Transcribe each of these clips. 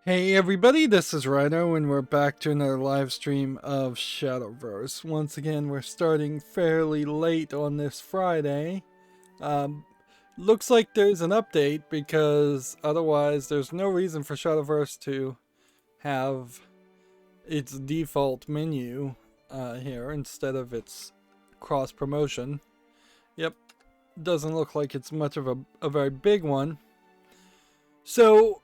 Hey everybody, this is Rydo and we're back to another live stream of Shadowverse. Once again, we're starting fairly late on this Friday. Looks like there's an update because otherwise there's no reason for Shadowverse to have its default menu here instead of its cross promotion. Yep, doesn't look like it's much of a very big one. So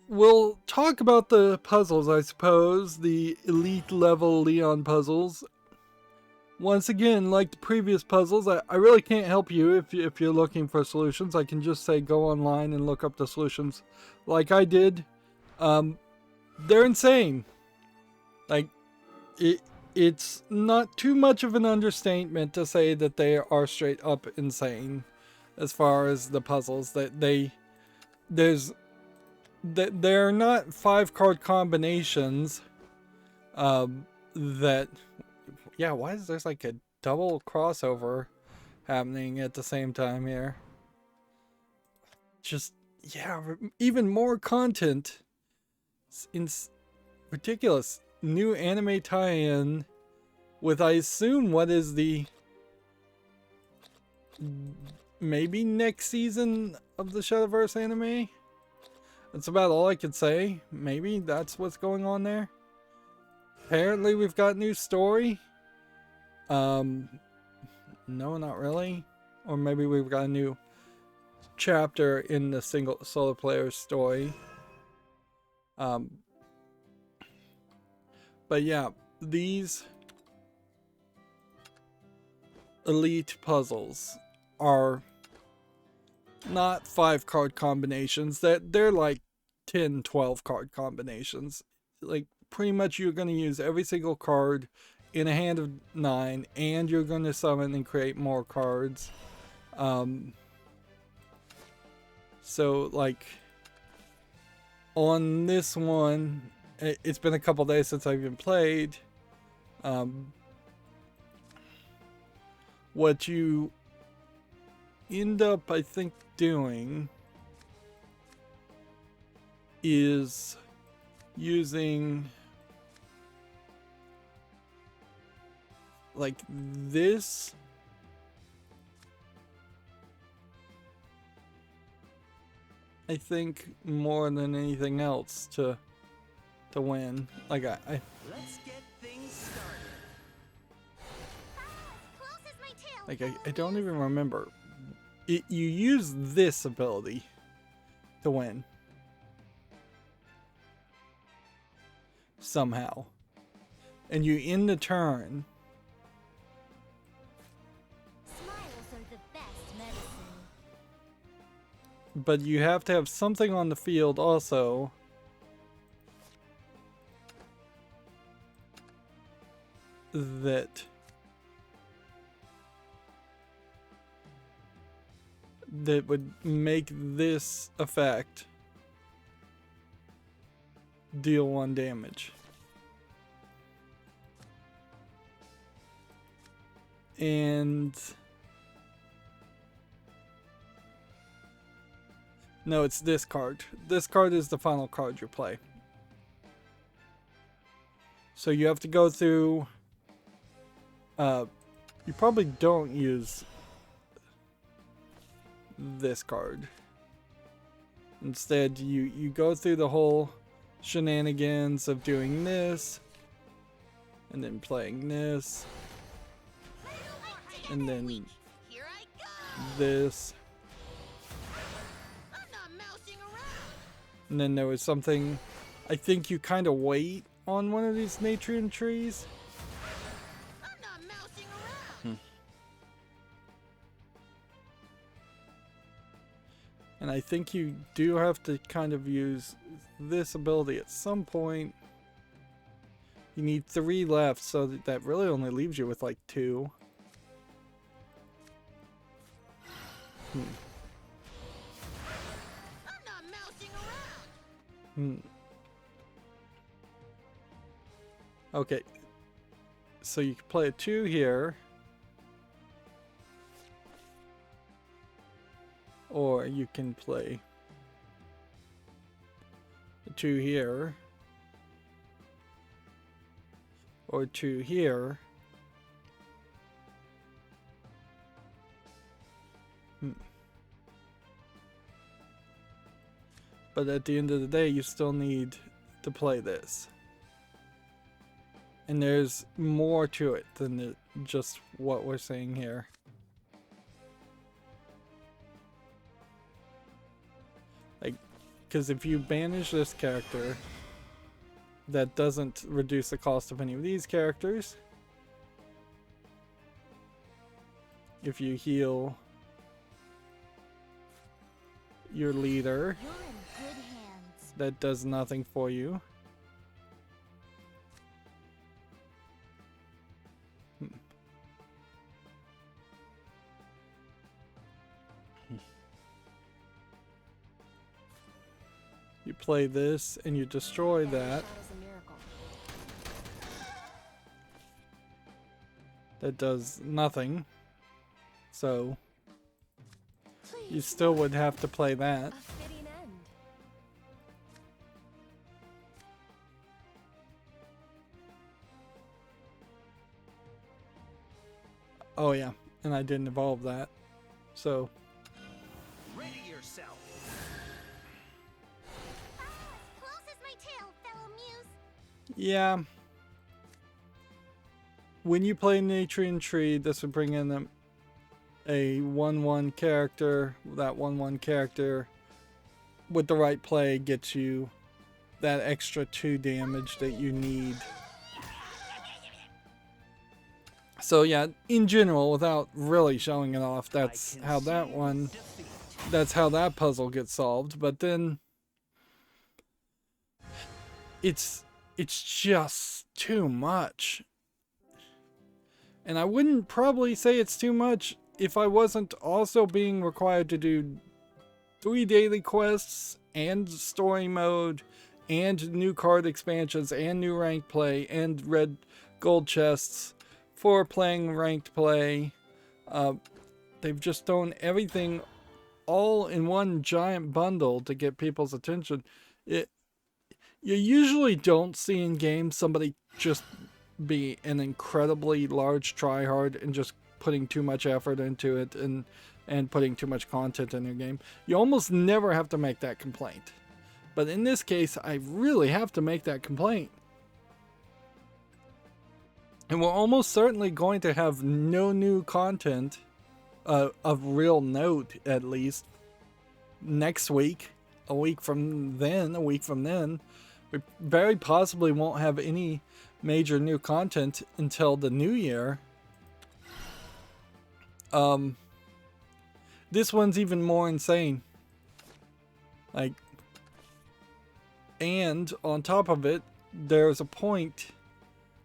we'll talk about the puzzles, I suppose, the elite level Leon puzzles. Once again, like the previous puzzles, I really can't help you if you're looking for solutions. I can just say go online and look up the solutions like I did. They're insane. Like, it's not too much of an understatement to say that they are straight up insane as far as the puzzles. They're not 5-card combinations that, yeah, why is there's like a double crossover happening at the same time here? Just, yeah, even more content. It's ridiculous. New anime tie-in with, I assume, what is the maybe next season of the Shadowverse anime? That's about all I could say. Maybe that's what's going on there. Apparently we've got new story. No, not really. Or maybe we've got a new chapter in the solo player story. But yeah, these elite puzzles are not 5-card combinations. They're like 10, 12 card combinations. Like, pretty much you're going to use every single card in a hand of 9, and you're going to summon and create more cards. So, like, on this one, it's been a couple days since I've even played. What you end up, I think, doing is using like this I think more than anything else to win. Like I Let's get things started. Like I don't even remember. You use this ability to win. Somehow. And you end the turn. Smiles are the best medicine. But you have to have something on the field also. That would make this effect deal 1 damage. And no, it's this card. This card is the final card you play. So you have to go through. You probably don't use this card. Instead, you go through the whole shenanigans of doing this, and then playing this, and then this. And then there was something, I think you kind of wait on one of these Natrian trees. And I think you do have to kind of use this ability at some point. You need 3 left, so that really only leaves you with like 2. Okay. So you can play a 2 here. Or you can play a 2 here. Or 2 here. But at the end of the day, you still need to play this. And there's more to it than just what we're saying here. Like, because if you banish this character, that doesn't reduce the cost of any of these characters. If you heal your leader, You're in good hands. that does nothing for you. You play this and you destroy that. That is a miracle. That does nothing. So you Please, still would have to play that. a fitting end. Oh yeah, and I didn't evolve that. So Ready yourself. As close as my tail, fellow muse. yeah. When you play Natrian Tree, this would bring in a 1/1 character. That 1/1 character, with the right play, gets you that extra 2 damage that you need. So yeah, in general, without really showing it off, that's how that one, that's how that puzzle gets solved. But then it's just too much. And I wouldn't probably say it's too much if I wasn't also being required to do 3 daily quests and story mode and new card expansions and new ranked play and red gold chests for playing ranked play. They've just thrown everything all in one giant bundle to get people's attention. You usually don't see in games somebody just be an incredibly large tryhard and just putting too much effort into it and putting too much content in your game. You almost never have to make that complaint. But in this case, I really have to make that complaint. And we're almost certainly going to have no new content of real note, at least, next week, a week from then. We very possibly won't have any major new content until the new year. This one's even more insane. Like, and on top of it, there's a point,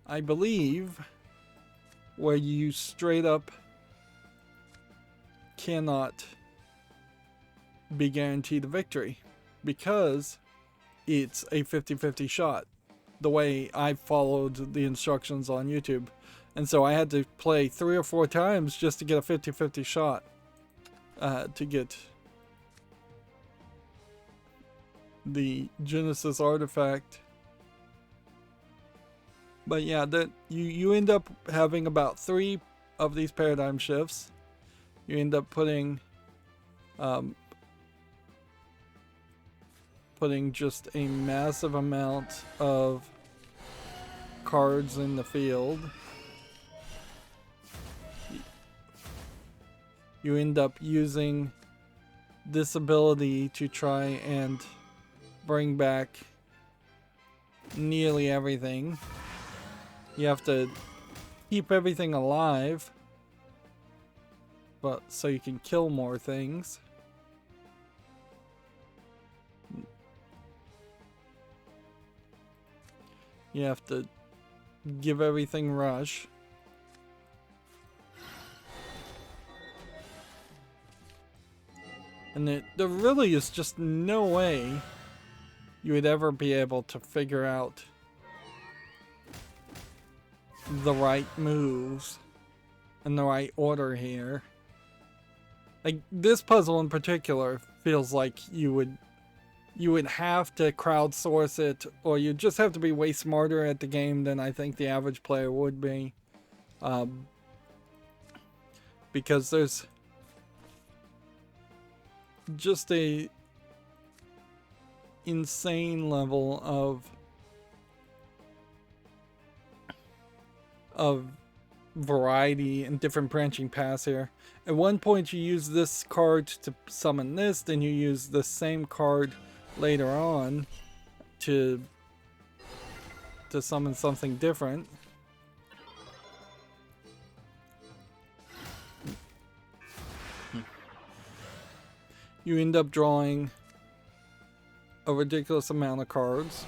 I believe, where you straight up cannot be guaranteed a victory because it's a 50-50 shot, the way I followed the instructions on YouTube. And so I had to play 3 or 4 times just to get a 50-50 shot to get the Genesis artifact. But yeah, that you end up having about 3 of these paradigm shifts. You end up putting just a massive amount of cards in the field. You end up using this ability to try and bring back nearly everything. You have to keep everything alive, but so you can kill more things. You have to give everything rush. And there really is just no way you would ever be able to figure out the right moves and the right order here. Like, this puzzle in particular feels like you you would have to crowdsource it, or you just have to be way smarter at the game than I think the average player would be. Because there's just a insane level of variety and different branching paths here. At one point you use this card to summon this, then you use the same card later on to summon something different. You end up drawing a ridiculous amount of cards.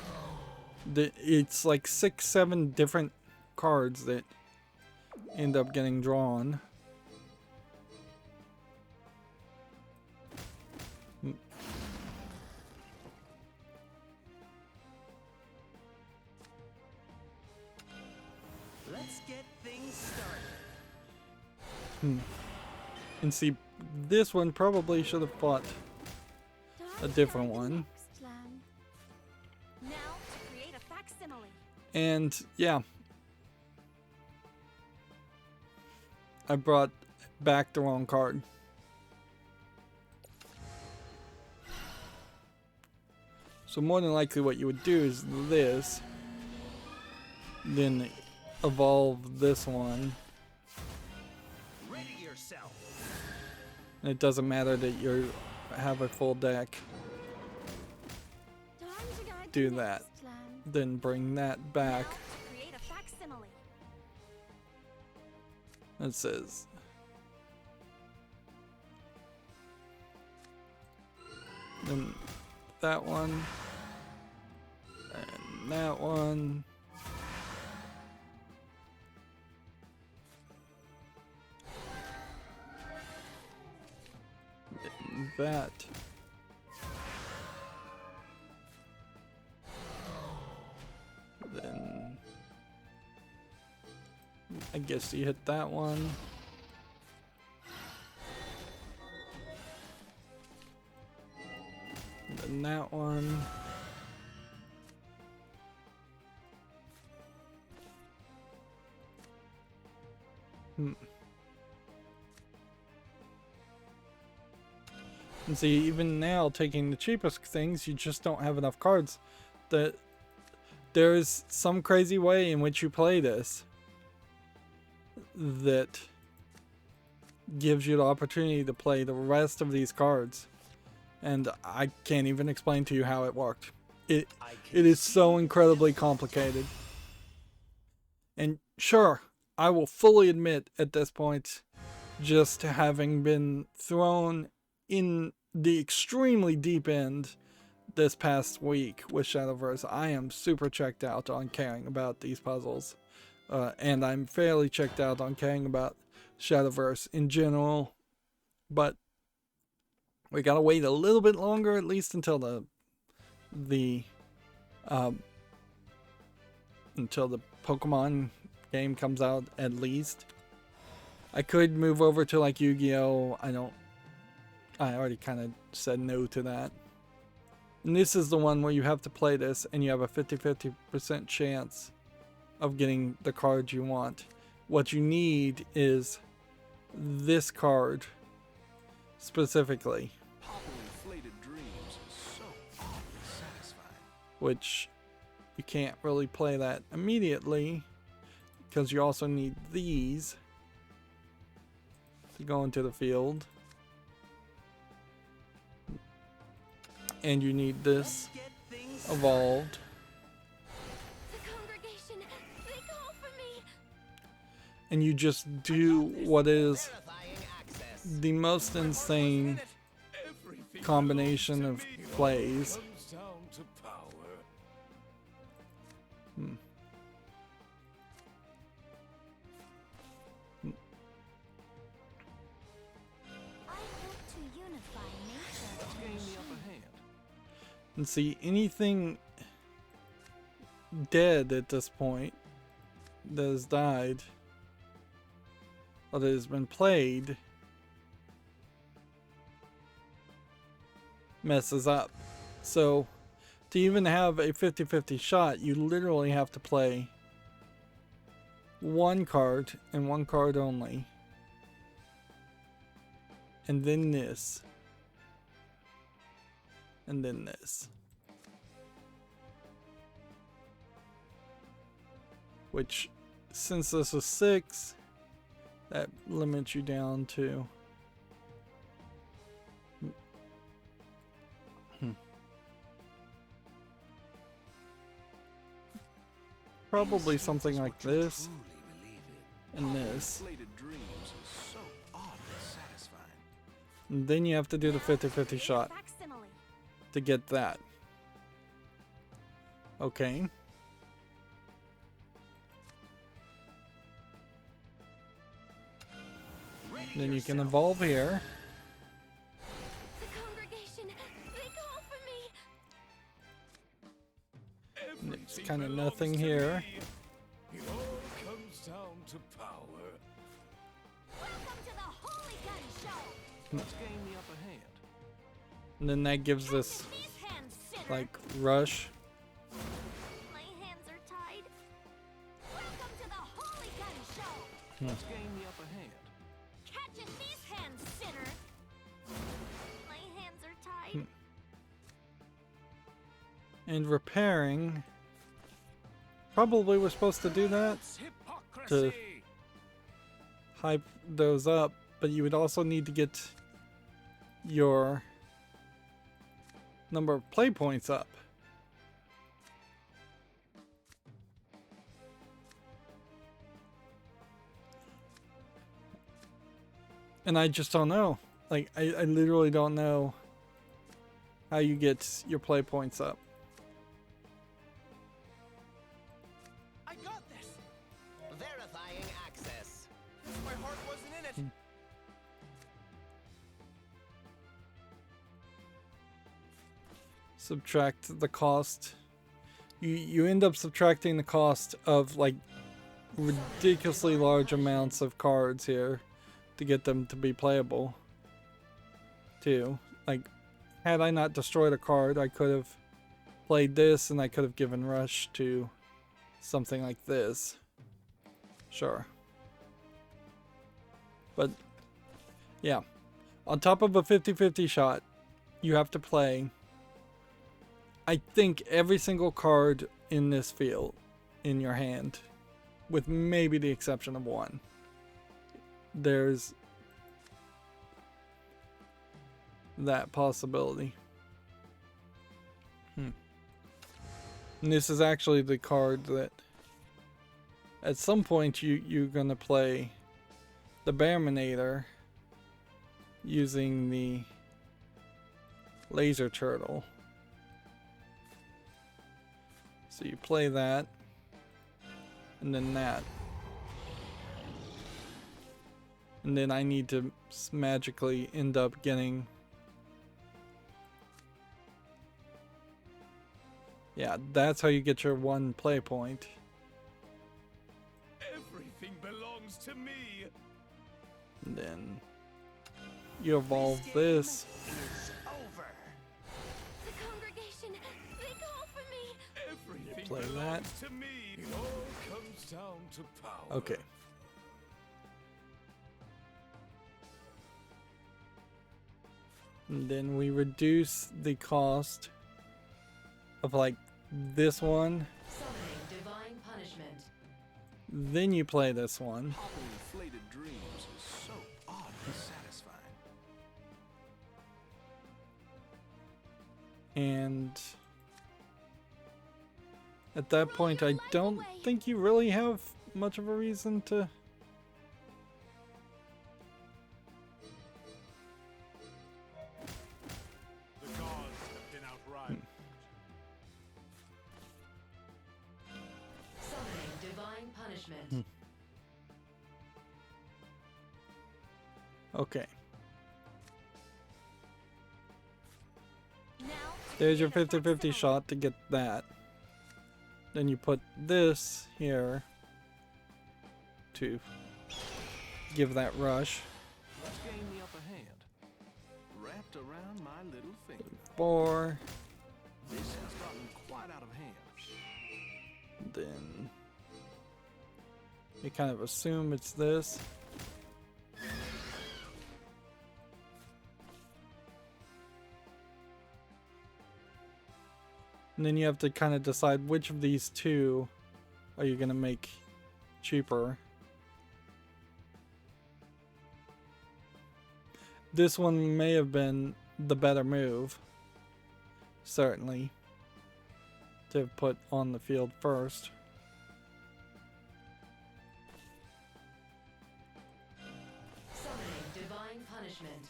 It's like 6-7 different cards that end up getting drawn. Let's get things started. And see, this one probably should have fought a different one. Now to create a facsimile. And yeah, I brought back the wrong card. So more than likely what you would do is this, then evolve this one. Ready yourself. And it doesn't matter that you have a full deck. Time to guide Do the that. next land. Then bring that back. Now to create a facsimile. It says then that one and that one. Then that. Then I guess you hit that one. Then that one. And see, even now, taking the cheapest things, you just don't have enough cards. There's some crazy way in which you play this that gives you the opportunity to play the rest of these cards. And I can't even explain to you how it worked. It is so incredibly complicated. And sure, I will fully admit at this point, just having been thrown in the extremely deep end this past week with Shadowverse, I am super checked out on caring about these puzzles. And I'm fairly checked out on caring about Shadowverse in general. But we gotta wait a little bit longer, at least until the Pokemon game comes out, at least. I could move over to like Yu-Gi-Oh! I already kind of said no to that. And this is the one where you have to play this and you have a 50-50% chance of getting the card you want. What you need is this card specifically, which you can't really play that immediately because you also need these to go into the field. And you need this evolved. The congregation, they call for me. And you just do what is the most insane combination of plays. I hope to unify nature and machine. And see, anything dead at this point that has died or that has been played messes up. So to even have a 50-50 shot, you literally have to play one card and one card only. And then this. And then this. Which, since this is 6, that limits you down to... Probably something like this. And this. And then you have to do the 50-50 shot Facsimile. to get that. Okay. Then you can evolve here. The congregation, they call for me. There's kind of nothing here. It all comes down to power. Welcome to the Holy Gun Show. Let's gain the upper hand. And then that gives us These hands, sinner. like rush. My hands are tied. Welcome to the Holy Gun Show. Let's gain the upper hand. Catch in these hands, sinner. My hands are tied. And repairing. Probably we're supposed to do that to hype those up, but you would also need to get your number of play points up. And I just don't know. Like, I literally don't know how you get your play points up. I got this. Verifying access. My heart wasn't in it. Subtract the cost. You end up subtracting the cost of like ridiculously large amounts of cards here to get them to be playable too. Like, had I not destroyed a card, I could have played this and I could have given rush to something like this. Sure. But yeah, on top of a 50-50 shot, you have to play, I think, every single card in this field in your hand, with maybe the exception of one. There's that possibility. And this is actually the card that at some point you're gonna play the Bearminator using the laser turtle. So you play that, and then that. And then I need to magically end up getting... Yeah, that's how you get your one play point. Everything belongs to me. And then you evolve this. Is over. The congregation, they call for me. Everything Play belongs that. to me. It all comes down to power. Okay. And then we reduce the cost of like this one. Summoning divine punishment. Then you play this one. Popping inflated dreams is so oddly satisfying. And at that point, I don't think you really have much of a reason to... The gods have been outrun. Summoning divine punishment. Okay. Now, There's your 50-50 shot to get that. Then you put this here to give that rush. Let's gain the upper hand. Wrapped around my little finger. 4, This has gotten quite out of hand. Then you kind of assume it's this. And then you have to kind of decide which of these two are you going to make cheaper. This one may have been the better move, certainly, to have put on the field first. Summoning divine punishment.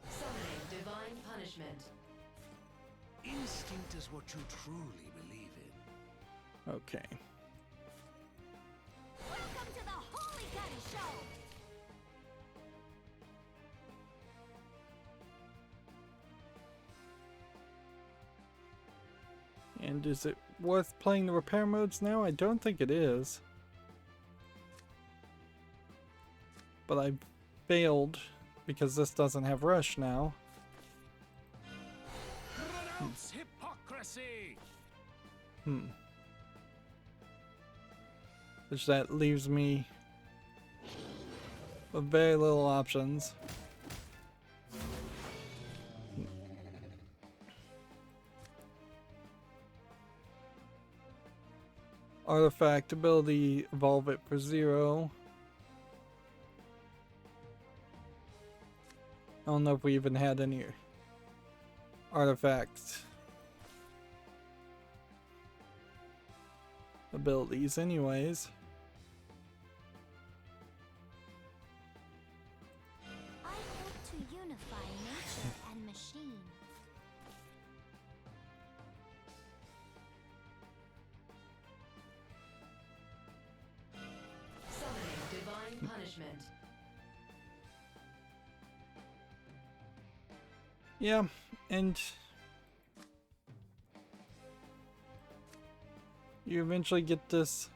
Summoning divine punishment. Instinct is what you truly believe in. Okay. Welcome to the Holy Gun Show! And is it worth playing the repair modes now? I don't think it is. But I failed because this doesn't have rush now. Renounce hypocrisy! Which that leaves me with very little options. Artifact ability, evolve it for 0. I don't know if we even had any artifact abilities anyways. I hope to unify nature and machine. Summoning divine punishment. Yeah, and you eventually get this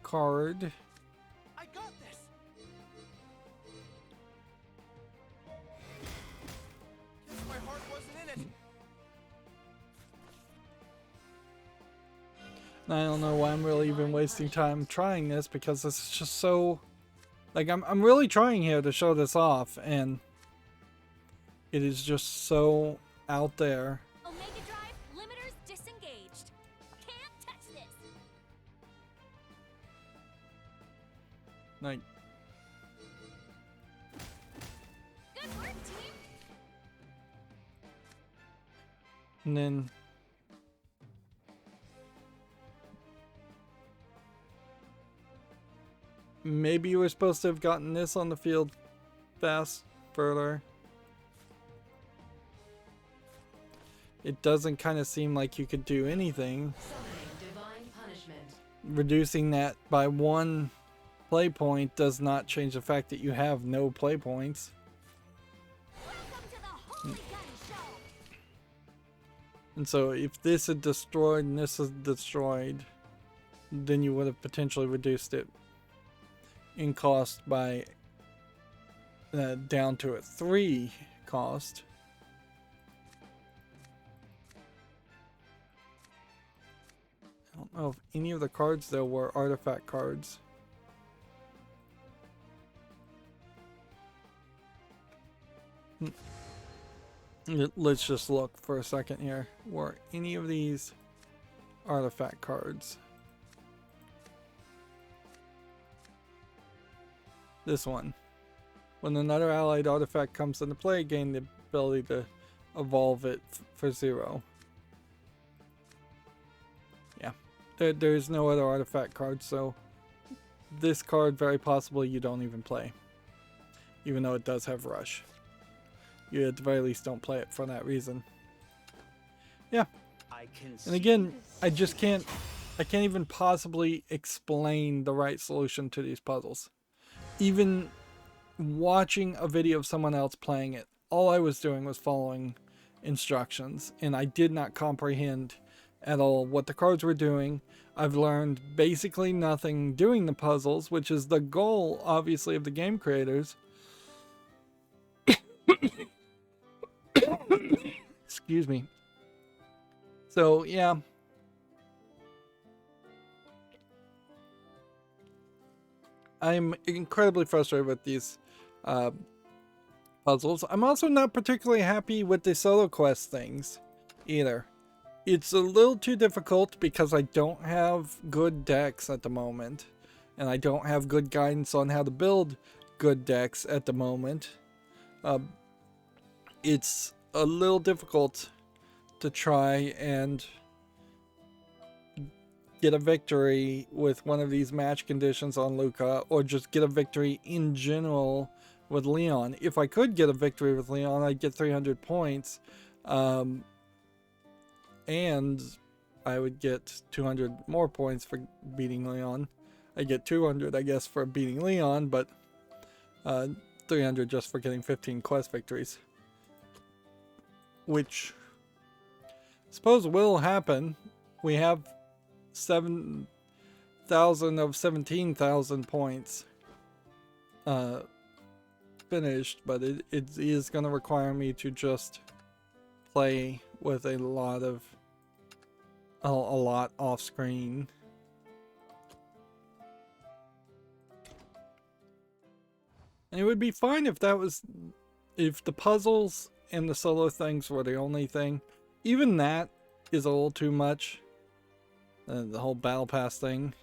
card. I got this. Guess my heart wasn't in it. And I don't know why I'm really even wasting time trying this, because this is just so, like, I'm really trying here to show this off, and it is just so out there. Omega Drive limiters disengaged. Can't touch this. Like, Good work, team. and then maybe you were supposed to have gotten this on the field further. It doesn't kind of seem like you could do anything. Summoning divine punishment. Reducing that by 1 play point does not change the fact that you have no play points. Welcome to the Holy Gun Show. And so if this had destroyed and this is destroyed, then you would have potentially reduced it in cost by down to a 3 cost. I don't know if any of the cards though were artifact cards. Let's just look for a second here. Were any of these artifact cards? This one. When another allied artifact comes into play, gain the ability to evolve it for 0. Yeah. There's no other artifact card, so this card very possibly you don't even play. Even though it does have rush. You at the very least don't play it for that reason. Yeah. And again, I can't even possibly explain the right solution to these puzzles. Even watching a video of someone else playing it, all I was doing was following instructions, and I did not comprehend at all what the cards were doing. I've learned basically nothing doing the puzzles, which is the goal, obviously, of the game creators. Excuse me. So, yeah. I'm incredibly frustrated with these puzzles. I'm also not particularly happy with the solo quest things either. It's a little too difficult because I don't have good decks at the moment. And I don't have good guidance on how to build good decks at the moment. It's a little difficult to try and get a victory with one of these match conditions on Luca, or just get a victory in general with Leon. If I could get a victory with Leon, I'd get 300 points, and I would get 200 more points for beating Leon. I get 200, I guess, for beating Leon, but 300 just for getting 15 quest victories, which I suppose will happen. We have 7,000 of 17,000 points finished, but it is going to require me to just play with a lot off screen. And it would be fine if if the puzzles and the solo things were the only thing. Even that is a little too much. The whole battle pass thing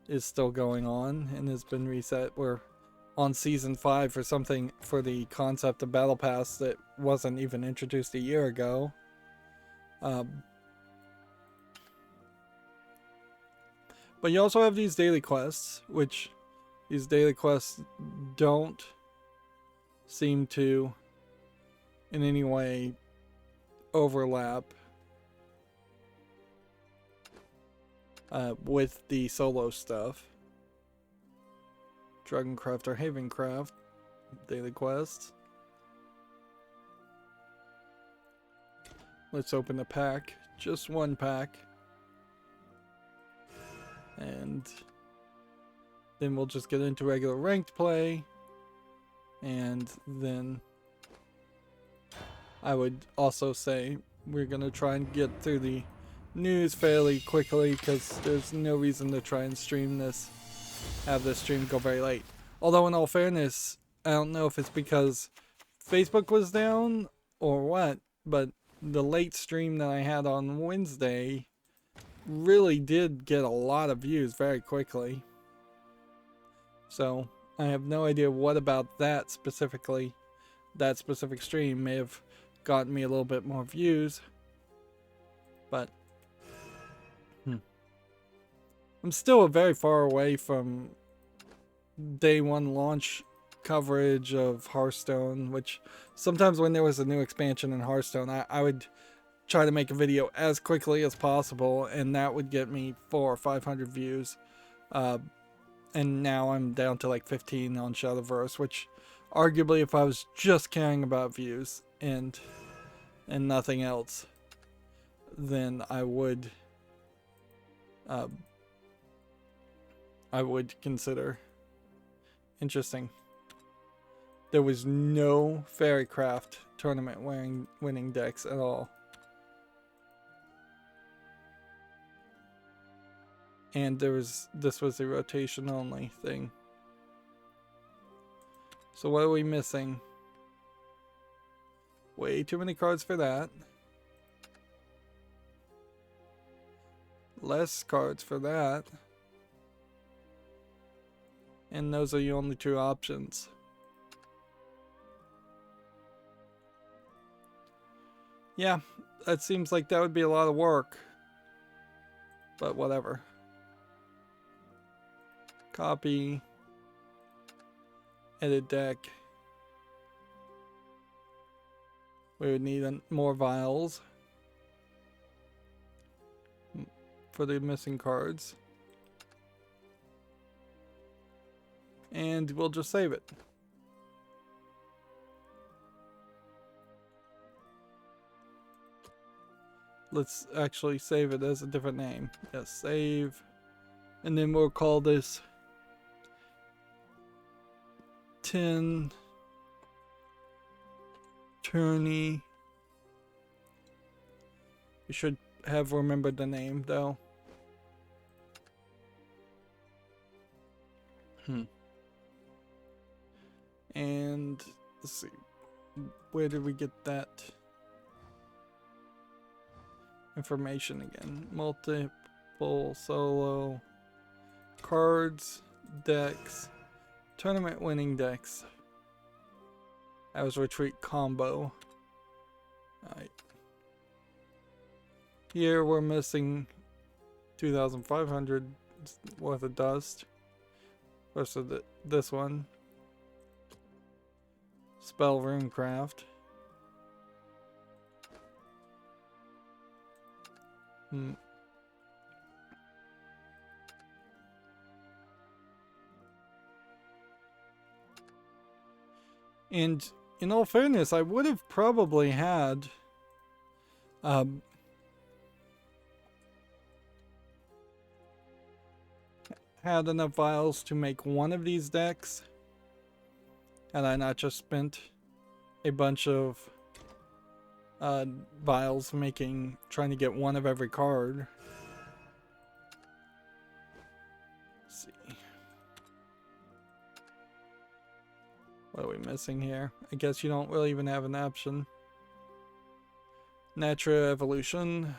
is still going on and has been reset. We're on season 5 for something, for the concept of battle pass that wasn't even introduced a year ago. But you also have these daily quests, which these daily quests don't seem to in any way overlap with the solo stuff. Dragoncraft or Havencraft daily quests. Let's open a pack, just one pack, and then we'll just get into regular ranked play, and then I would also say we're gonna try and get through the news fairly quickly, because there's no reason to try and have this stream go very late. Although in all fairness, I don't know if it's because Facebook was down or what, but the late stream that I had on Wednesday really did get a lot of views very quickly. So I have no idea what about that specific stream may have gotten me a little bit more views, but I'm still very far away from day one launch coverage of Hearthstone, which sometimes when there was a new expansion in Hearthstone, I would try to make a video as quickly as possible, and that would get me 400 or 500 views. And now I'm down to like 15 on Shadowverse, which arguably, if I was just caring about views and nothing else, then I would consider. Interesting. There was no Fairycraft tournament winning decks at all. And this was a rotation only thing. So what are we missing? Way too many cards for that. Less cards for that. And those are the only two options. Yeah, that seems like that would be a lot of work. But whatever. Copy. Edit deck. We would need more vials for the missing cards. And we'll just save it. Let's actually save it as a different name. Yes, save. And then we'll call this 10 Tourney We should have remembered the name, though. And let's see. Where did we get that information again? Multiple solo cards, decks, tournament winning decks. That was retreat combo. Alright. Here we're missing 2,500 worth of dust versus this one. Spell Runecraft. And in all fairness, I would have probably had had enough vials to make one of these decks had I not just spent a bunch of vials trying to get one of every card. Let's see. What are we missing here? I guess you don't really even have an option. Natural Evolution.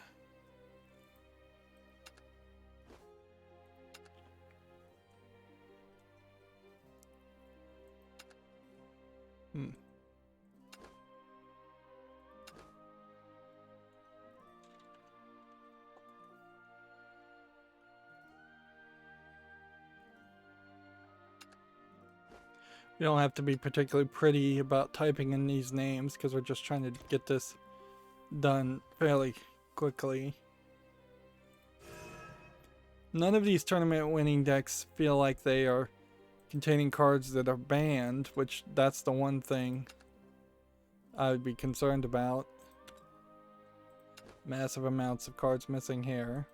You don't have to be particularly pretty about typing in these names because we're just trying to get this done fairly quickly. None of these tournament winning decks feel like they are containing cards that are banned, which that's the one thing I would be concerned about. Massive amounts of cards missing here.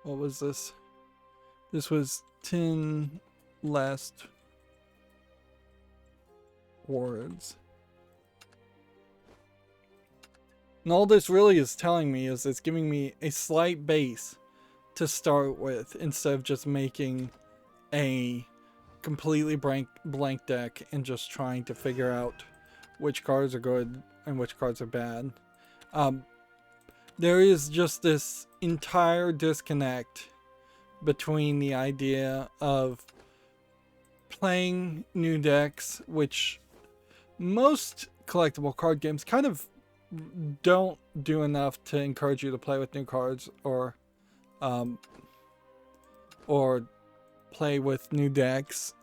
What was this? This was 10 last words. And all this really is telling me is it's giving me a slight base to start with instead of just making a completely blank deck and just trying to figure out which cards are good and which cards are bad. There is just this entire disconnect between the idea of playing new decks, which most collectible card games kind of don't do enough to encourage you to play with new cards or play with new decks.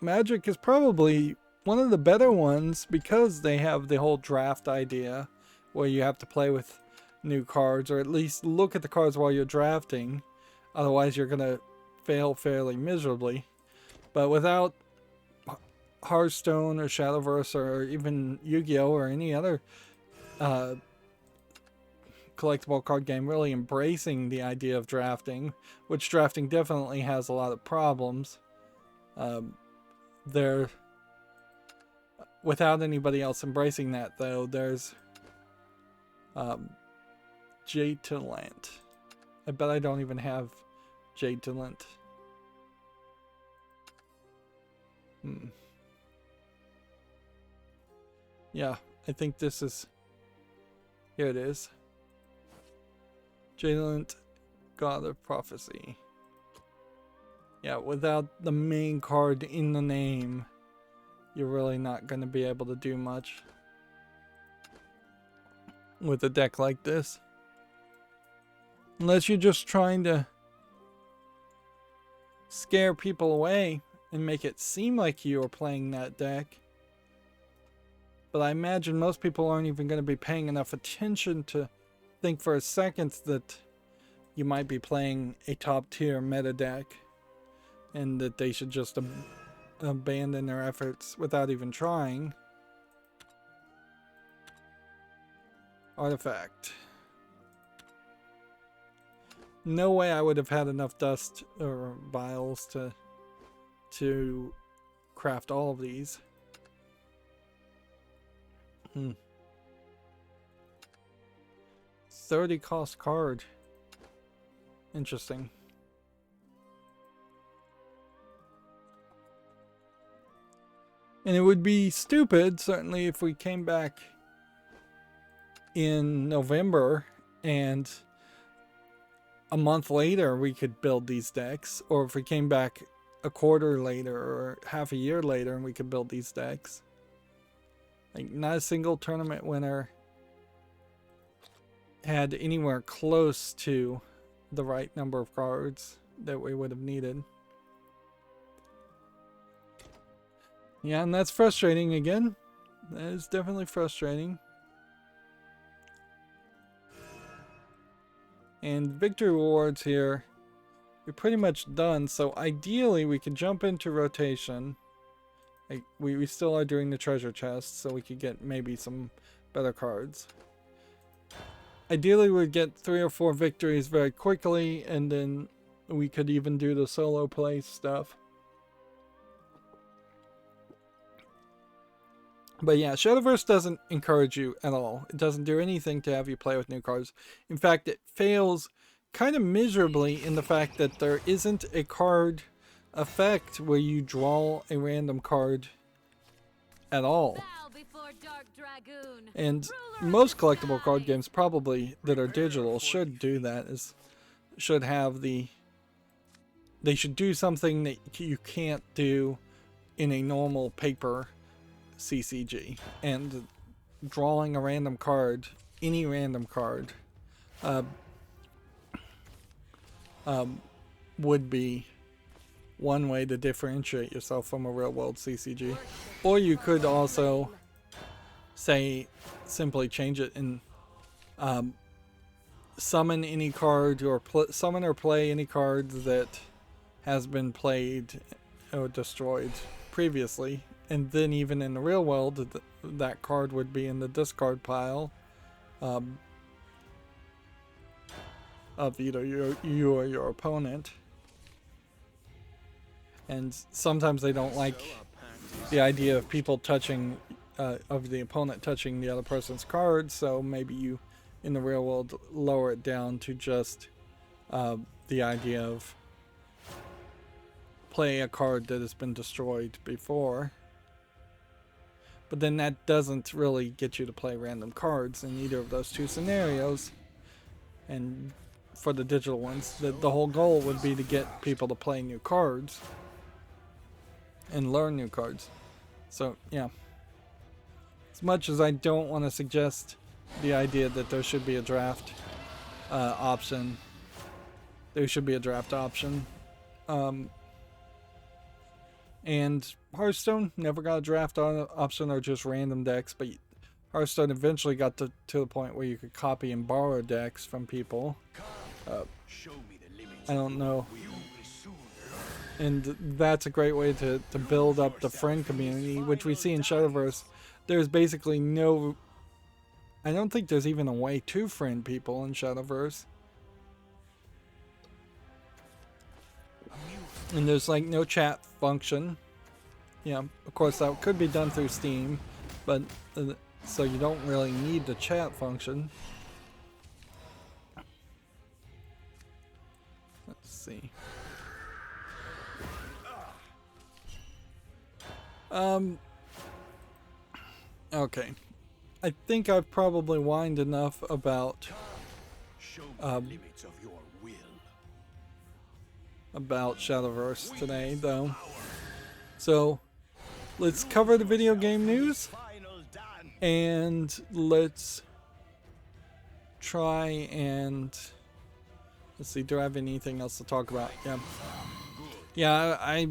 Magic is probably one of the better ones because they have the whole draft idea where you have to play with new cards, or at least look at the cards while you're drafting. Otherwise, you're gonna fail fairly miserably. But without Hearthstone or Shadowverse or even Yu-Gi-Oh or any other collectible card game really embracing the idea of drafting, which drafting definitely has a lot of problems, without anybody else embracing that, though, there's Jade to Lant. I bet I don't even have Jade to Lant. Yeah, I think this is... Here it is. Jade to Lant, God of Prophecy. Yeah, without the main card in the name, you're really not going to be able to do much with a deck like this. Unless you're just trying to scare people away and make it seem like you are playing that deck. But I imagine most people aren't even going to be paying enough attention to think for a second that you might be playing a top tier meta deck and that they should just abandon their efforts without even trying. Artifact. No way I would have had enough dust or vials to craft all of these. 30 cost card. Interesting. And it would be stupid, certainly, if we came back in November and a month later we could build these decks, or if we came back a quarter later or half a year later and we could build these decks. Like, not a single tournament winner had anywhere close to the right number of cards that we would have needed. Yeah, and that's frustrating again. That is definitely frustrating. And victory rewards here, we're pretty much done. So ideally we could jump into rotation. Like, we still are doing the treasure chest, so we could get maybe some better cards. Ideally we'd get 3 or 4 victories very quickly, and then we could even do the solo play stuff. But yeah, Shadowverse doesn't encourage you at all. It doesn't do anything to have you play with new cards. In fact, it fails kind of miserably in the fact that there isn't a card effect where you draw a random card at all. And most collectible card games probably that are digital should do that. Should have the... They should do something that you can't do in a normal paper CCG, and drawing a random card, any random card, would be one way to differentiate yourself from a real world CCG. Or you could also say, simply change it and summon any card, or summon or play any card that has been played or destroyed previously. And then even in the real world, that card would be in the discard pile of either you or your opponent. And sometimes they don't like the idea of people touching, of the opponent touching the other person's cards, so maybe you, in the real world, lower it down to just the idea of play a card that has been destroyed before. But then that doesn't really get you to play random cards in either of those two scenarios. And for the digital ones, the whole goal would be to get people to play new cards and learn new cards. So, yeah. As much as I don't want to suggest the idea that there should be a draft option, there should be a draft option. And Hearthstone never got a draft option or just random decks, but Hearthstone eventually got to the point where you could copy and borrow decks from people. I don't know. And that's a great way to build up the friend community, which we see in Shadowverse. There's basically no... I don't think there's even a way to friend people in Shadowverse. And there's like no chat function. Yeah, of course that could be done through Steam, but so you don't really need the chat function. Let's see. Okay. I think I've probably whined enough about about Shadowverse today, though. So let's cover the video game news, and let's try and let's see, do I have anything else to talk about? Yeah, I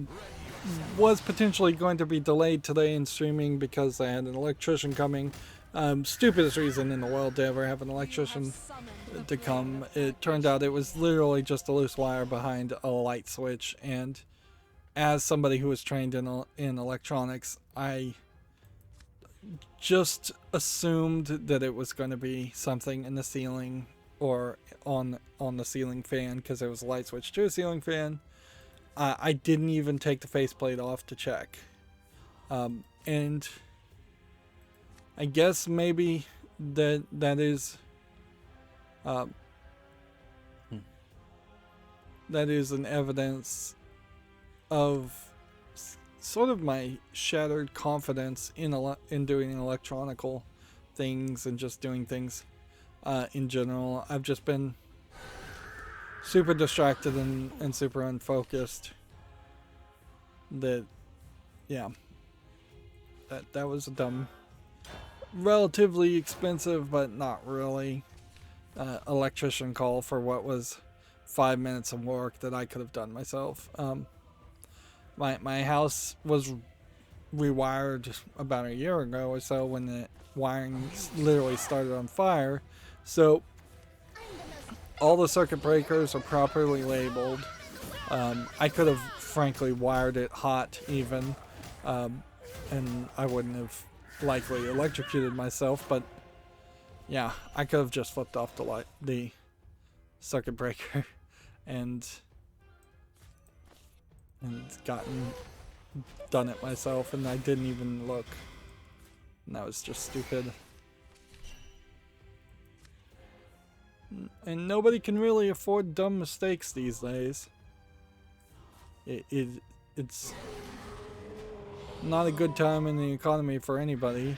was potentially going to be delayed today in streaming because I had an electrician coming. Stupidest reason in the world to ever have an electrician to come. It turned out it was literally just a loose wire behind a light switch, and as somebody who was trained in electronics, I just assumed that it was going to be something in the ceiling or on the ceiling fan, because there was a light switch to a ceiling fan. I didn't even take the faceplate off to check. And I guess maybe that is that is an evidence of sort of my shattered confidence in doing electronical things and just doing things in general. I've just been super distracted and super unfocused. That, yeah, that was a dumb, relatively expensive but not really electrician call for what was 5 minutes of work that I could have done myself. My house was rewired about a year ago or so when the wiring literally started on fire. So all the circuit breakers are properly labeled. I could have frankly wired it hot even, and I wouldn't have likely electrocuted myself, but yeah, I could have just flipped off the circuit breaker and done it myself, and I didn't even look. And that was just stupid. And nobody can really afford dumb mistakes these days. It's not a good time in the economy for anybody.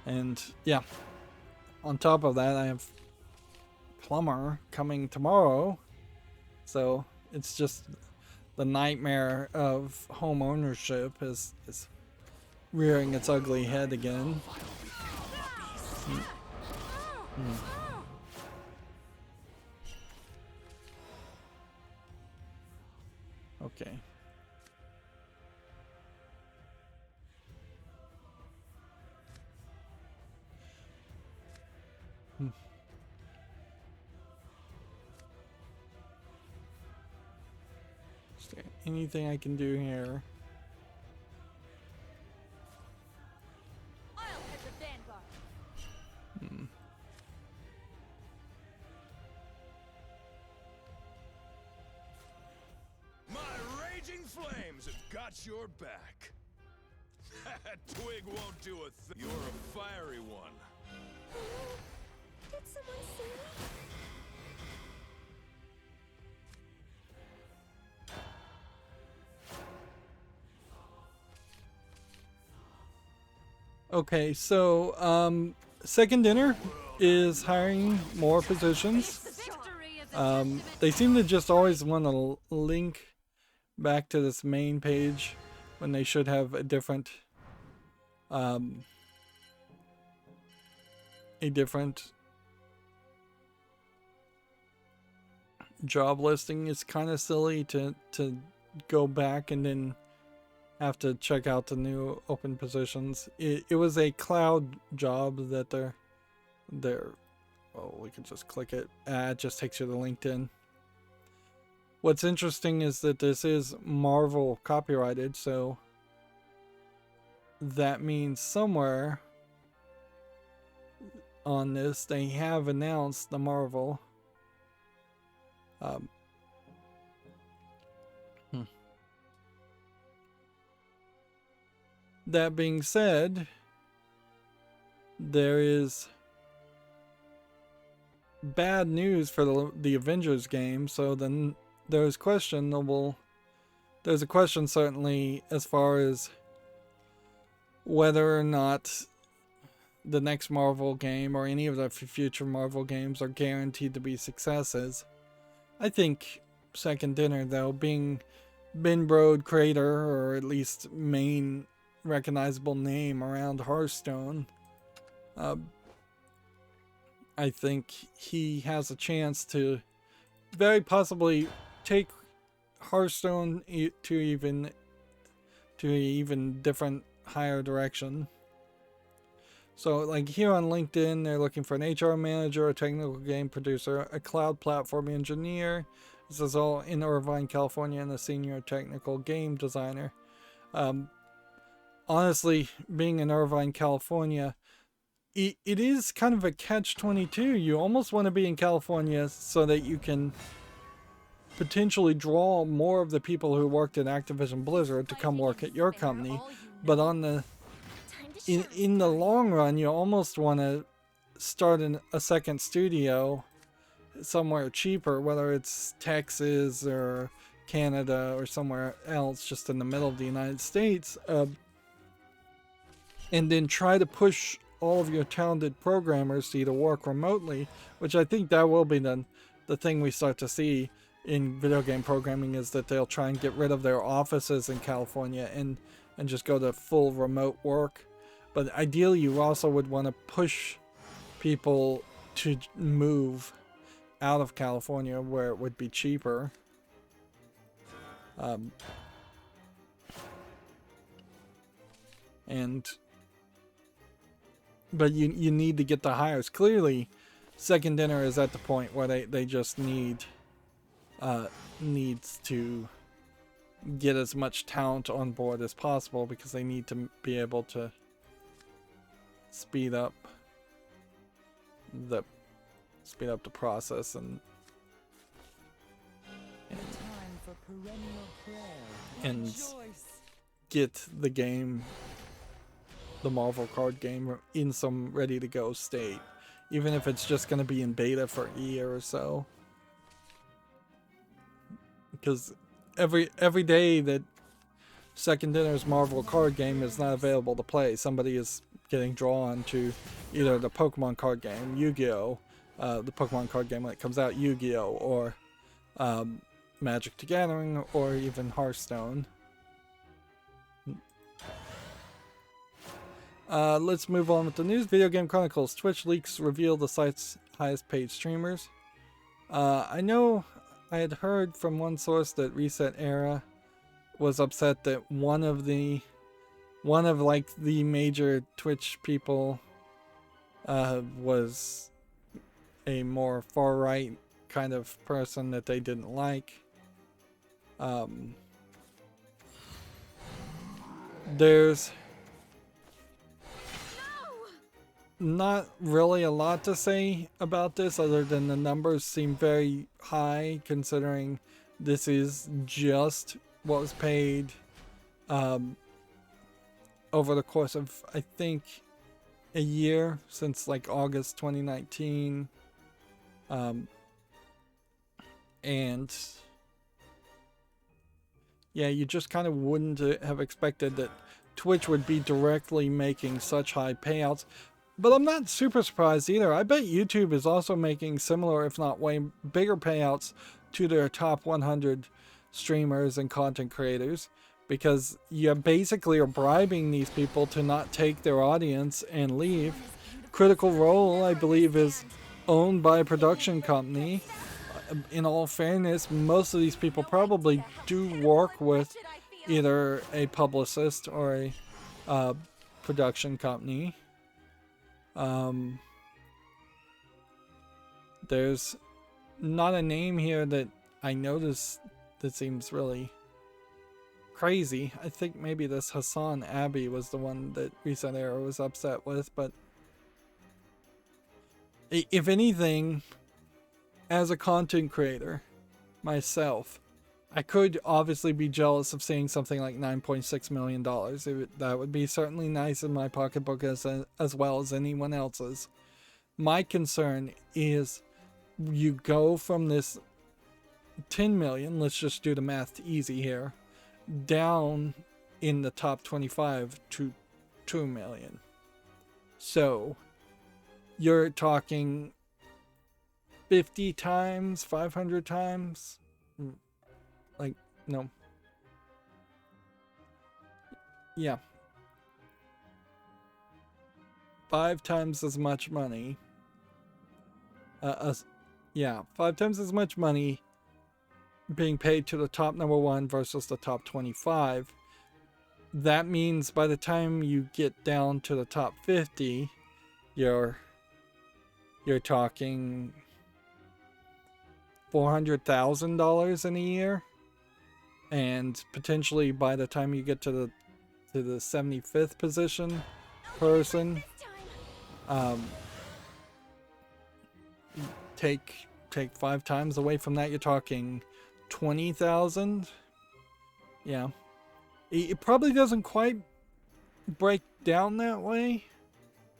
And yeah, on top of that, I have plumber coming tomorrow, so it's just the nightmare of home ownership is rearing its ugly head again. Okay. Is there anything I can do here? I'll head the vanguard. My raging flames have got your back. Twig won't do a thing. You're a fiery one. Did someone see me? Okay, so Second Dinner is hiring more positions. They seem to just always want to link back to this main page when they should have a different job listing. It's kind of silly to go back and then have to check out the new open positions. It was a cloud job that they're oh, we can just click it. It just takes you to LinkedIn. What's interesting is that this is Marvel copyrighted, so that means somewhere on this they have announced the Marvel. That being said, there is bad news for the Avengers game, so then there's a question certainly as far as whether or not the next Marvel game or any of the future Marvel games are guaranteed to be successes. I think Second Dinner, though, being Ben Brode creator, or at least main recognizable name around Hearthstone, I think he has a chance to very possibly take Hearthstone to even different, higher direction. So like here on LinkedIn, they're looking for an HR manager, a technical game producer, a cloud platform engineer. This is all in Irvine, California, and a senior technical game designer. honestly, being in Irvine, California, it is kind of a catch-22. You almost want to be in California so that you can potentially draw more of the people who worked at Activision Blizzard to come work at your company. But on the in the long run, you almost want to start a second studio somewhere cheaper, whether it's Texas or Canada or somewhere else just in the middle of the United States, and then try to push all of your talented programmers to either work remotely, which I think that will be the thing we start to see in video game programming, is that they'll try and get rid of their offices in California and just go to full remote work. But ideally, you also would want to push people to move out of California where it would be cheaper. But you need to get the hires. Clearly, Second Dinner is at the point where they just needs to get as much talent on board as possible, because they need to be able to speed up the process and get the game, the Marvel card game, in some ready to go state, even if it's just going to be in beta for a year or so. Because every day that Second Dinner's Marvel card game is not available to play, somebody is getting drawn to either the Pokemon card game, Yu-Gi-Oh, the Pokemon card game when it comes out, Yu-Gi-Oh, or Magic the Gathering, or even Hearthstone. Let's move on with the news. Video Game Chronicles. Twitch leaks reveal the site's highest paid streamers. I know I had heard from one source that Reset Era was upset that one of the major Twitch people was a more far right kind of person that they didn't like. There's not really a lot to say about this other than the numbers seem very high, considering this is just what was paid over the course of, I think, a year, since like August 2019. And yeah, you just kind of wouldn't have expected that Twitch would be directly making such high payouts. But I'm not super surprised either. I bet YouTube is also making similar, if not way bigger payouts to their top 100 streamers and content creators, because you basically are bribing these people to not take their audience and leave. Critical Role, I believe, is owned by a production company. In all fairness, most of these people probably do work with either a publicist or a production company. There's not a name here that I noticed that seems really crazy. I think maybe this Hassan Abbey was the one that Reset Era was upset with, but if anything, as a content creator myself, I could obviously be jealous of seeing something like $9.6 million. That would be certainly nice in my pocketbook as well as anyone else's. My concern is you go from this 10 million, let's just do the math easy here, down in the top 25 to 2 million. So you're talking 50 times, 500 times, like, no. Yeah. 5 times as much money. 5 times as much money being paid to the top number 1 versus the top 25. That means by the time you get down to the top 50, you're talking $400,000 in a year, and potentially by the time you get to the to the 75th position person. This time. Take 5 times away from that, you're talking 20,000. Yeah, it probably doesn't quite break down that way,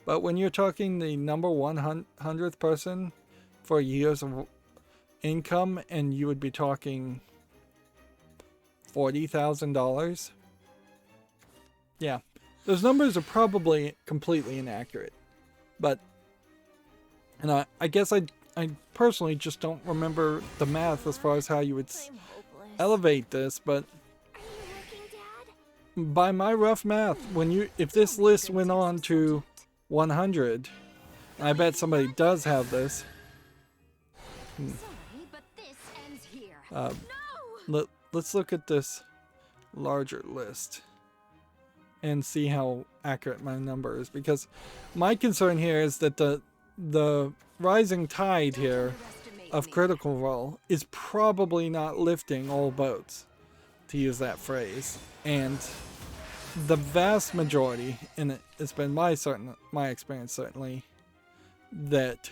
but when you're talking the number 100th person for years of income, and you would be talking $40,000. Yeah, those numbers are probably completely inaccurate, but and I guess I personally just don't remember the math as far as how you would I'm hopeless. elevate this, but Are you looking, Dad? by my rough math, if this list went on to 100, and I bet somebody does have this. Sorry, but this ends here. No! Let's look at this larger list and see how accurate my number is, because my concern here is that the rising tide here of Critical Role is probably not lifting all boats, to use that phrase, and the vast majority, and it's been my experience certainly, that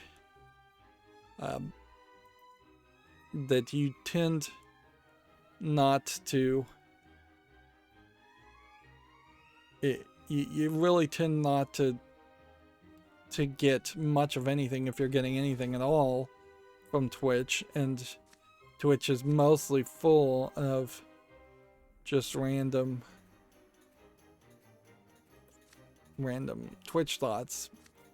that you tend not to you really tend not to get much of anything, if you're getting anything at all, from Twitch, and Twitch is mostly full of just random Twitch thoughts,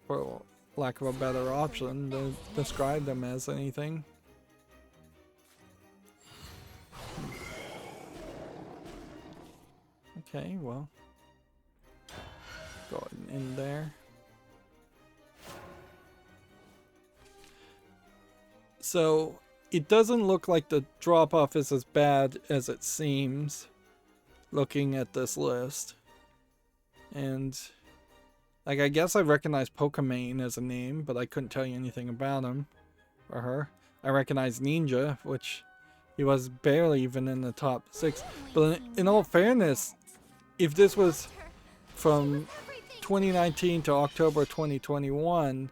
for lack of a better option to describe them as anything. Okay, well, go in there. So it doesn't look like the drop-off is as bad as it seems, looking at this list. And like, I guess I recognize Pokimane as a name, but I couldn't tell you anything about him or her. I recognize Ninja, which he was barely even in the top 6. But in all fairness, if this was from 2019 to October 2021,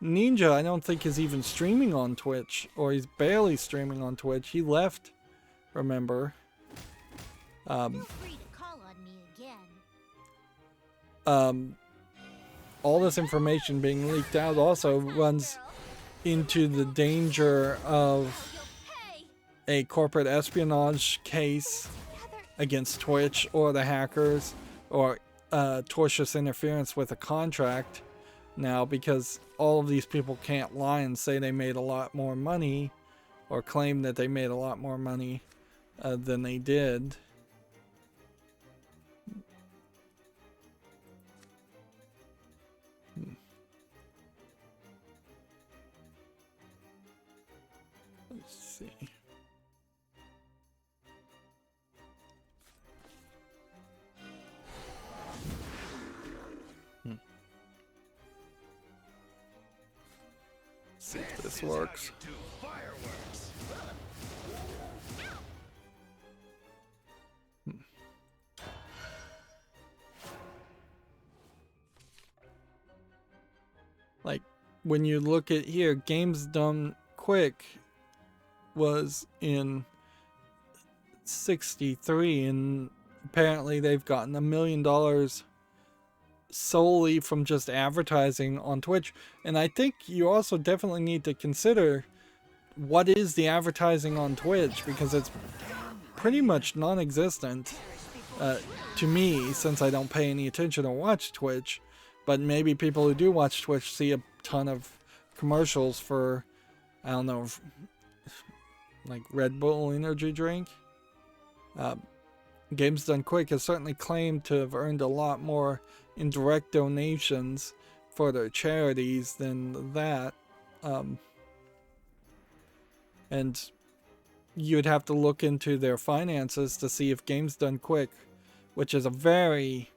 Ninja, I don't think is even streaming on Twitch, or he's barely streaming on Twitch. He left, remember. Feel free to call on me again. All this information being leaked out also runs into the danger of a corporate espionage case against Twitch or the hackers, or tortious interference with a contract now, because all of these people can't lie and say they made a lot more money, or claim that they made a lot more money than they did. Let's see. See if this works. Like, when you look at here, Games Done Quick was in 63, and apparently they've gotten $1 million solely from just advertising on Twitch. And I think you also definitely need to consider what is the advertising on Twitch, because it's pretty much non-existent to me, since I don't pay any attention or watch Twitch. But maybe people who do watch Twitch see a ton of commercials for, I don't know, like Red Bull energy drink. Games Done Quick has certainly claimed to have earned a lot more in direct donations for their charities than that. And you'd have to look into their finances to see if Games Done Quick, which is a very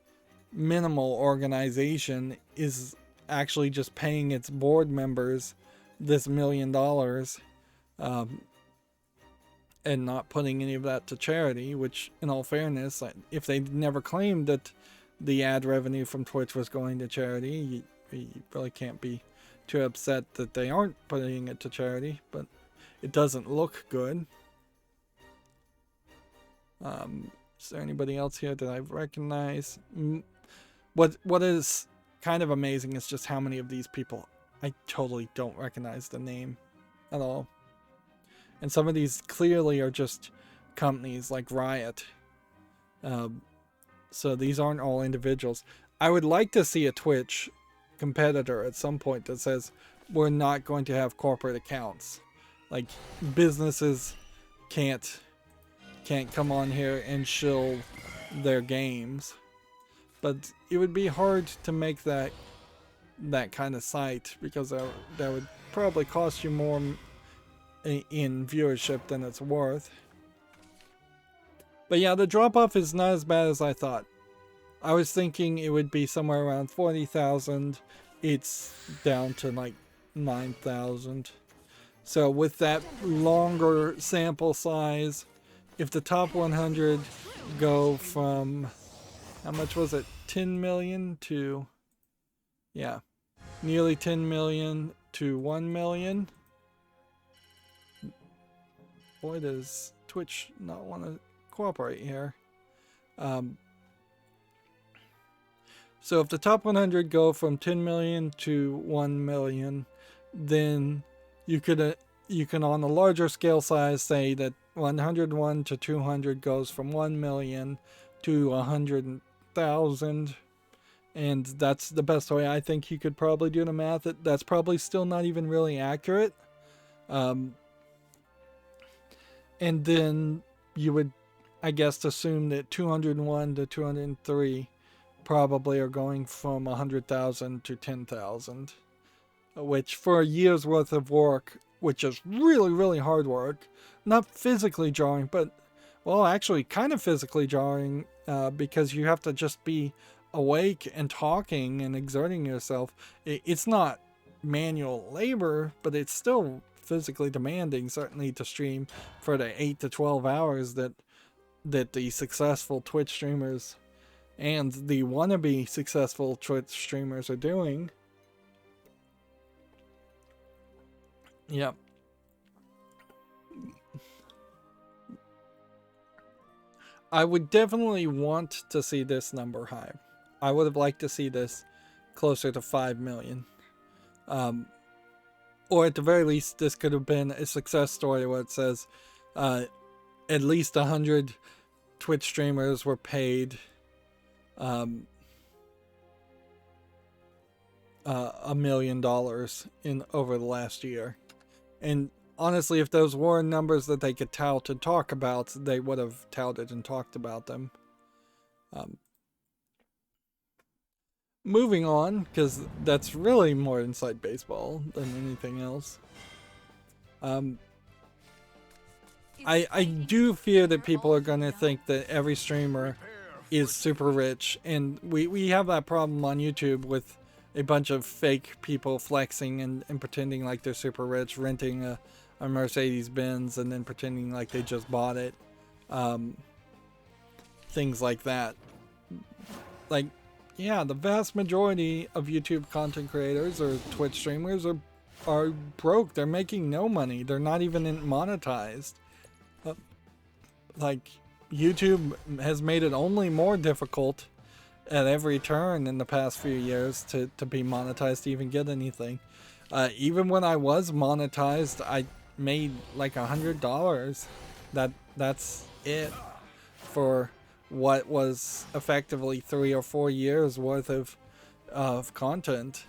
minimal organization, is actually just paying its board members this $1 million, and not putting any of that to charity, which, in all fairness, if they never claimed that the ad revenue from Twitch was going to charity. You really can't be too upset that they aren't putting it to charity, but it doesn't look good. Is there anybody else here that I recognize? What is kind of amazing is just how many of these people I totally don't recognize the name at all. And some of these clearly are just companies like Riot. So these aren't all individuals. I would like to see a Twitch competitor at some point that says we're not going to have corporate accounts. Like businesses can't come on here and shill their games. But it would be hard to make that kind of site, because that would probably cost you more in viewership than it's worth. But yeah, the drop-off is not as bad as I thought. I was thinking it would be somewhere around 40,000. It's down to like 9,000. So with that longer sample size, if the top 100 go from, how much was it? 10 million to, yeah, nearly 10 million to 1 million. Boy, does Twitch not want to cooperate here. So if the top 100 go from 10 million to 1 million, then you can on a larger scale size say that 101 to 200 goes from 1 million to 100,000, and that's the best way I think you could probably do the math. That's probably still not even really accurate. And then you would, I guess, assume that 201 to 203 probably are going from 100,000 to 10,000, which for a year's worth of work, which is really, really hard work, not physically jarring, but, well, actually kind of physically jarring, because you have to just be awake and talking and exerting yourself. It's not manual labor, but it's still physically demanding, certainly to stream for the 8 to 12 hours that the successful Twitch streamers and the wannabe successful Twitch streamers are doing. Yep. I would definitely want to see this number high. I would have liked to see this closer to 5 million. Or at the very least, this could have been a success story where it says at least 100 Twitch streamers were paid $1 million in over the last year. And honestly, if those were numbers that they could tout and talk about, they would have touted and talked about them. Moving on, because that's really more inside baseball than anything else. I do fear that people are going to think that every streamer is super rich, and we have that problem on YouTube with a bunch of fake people flexing and pretending like they're super rich, renting a Mercedes-Benz and then pretending like they just bought it. Things like that. Like, yeah, the vast majority of YouTube content creators or Twitch streamers are broke. They're making no money. They're not even monetized. Like, YouTube has made it only more difficult at every turn in the past few years to be monetized, to even get anything. Even when I was monetized, I made like $100. That's it for what was effectively 3 or 4 years worth of content.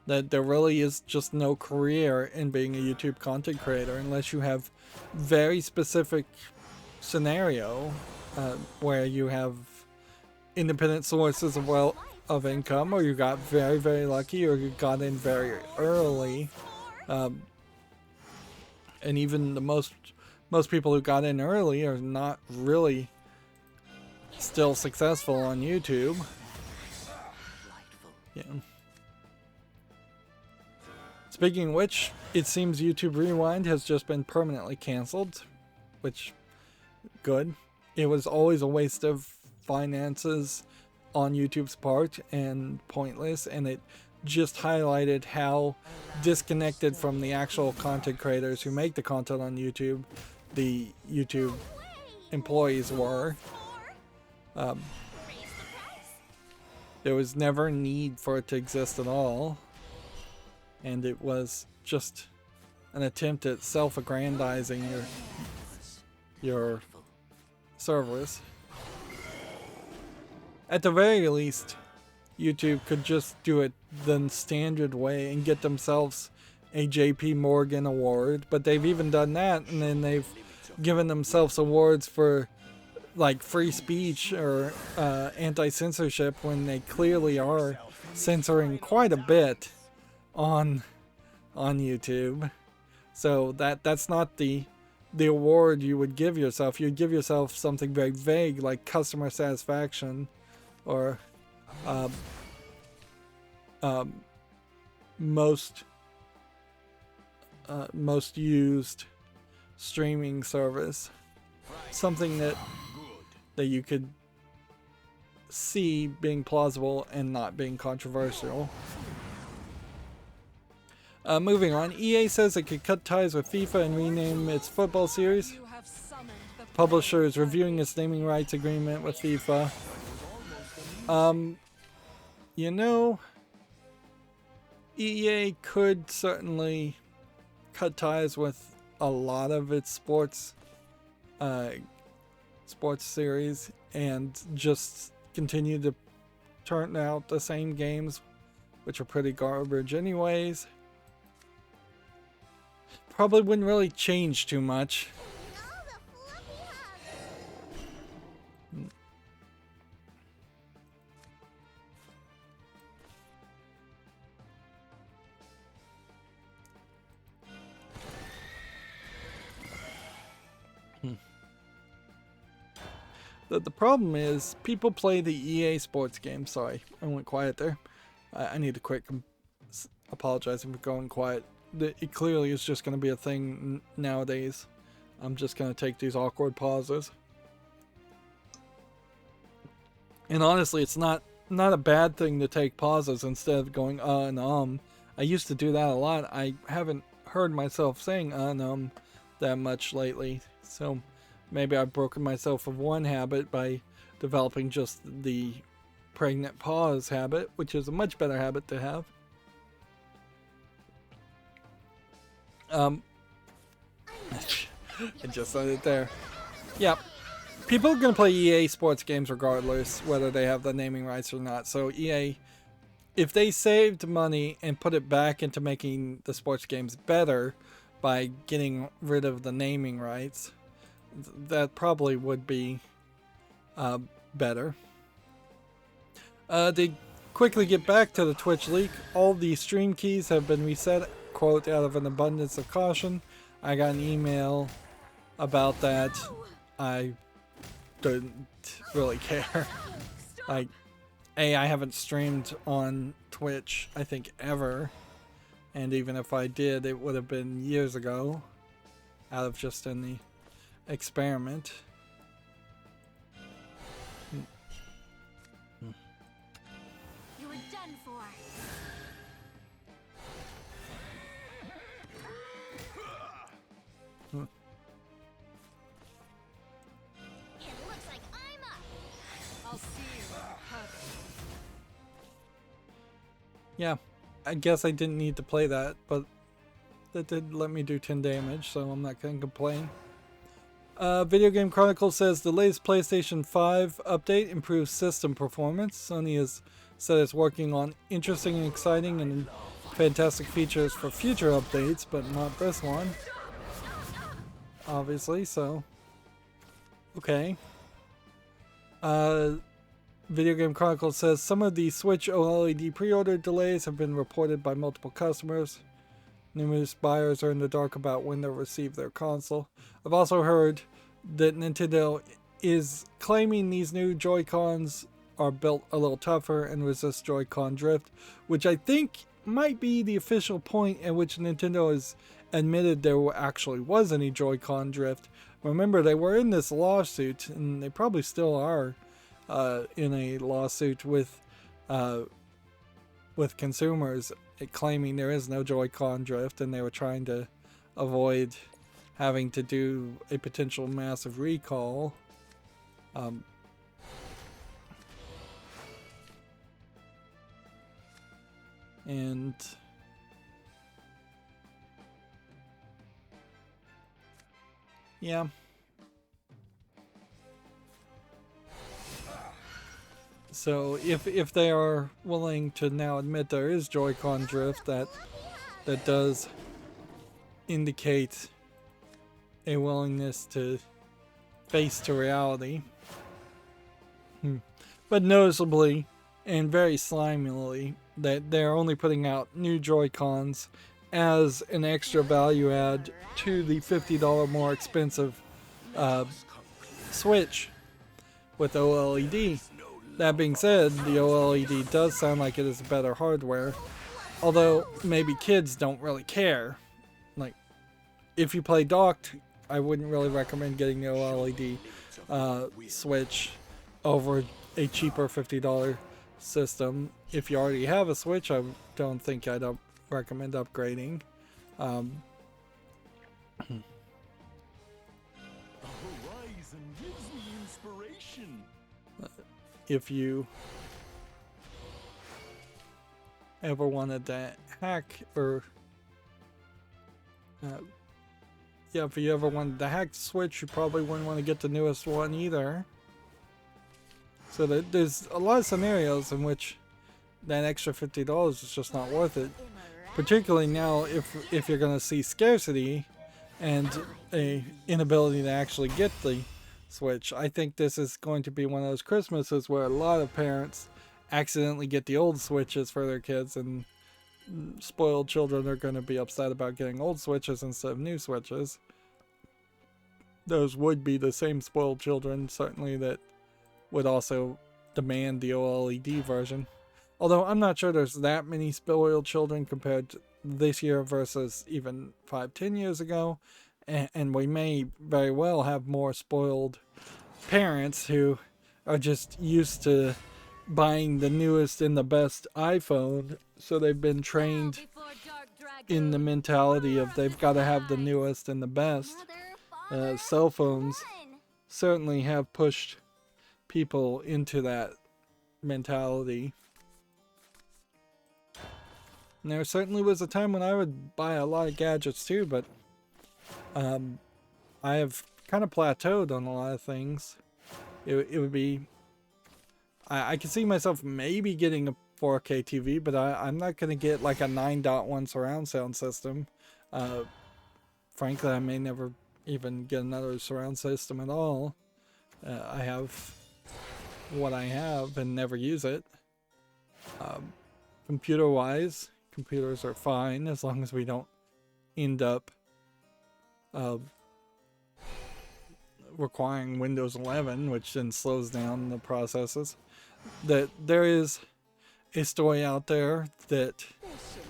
That there really is just no career in being a YouTube content creator unless you have very specific scenario where you have independent sources of income, or you got very, very lucky, or you got in very early. And even the most people who got in early are not really still successful on YouTube. Yeah. Speaking of which, it seems YouTube Rewind has just been permanently canceled, which, good. it was always a waste of finances on YouTube's part and pointless, and it just highlighted how disconnected from the actual content creators who make the content on YouTube the YouTube employees were. Raise the price. There was never a need for it to exist at all, and it was just an attempt at self-aggrandizing your service. At the very least, YouTube could just do it the standard way and get themselves a JP Morgan award, but they've even done that, and then they've given themselves awards for like free speech or anti-censorship when they clearly are censoring quite a bit on YouTube. So that's not the award you would give yourself. You'd give yourself something very vague like customer satisfaction or most used streaming service, something that you could see being plausible and not being controversial. Moving on, EA says it could cut ties with FIFA and rename its football series. Publisher is reviewing its naming rights agreement with FIFA. You know, EA could certainly cut ties with a lot of its sports series and just continue to turn out the same games, which are pretty garbage anyways. Probably wouldn't really change too much. All the fluffy hugs. The problem is people play the EA sports game. Sorry, I went quiet there. I need to quit apologizing for going quiet. It clearly is just going to be a thing nowadays. I'm just going to take these awkward pauses. And honestly, it's not a bad thing to take pauses instead of going and I used to do that a lot. I haven't heard myself saying and that much lately. So maybe I've broken myself of one habit by developing just the pregnant pause habit, which is a much better habit to have. I just said it there. Yeah, people are going to play EA sports games regardless, whether they have the naming rights or not. So EA, if they saved money and put it back into making the sports games better by getting rid of the naming rights, that probably would be better. They quickly get back to the Twitch leak. All the stream keys have been reset, quote, out of an abundance of caution. I got an email about that. I don't really care. Like, I haven't streamed on Twitch, I think, ever. And even if I did, it would have been years ago, out of just any experiment. You were done for. It looks like I'm up. I'll see you. Yeah, I guess I didn't need to play that, but that did let me do 10 damage, so I'm not going to complain. Video Game Chronicle says the latest PlayStation 5 update improves system performance. Sony has said it's working on interesting and exciting and fantastic features for future updates, but not this one. Obviously, so. Okay. Video Game Chronicle says some of the Switch OLED pre-order delays have been reported by multiple customers. Numerous buyers are in the dark about when they'll receive their console. I've also heard that Nintendo is claiming these new Joy-Cons are built a little tougher and resist Joy-Con drift, which I think might be the official point at which Nintendo has admitted there actually was any Joy-Con drift, Remember, they were in this lawsuit, and they probably still are in a lawsuit with consumers claiming there is no Joy-Con drift, and they were trying to avoid having to do a potential massive recall. And yeah. So if they are willing to now admit there is Joy-Con drift, that does indicate a willingness to face to reality. But noticeably and very slimily that they're only putting out new Joy-Cons as an extra value add to the $50 more expensive Switch with OLED. That being said, the OLED does sound like it is better hardware, although maybe kids don't really care. Like, if you play docked, I wouldn't really recommend getting the OLED Switch over a cheaper $50 system. If you already have a Switch, I don't think I'd recommend upgrading. A horizon gives me inspiration. If you ever wanted to hack, or yeah, if you ever wanted to hack the Switch, you probably wouldn't want to get the newest one either. So there's a lot of scenarios in which that extra $50 is just not worth it. Particularly now, if you're going to see scarcity and a inability to actually get the Switch. I think this is going to be one of those Christmases where a lot of parents accidentally get the old Switches for their kids, and spoiled children are going to be upset about getting old Switches instead of new Switches. Those would be the same spoiled children, certainly, that would also demand the OLED version. Although I'm not sure there's that many spoiled children compared to this year versus even 5-10 years ago. And we may very well have more spoiled parents who are just used to buying the newest and the best iPhone, so they've been trained in the mentality of they've got to have the newest and the best. Cell phones certainly have pushed people into that mentality. And there certainly was a time when I would buy a lot of gadgets too, but I have kind of plateaued on a lot of things. It would be... I could see myself maybe getting a 4K TV, but I'm not going to get like a 9.1 surround sound system. Frankly, I may never even get another surround system at all. I have what I have and never use it. Computer-wise, computers are fine as long as we don't end up requiring Windows 11, which then slows down the processes. That there is a story out there that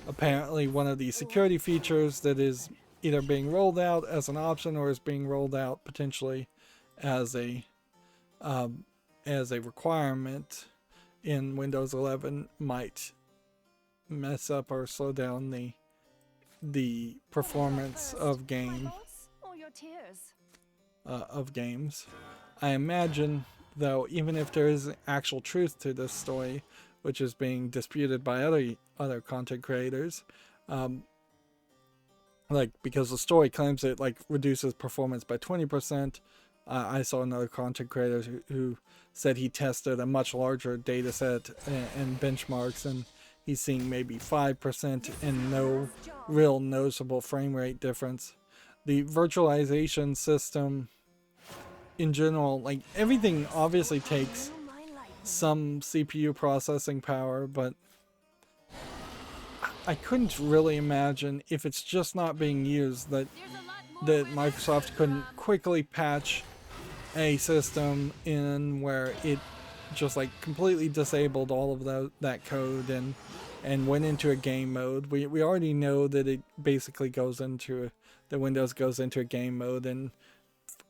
apparently one of the security features that is either being rolled out as an option or is being rolled out potentially as a requirement in Windows 11 might mess up or slow down the performance of games. I imagine, though, even if there is actual truth to this story, which is being disputed by other content creators, like, because the story claims it like reduces performance by 20%. I saw another content creator who said he tested a much larger data set and benchmarks, and he's seeing maybe 5% and no real noticeable frame rate difference. The virtualization system in general, like, everything obviously takes some CPU processing power, but I couldn't really imagine, if it's just not being used, that Microsoft couldn't quickly patch a system in where it just like completely disabled all of that code and went into a game mode. We already know that it basically goes into that Windows goes into a game mode, and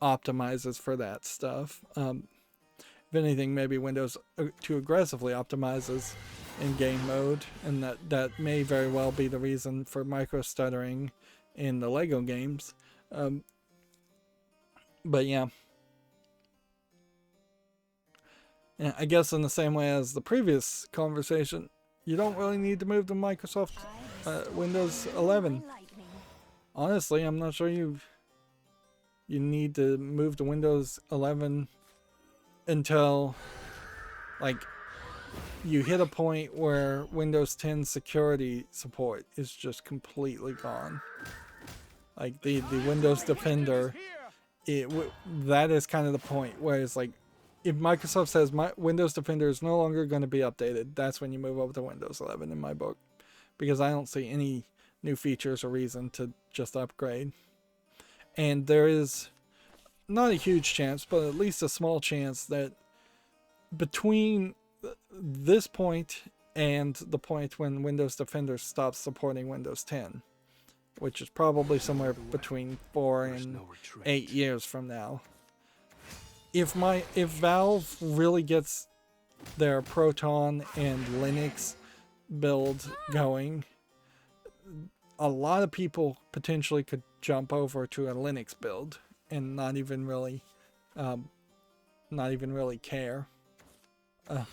optimizes for that stuff. If anything, maybe Windows too aggressively optimizes in game mode, and that may very well be the reason for micro stuttering in the Lego games. But yeah. Yeah, I guess in the same way as the previous conversation, you don't really need to move to Microsoft Windows 11. Honestly, I'm not sure you need to move to Windows 11 until like you hit a point where Windows 10 security support is just completely gone. Like the Windows Defender, that is kind of the point where it's like, if Microsoft says my Windows Defender is no longer going to be updated, that's when you move over to Windows 11 in my book, because I don't see any new features or reason to just upgrade. And there is not a huge chance, but at least a small chance that between this point and the point when Windows Defender stops supporting Windows 10, which is probably somewhere between 4 and 8 years from now, if Valve really gets their Proton and Linux build going, a lot of people potentially could jump over to a Linux build and not even really care. I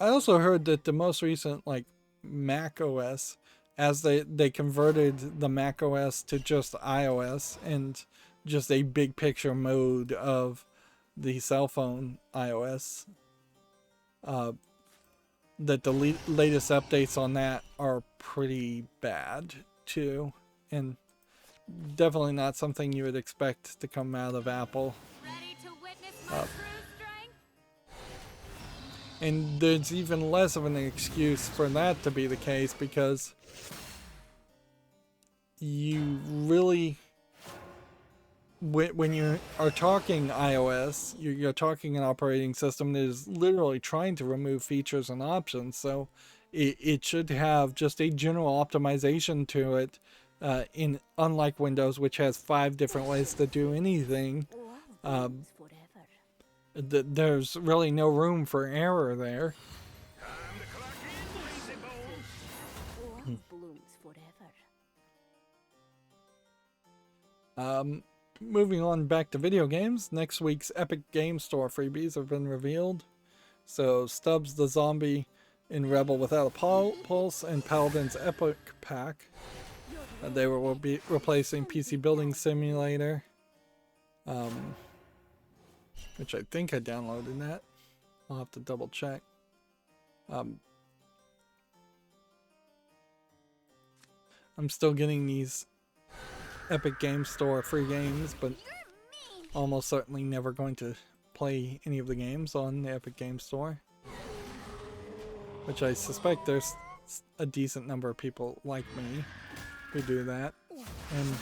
also heard that the most recent Mac OS, as they converted the Mac OS to just iOS and just a big picture mode of the cell phone iOS, that the latest updates on that are pretty bad too, and definitely not something you would expect to come out of Apple. Ready to witness my true strength? And there's even less of an excuse for that to be the case, because you really, when you are talking iOS, you're talking an operating system that is literally trying to remove features and options, so it should have just a general optimization to it, unlike Windows, which has 5 different ways to do anything. There's really no room for error there. Moving on back to video games, next week's Epic Game Store freebies have been revealed. So Stubbs the Zombie in Rebel Without a Pulse and Paladin's Epic Pack. They will be replacing PC Building Simulator, which I think I downloaded that. I'll have to double check. I'm still getting these Epic Game Store free games, but almost certainly never going to play any of the games on the Epic Game Store, which I suspect there's a decent number of people like me who do that, and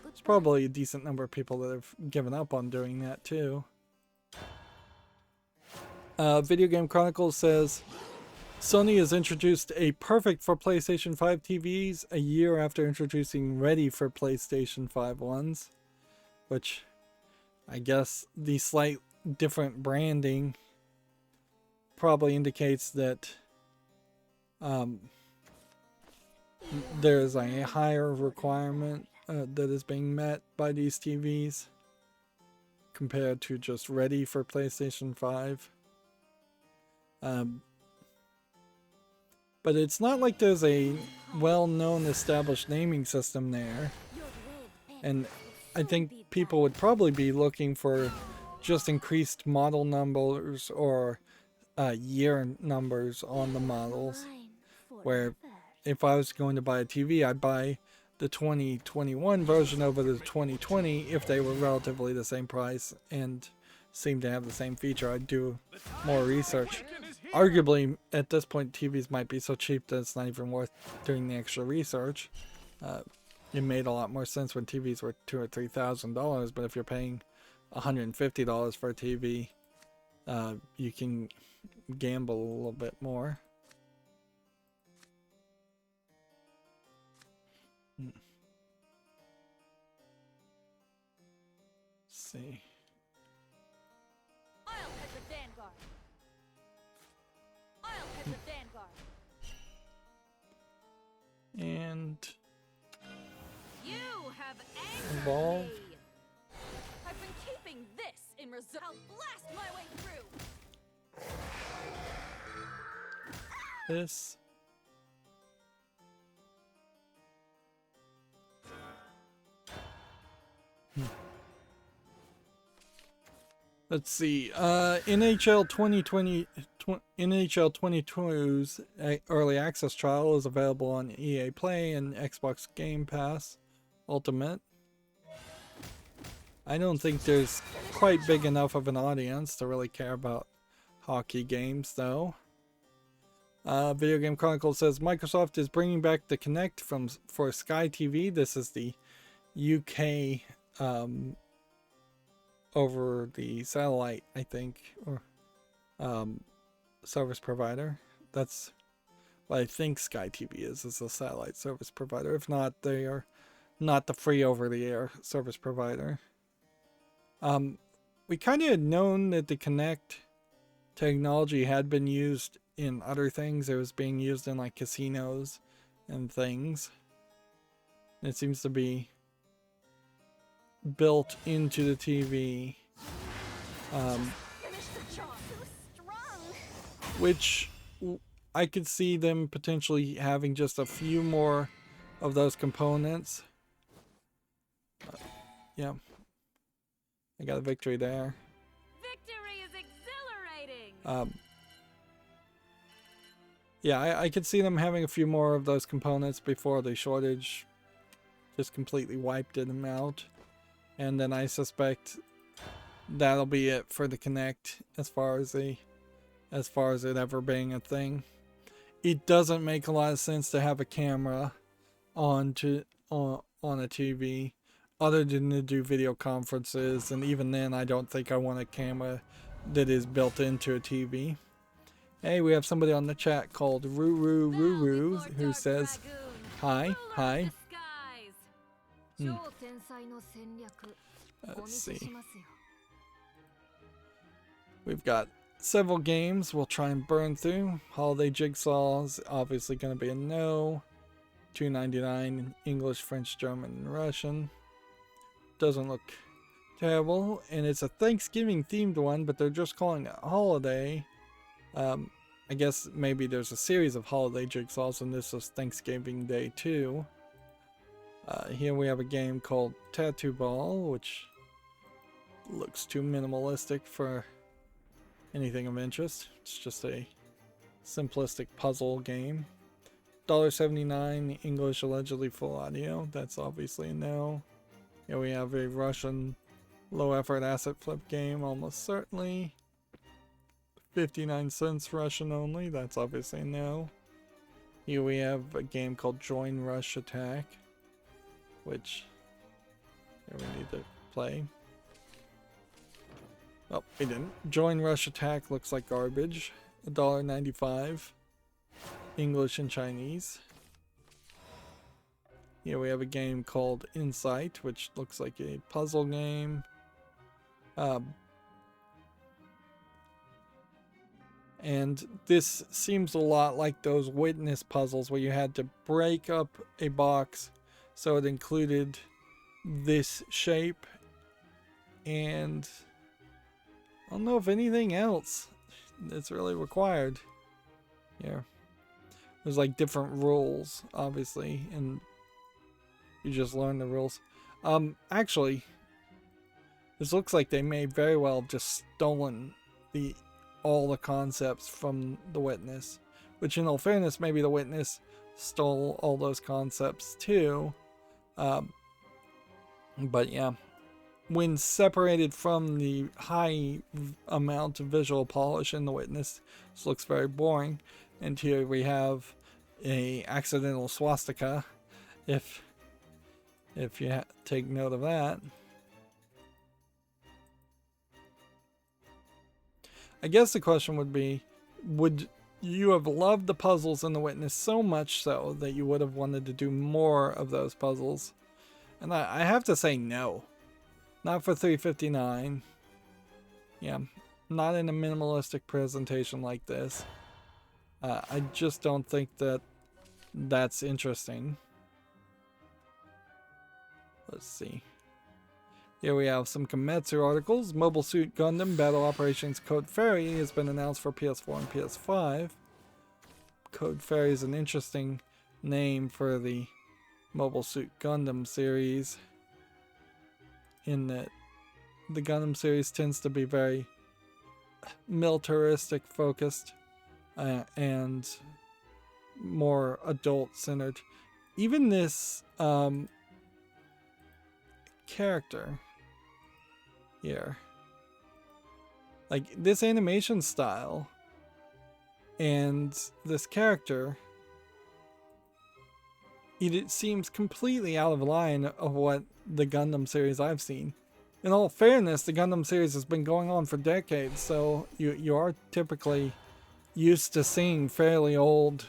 there's probably a decent number of people that have given up on doing that too. Video Game Chronicles says Sony has introduced a perfect for PlayStation 5 TVs a year after introducing ready for PlayStation 5 ones, which I guess the slight different branding probably indicates that there's a higher requirement that is being met by these TVs compared to just ready for PlayStation 5. But it's not like there's a well-known established naming system there, and I think people would probably be looking for just increased model numbers or year numbers on the models, where if I was going to buy a TV, I'd buy the 2021 version over the 2020 if they were relatively the same price and seem to have the same feature. I'd do more research. Arguably, at this point, TVs might be so cheap that it's not even worth doing the extra research. It made a lot more sense when TVs were $2,000 or $3,000, but if you're paying $150 for a TV, you can gamble a little bit more. see. I'll head the vanguard. I'll head the vanguard. And You have angered Evolve. me. I've been keeping this in reserve. I'll blast my way through. this. Let's see. NHL 2020, NHL 22's early access trial is available on EA Play and Xbox Game Pass Ultimate. I don't think there's quite big enough of an audience to really care about hockey games, though. Video Game Chronicle says Microsoft is bringing back the Kinect for Sky TV. This is the UK over the satellite, I think, or service provider. That's what I think Sky TV is a satellite service provider. If not, they are not the free over-the-air service provider. We kind of had known that the Kinect technology had been used in other things. It was being used in like casinos and things. It seems to be built into the TV, Finish the job. So strong. which I could see them potentially having just a few more of those components. Yeah, I got a victory there. Victory is exhilarating. Yeah, I could see them having a few more of those components before the shortage just completely wiped them out. And then I suspect that'll be it for the Kinect as far as it ever being a thing. It doesn't make a lot of sense to have a camera on a TV other than to do video conferences, and even then I don't think I want a camera that is built into a TV. Hey, we have somebody on the chat called Ruru who says hi. Let's see. We've got several games we'll try and burn through. Holiday Jigsaw is obviously going to be a no. $2.99 in English, French, German, and Russian. Doesn't look terrible, and it's a Thanksgiving themed one, but they're just calling it Holiday. I guess maybe there's a series of Holiday Jigsaws, and this is Thanksgiving Day too. Here we have a game called Tattoo Ball, which looks too minimalistic for anything of interest. It's just a simplistic puzzle game. $1.79 English, allegedly full audio. That's obviously a no. Here we have a Russian low effort asset flip game, almost certainly. 59 cents Russian only. That's obviously a no. Here we have a game called Join Rush Attack, which we need to play. Oh, we didn't. Join Rush Attack looks like garbage. $1.95 English and Chinese. Here we have a game called Insight, which looks like a puzzle game. And this seems a lot like those witness puzzles where you had to break up a box so it included this shape, and I don't know if anything else that's really required here. There's like different rules, obviously, and you just learn the rules. Actually, this looks like they may very well have just stolen all the concepts from The Witness, which in all fairness, maybe The Witness stole all those concepts too. But yeah, when separated from the high amount of visual polish in The Witness, this looks very boring. And here we have a accidental swastika, if you take note of that. I guess the question would be, would you have loved the puzzles in The Witness so much so that you would have wanted to do more of those puzzles? And I have to say no. Not for $359. Yeah, not in a minimalistic presentation like this. I just don't think that that's interesting. Let's see. Here we have some Kimetsu articles. Mobile Suit Gundam Battle Operations Code Fairy has been announced for PS4 and PS5. Code Fairy is an interesting name for the Mobile Suit Gundam series, in that the Gundam series tends to be very militaristic focused and more adult centered. Even this character here, like this animation style and this character, it seems completely out of line of what the Gundam series I've seen. In all fairness, the Gundam series has been going on for decades, so you are typically used to seeing fairly old,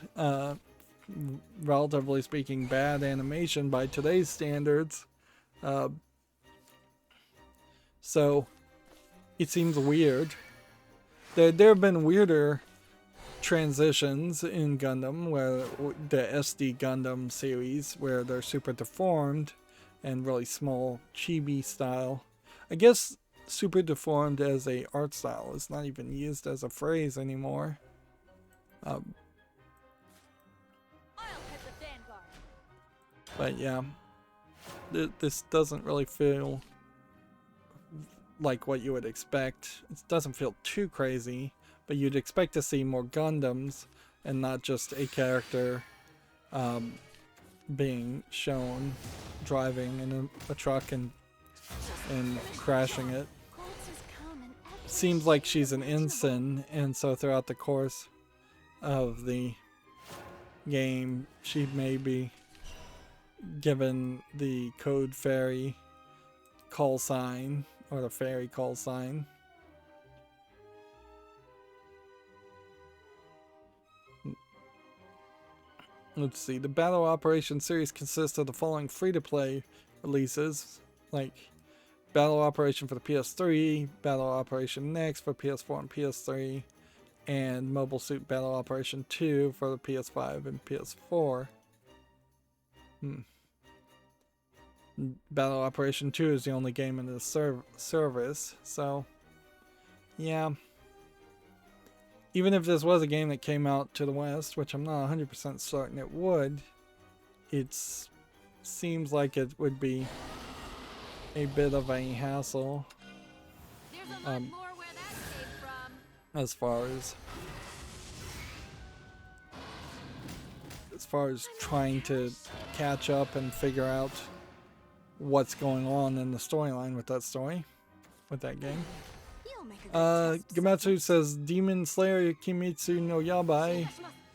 relatively speaking, bad animation by today's standards. So it seems weird. There have been weirder transitions in Gundam, where the SD Gundam series, where they're super deformed and really small chibi style. I guess super deformed as a art style is not even used as a phrase anymore. I'll head the vanguard. But yeah, this doesn't really feel like what you would expect. It doesn't feel too crazy, but you'd expect to see more Gundams and not just a character being shown driving in a truck and crashing it. Seems like she's an ensign, and so throughout the course of the game, she may be given the code fairy call sign, or the fairy call sign. Let's see, the Battle Operation series consists of the following free-to-play releases, like Battle Operation for the PS3, Battle Operation Next for PS4 and PS3, and Mobile Suit Battle Operation 2 for the PS5 and PS4. Battle Operation 2 is the only game in the service, so yeah. Even if this was a game that came out to the West, which I'm not 100% certain it would, it seems like it would be a bit of a hassle. There's a lot more where that came from. As far as trying to catch up and figure out what's going on in the storyline with that game. You'll make a good Gamatsu says Demon Slayer Kimetsu no Yabai,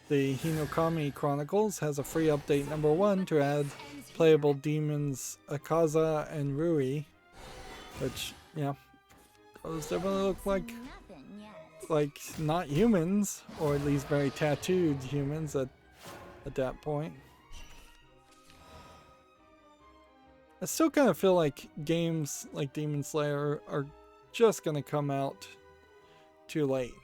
the Hinokami Chronicles, has a free update number 1 to add playable demons Akaza and Rui, which, yeah, those definitely look like not humans, or at least very tattooed humans at that point. I still kind of feel like games like Demon Slayer are just gonna come out too late.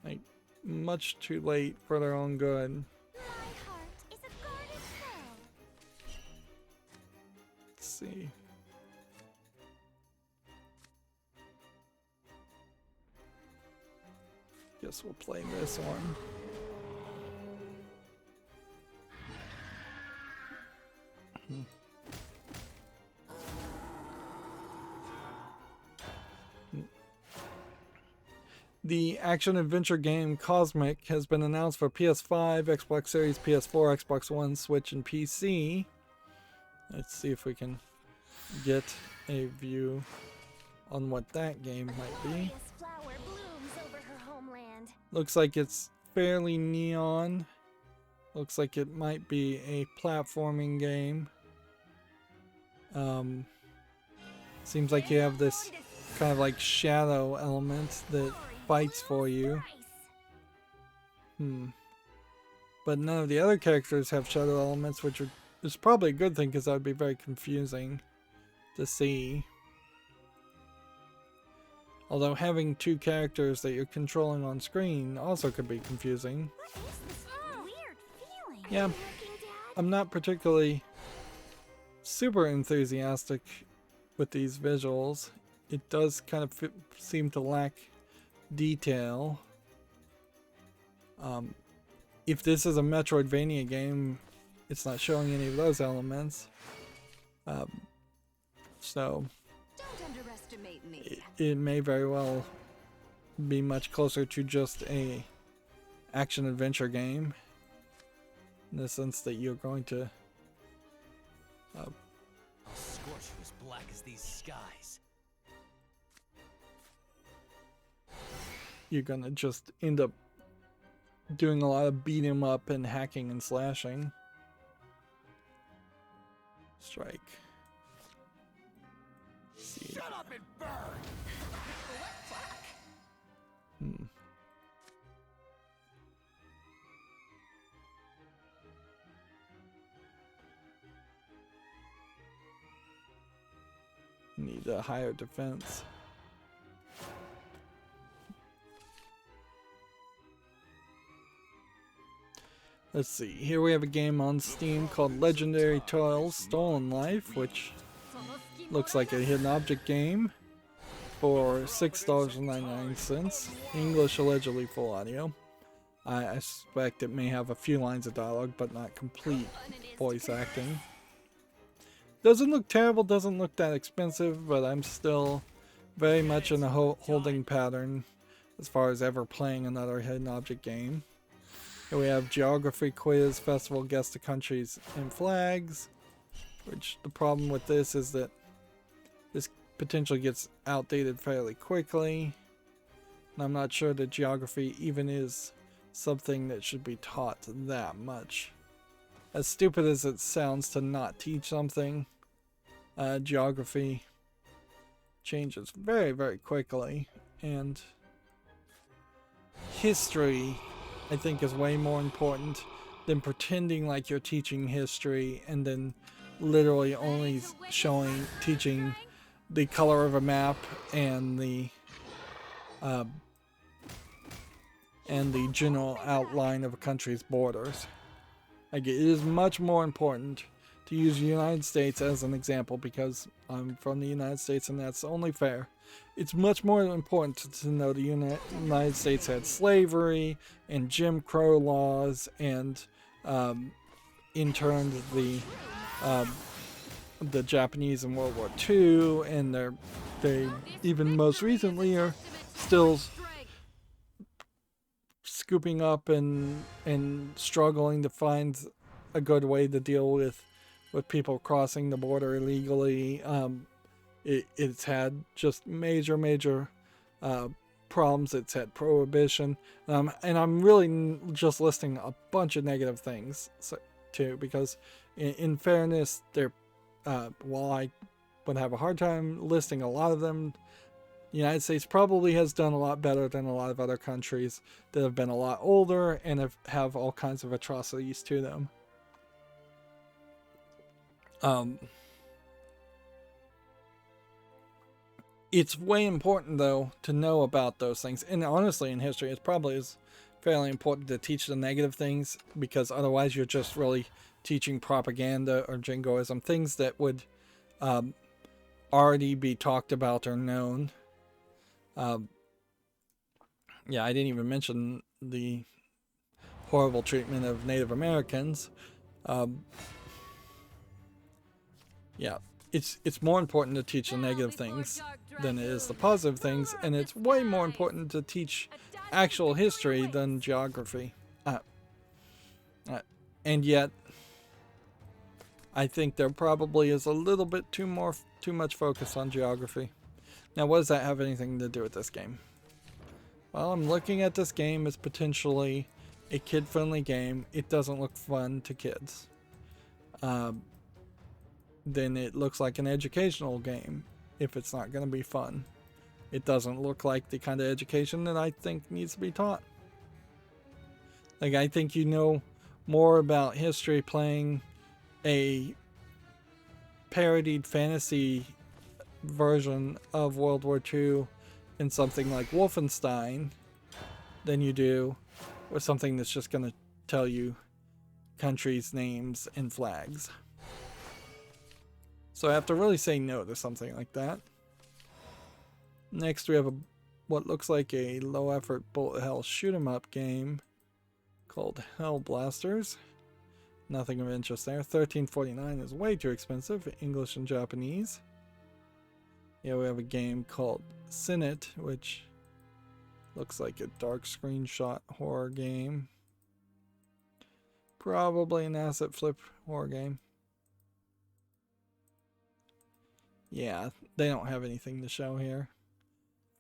Like, much too late for their own good. My heart is a guarded pearl. Let's see. Guess we'll play this one. The action-adventure game Cosmic has been announced for PS5, Xbox Series, PS4, Xbox One, Switch, and PC. Let's see if we can get a view on what that game might be. Flower blooms over her homeland. Looks like it's fairly neon. Looks like it might be a platforming game. Seems like you have this kind of like shadow element that fights for you. but none of the other characters have shadow elements, which is probably a good thing because that would be very confusing to see. Although having two characters that you're controlling on screen also could be confusing. What is this weird feeling? Yeah, Working, Dad? I'm not particularly super enthusiastic with these visuals. It does kind of seem to lack detail. If this is a Metroidvania game, it's not showing any of those elements. So Don't underestimate me. it may very well be much closer to just a action adventure game, in the sense that you're going to I'll scorch you as black as these skies. you're gonna just end up doing a lot of beat 'em up and hacking and slashing. Strike. See. Shut up and burn! Need a higher defense. Let's see. Here we have a game on Steam called Legendary Toils Stolen Life, which looks like a hidden object game for $6.99. English, allegedly full audio. I suspect it may have a few lines of dialogue, but not complete voice acting. Doesn't look terrible, doesn't look that expensive, but I'm still very much in a holding pattern as far as ever playing another hidden object game. Here we have geography quiz, festival, guess the countries and flags, which the problem with this is that this potentially gets outdated fairly quickly. And I'm not sure that geography even is something that should be taught that much. As stupid as it sounds to not teach something, geography changes very, very quickly, and history, I think, is way more important than pretending like you're teaching history and then literally only teaching the color of a map and the general outline of a country's borders. Like, it is much more important to use the United States as an example because I'm from the United States and that's only fair. It's much more important to know the United States had slavery and Jim Crow laws and interned the Japanese in World War II, and they even most recently are still scooping up and struggling to find a good way to deal with people crossing the border illegally. It's had just major problems. It's had prohibition, and I'm really just listing a bunch of negative things too, because in fairness, while I would have a hard time listing a lot of them, the United States probably has done a lot better than a lot of other countries that have been a lot older and have all kinds of atrocities to them. It's way important, though, to know about those things. And honestly, in history, it probably is fairly important to teach the negative things, because otherwise you're just really teaching propaganda or jingoism, things that would already be talked about or known. Yeah, I didn't even mention the horrible treatment of Native Americans. Yeah, it's more important to teach the negative things than it is the positive things, and it's way more important to teach actual history than geography. And yet, I think there probably is a little bit too much focus on geography. Now, what does that have anything to do with this game? Well, I'm looking at this game as potentially a kid-friendly game. It doesn't look fun to kids. Then it looks like an educational game if it's not going to be fun. It doesn't look like the kind of education that I think needs to be taught. Like, I think you know more about history, playing a parodied fantasy version of World War II in something like Wolfenstein than you do with something that's just going to tell you countries' names and flags. So I have to really say no to something like that. Next we have what looks like a low-effort bullet hell shoot-'em-up game called Hell Blasters. Nothing of interest there. $13.49 is way too expensive. English and Japanese. Yeah, we have a game called Sin It, which looks like a dark screenshot horror game. Probably an asset flip horror game. Yeah, they don't have anything to show here.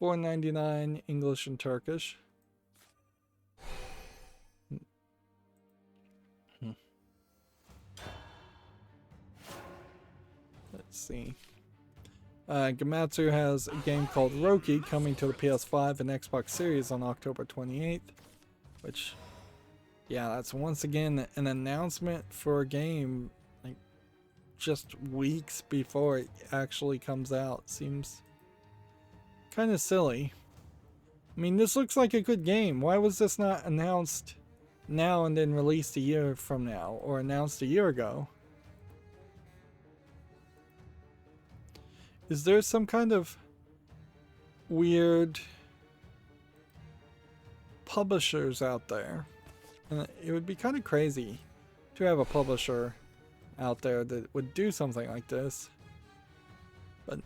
$4.99 English and Turkish. Let's see. Gamatsu has a game called Roki coming to the PS5 and Xbox Series on October 28th. Which, yeah, that's once again an announcement for a game like just weeks before it actually comes out. Seems kind of silly. I mean, this looks like a good game. Why was this not announced now and then released a year from now, or announced a year ago? Is there some kind of weird publishers out there? And it would be kind of crazy to have a publisher out there that would do something like this. But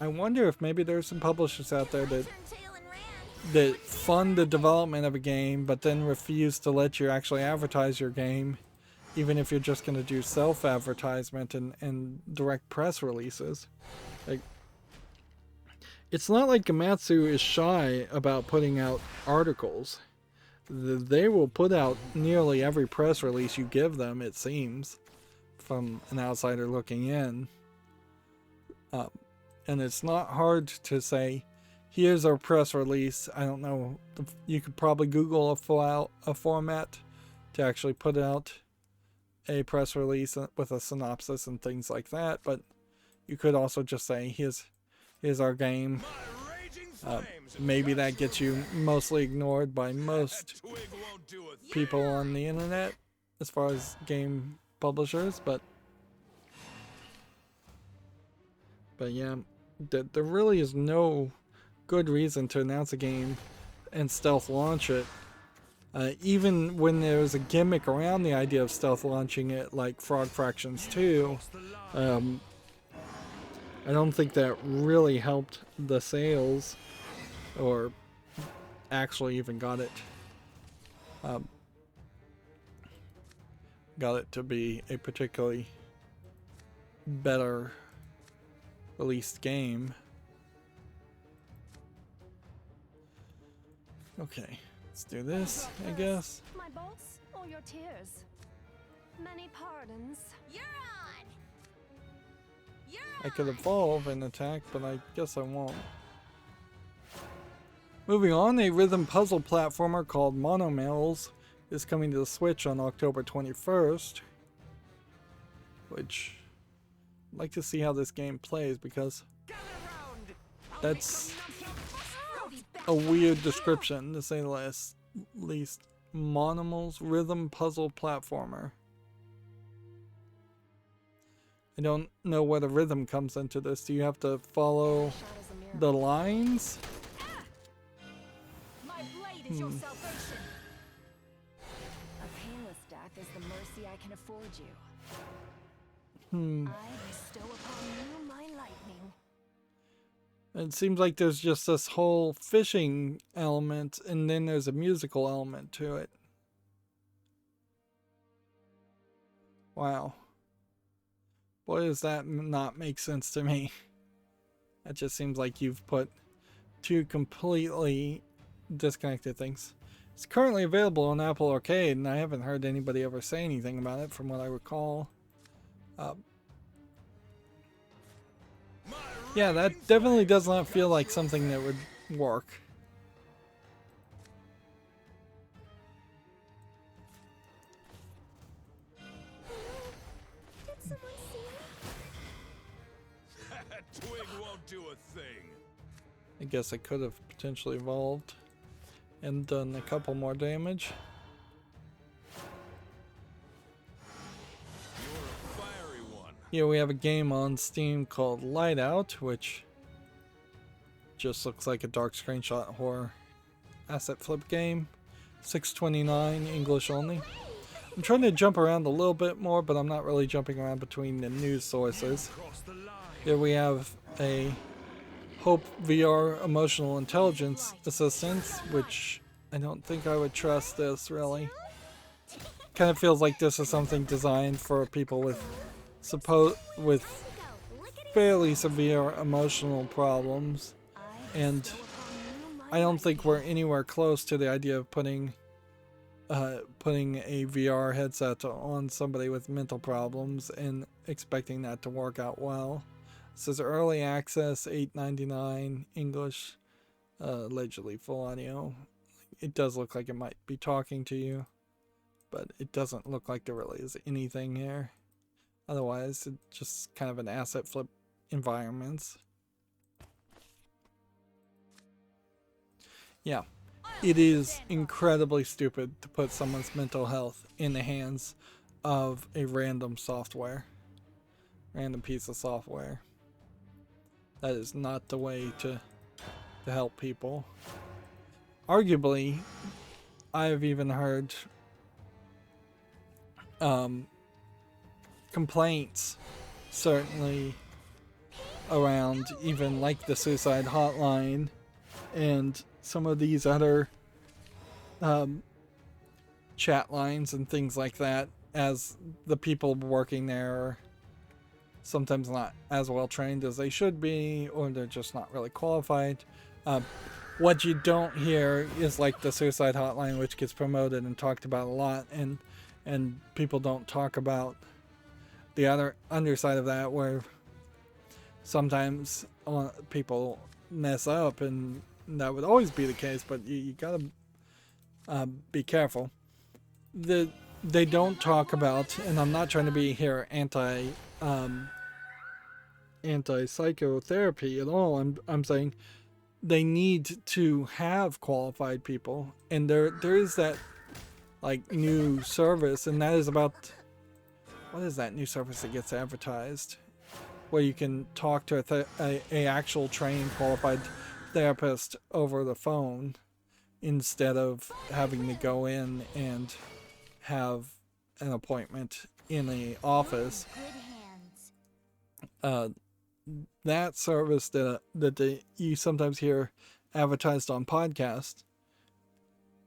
I wonder if maybe there's some publishers out there that fund the development of a game but then refuse to let you actually advertise your game, even if you're just going to do self-advertisement and direct press releases. Like, it's not like Gamatsu is shy about putting out articles. They will put out nearly every press release you give them, it seems, from an outsider looking in. And it's not hard to say, here's our press release. I don't know, you could probably Google a format to actually put out a press release with a synopsis and things like that, but you could also just say, here's our game. Maybe that gets you mostly ignored by most people on the internet as far as game publishers, but yeah, there really is no good reason to announce a game and stealth launch it. Even when there's a gimmick around the idea of stealth launching it, like Frog Fractions 2, I don't think that really helped the sales, or actually even got it to be a particularly better released game. Okay, let's do this, I guess. My bolts or your tears? Many pardons. You're on. I could evolve and attack, but I guess I won't. Moving on, a rhythm puzzle platformer called Monomills is coming to the Switch on October 21st. Which, I'd like to see how this game plays, because that's a weird description, to say the least. Monomills rhythm puzzle platformer. I don't know where the rhythm comes into this. Do you have to follow the lines? My blade is your salvation. A painless death is the mercy I can afford you. I bestow upon you my lightning. It seems like there's just this whole fishing element, and then there's a musical element to it. Wow. Boy, does that not make sense to me. That just seems like you've put two completely disconnected things. It's currently available on Apple Arcade, and I haven't heard anybody ever say anything about it from what I recall. Yeah, that definitely does not feel like something that would work. twig won't do a thing. I guess I could have potentially evolved and done a couple more damage. You're a fiery one. Yeah, we have a game on Steam called Lightout, which just looks like a dark screenshot horror asset flip game. $6.29 English only. I'm trying to jump around a little bit more, but I'm not really jumping around between the news sources. Cross the line. Here we have a Hope VR emotional intelligence assistance, which I don't think I would trust this really. Kind of feels like this is something designed for people with fairly severe emotional problems, and I don't think we're anywhere close to the idea of putting a VR headset on somebody with mental problems and expecting that to work out well. It says early access, $8.99 English, allegedly full audio. It does look like it might be talking to you, but it doesn't look like there really is anything here. Otherwise, it's just kind of an asset flip environment. Yeah, it is incredibly stupid to put someone's mental health in the hands of a random piece of software. That is not the way to help people. Arguably, I've even heard complaints, certainly around even like the suicide hotline and some of these other chat lines and things like that, as the people working there are sometimes not as well trained as they should be, or they're just not really qualified. What you don't hear is like the suicide hotline, which gets promoted and talked about a lot, and people don't talk about the other underside of that, where sometimes people mess up, and that would always be the case, but you gotta be careful. They don't talk about, and I'm not trying to be here anti-psychotherapy at all. I'm saying they need to have qualified people, and there is that like new service, and that is about, what is that new service that gets advertised, where you can talk to a actual trained qualified therapist over the phone instead of having to go in and have an appointment in the office. That service that you sometimes hear advertised on podcasts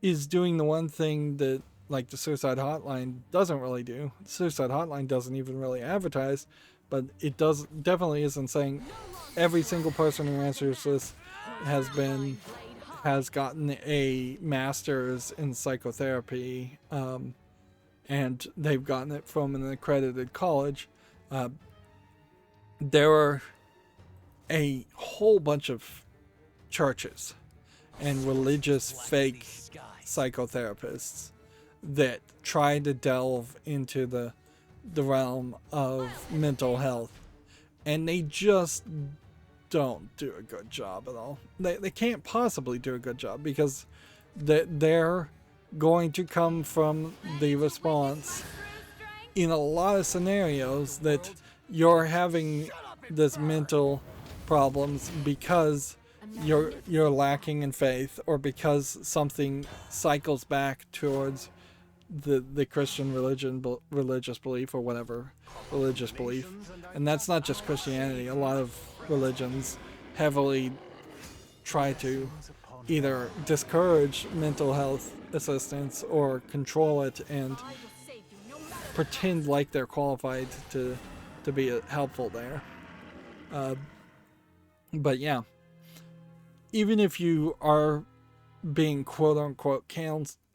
is doing the one thing that like the suicide hotline doesn't really do. The suicide hotline doesn't even really advertise, but it definitely isn't saying every single person who answers this has gotten a master's in psychotherapy, and they've gotten it from an accredited college. There are a whole bunch of churches and religious fake psychotherapists that try to delve into the realm of mental health, and they just don't do a good job at all. They can't possibly do a good job, because they're going to come from the response in a lot of scenarios that you're having this mental problems because you're lacking in faith, or because something cycles back towards the Christian religious belief, or whatever religious belief. And that's not just Christianity. A lot of religions heavily try to either discourage mental health assistance or control it and pretend like they're qualified to be helpful there. But yeah, even if you are being quote unquote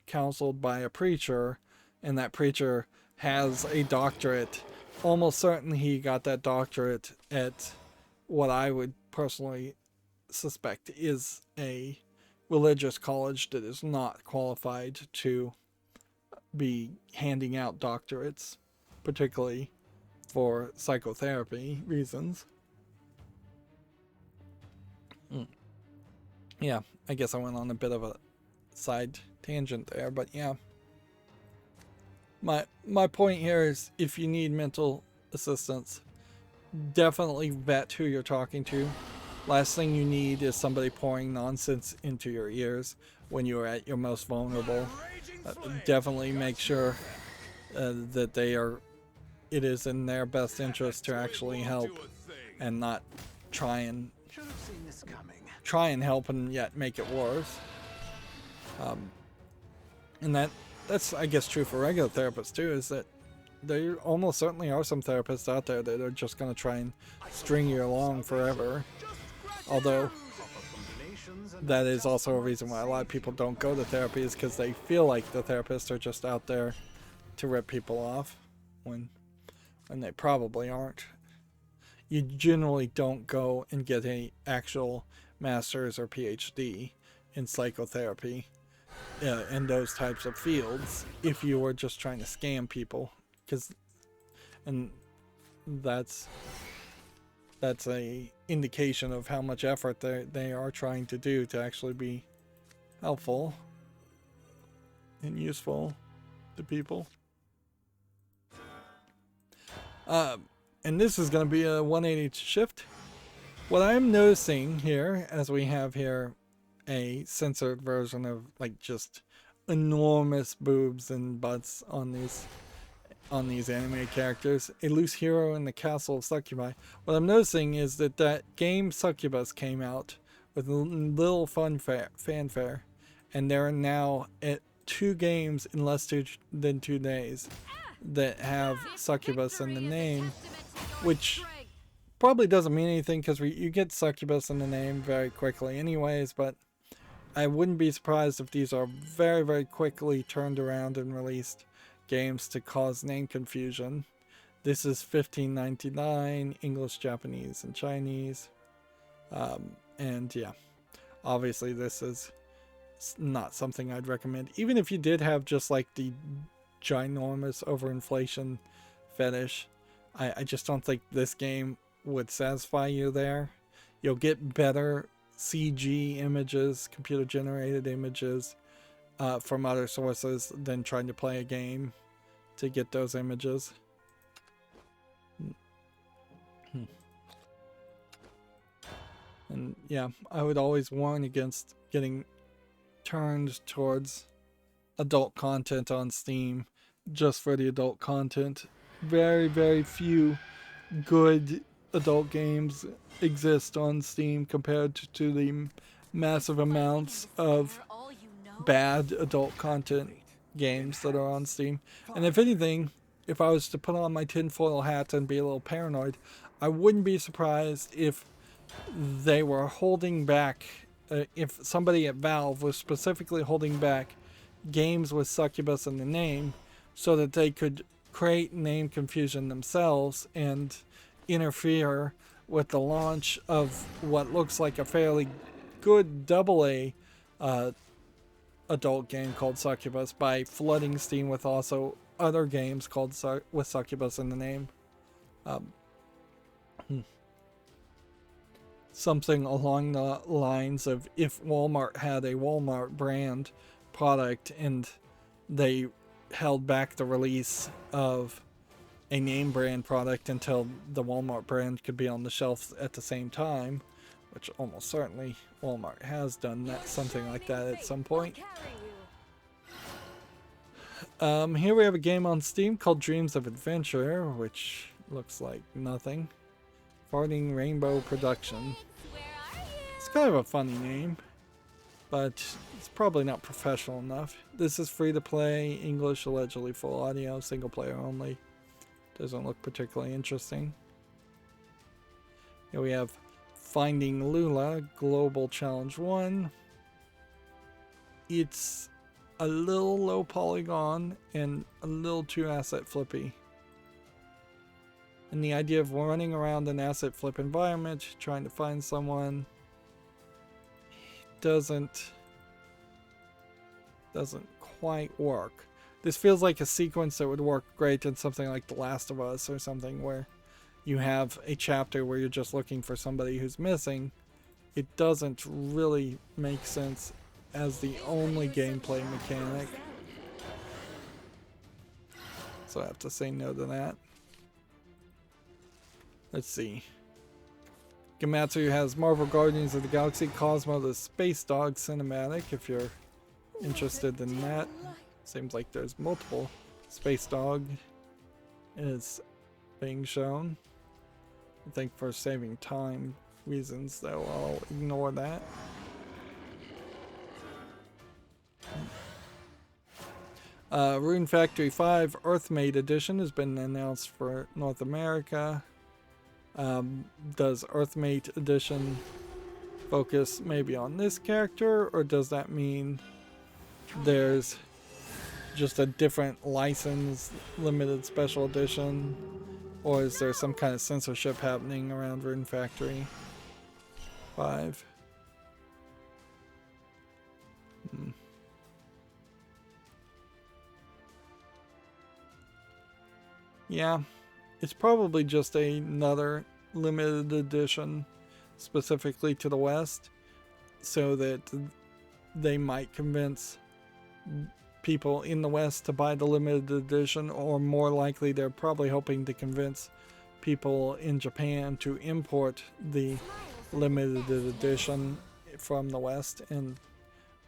counseled by a preacher, and that preacher has a doctorate, almost certainly he got that doctorate at what I would personally suspect is a religious college that is not qualified to be handing out doctorates, particularly for psychotherapy reasons. Yeah, I guess I went on a bit of a side tangent there, but yeah. My point here is, if you need mental assistance, definitely vet who you're talking to. Last thing you need is somebody pouring nonsense into your ears when you are at your most vulnerable. Definitely make sure that it is in their best interest to actually help, and not try and help and yet make it worse. And that's, I guess, true for regular therapists too, is that there almost certainly are some therapists out there that are just going to try and string you along forever. Although that is also a reason why a lot of people don't go to therapy, is because they feel like the therapists are just out there to rip people off, when they probably aren't. You generally don't go and get an actual master's or PhD in psychotherapy in those types of fields if you were just trying to scam people, and that's a indication of how much effort they are trying to do to actually be helpful and useful to people. And this is going to be a 180 shift. What I'm noticing here, as we have here a censored version of like just enormous boobs and butts on these anime characters, a loose hero in the castle of Succubi. What I'm noticing is that game Succubus came out with little fanfare, and there are now at 2 games in less than 2 days that have Succubus in the name, which probably doesn't mean anything because you get Succubus in the name very quickly anyways, but I wouldn't be surprised if these are very, very quickly turned around and released games to cause name confusion. This is $15.99, English, Japanese, and Chinese. And yeah, obviously this is not something I'd recommend. Even if you did have just like the ginormous overinflation fetish, I just don't think this game would satisfy you there. You'll get better CG images, computer generated images, from other sources than trying to play a game to get those images. And yeah, I would always warn against getting turned towards adult content on Steam just for the adult content. Very, very few good adult games exist on Steam compared to the massive amounts of bad adult content games that are on Steam. And if anything, if I was to put on my tinfoil hat and be a little paranoid, I wouldn't be surprised if they were holding back, if somebody at Valve was specifically holding back games with Succubus in the name so that they could create name confusion themselves and interfere with the launch of what looks like a fairly good AA adult game called Succubus by flooding Steam with also other games called with Succubus in the name. Something along the lines of, if Walmart had a Walmart brand product and they held back the release of a name brand product until the Walmart brand could be on the shelf at the same time, which almost certainly Walmart has done that, something like that at some point. Here we have a game on Steam called Dreams of Adventure, which looks like nothing. Farting Rainbow Production. It's kind of a funny name, but it's probably not professional enough. This is free to play, English, allegedly full audio, single player only. Doesn't look particularly interesting. Here we have Finding Lula, Global Challenge 1. It's a little low polygon and a little too asset flippy. And the idea of running around an asset flip environment, trying to find someone, doesn't quite work. This feels like a sequence that would work great in something like The Last of Us or something, where you have a chapter where you're just looking for somebody who's missing, it doesn't really make sense as the only gameplay mechanic. So I have to say no to that. Let's see. Gematsu has Marvel Guardians of the Galaxy Cosmo the Space Dog cinematic, if you're interested in that. Seems like there's multiple Space Dog is being shown. I think for saving time reasons, though, I'll ignore that. Rune Factory 5 Earthmate Edition has been announced for North America. Does Earthmate Edition focus maybe on this character, or does that mean there's just a different license, limited special edition, or is there some kind of censorship happening around Rune Factory 5? Yeah, it's probably just another limited edition specifically to the West, so that they might convince people in the West to buy the limited edition, or more likely they're probably hoping to convince people in Japan to import the limited edition from the West and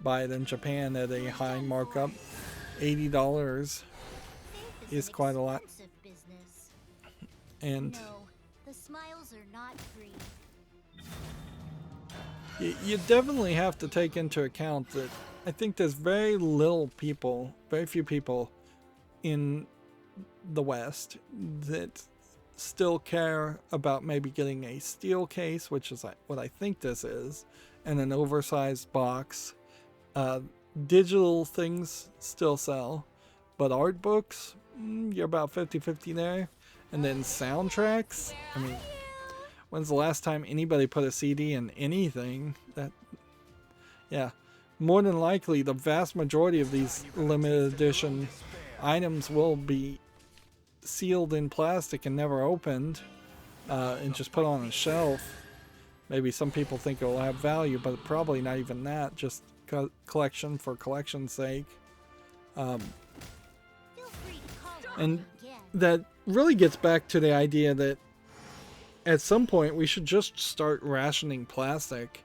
buy it in Japan at a high markup. $80 is quite a lot. And No, the smiles are not free. you definitely have to take into account that I think there's very few people in the West that still care about maybe getting a steel case, which is what I think this is, and an oversized box. Digital things still sell, but art books, you're about 50-50 there. And then soundtracks, I mean, when's the last time anybody put a CD in anything? Yeah, more than likely the vast majority of these limited edition items will be sealed in plastic and never opened, and just put on a shelf. Maybe some people think it will have value, but probably not even that, just collection for collection's sake. Feel free to call And me again. that really gets back to the idea that at some point we should just start rationing plastic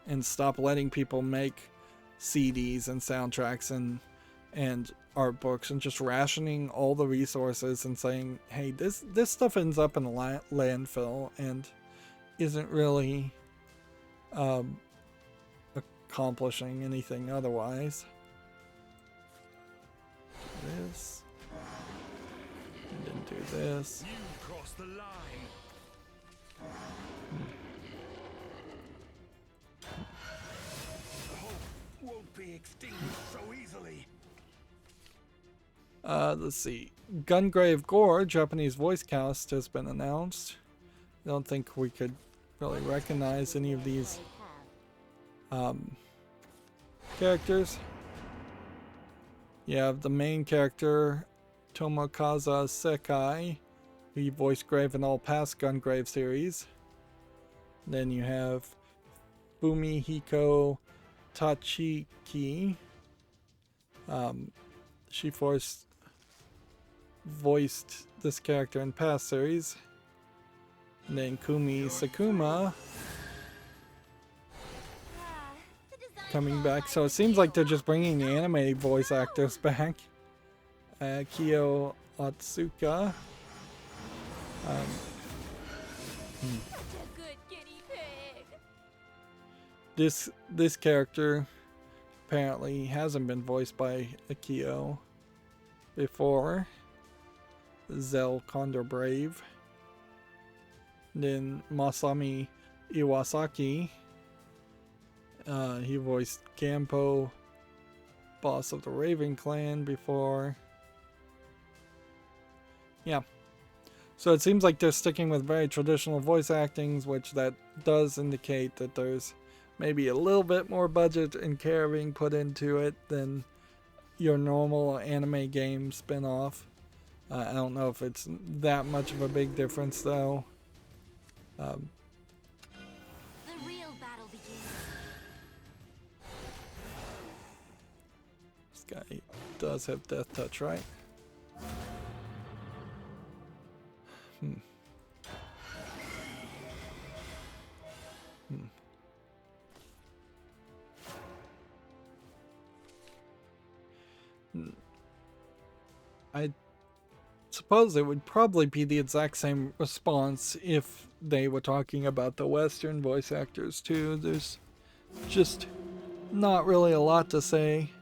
and stop letting people make CDs and soundtracks and art books, and just rationing all the resources and saying, hey, this stuff ends up in a landfill and isn't really accomplishing anything otherwise. This. And then do this. You crossed the line. Hope won't be extinguished so easily. Let's see. Gungrave Gore, Japanese voice cast, has been announced. I don't think we could really recognize any of these characters. You have the main character, Tomokazu Sekai, who voiced Grave in all past Gungrave series. Then you have Fumihiko Tachiki. She voiced this character in past series. And then Kumi Sakuma coming back. So it seems like they're just bringing the anime voice actors back. Kyo Otsuka. This character apparently hasn't been voiced by Akio before. Zell Condor Brave. Then Masami Iwasaki. He voiced Gampo, boss of the Raven Clan, before. Yeah. So it seems like they're sticking with very traditional voice actings, which that does indicate that there's maybe a little bit more budget and care being put into it than your normal anime game spin-off. I don't know if it's that much of a big difference, though. The real real battle begins. This guy does have death touch, right? I suppose it would probably be the exact same response if they were talking about the Western voice actors too. There's just not really a lot to say.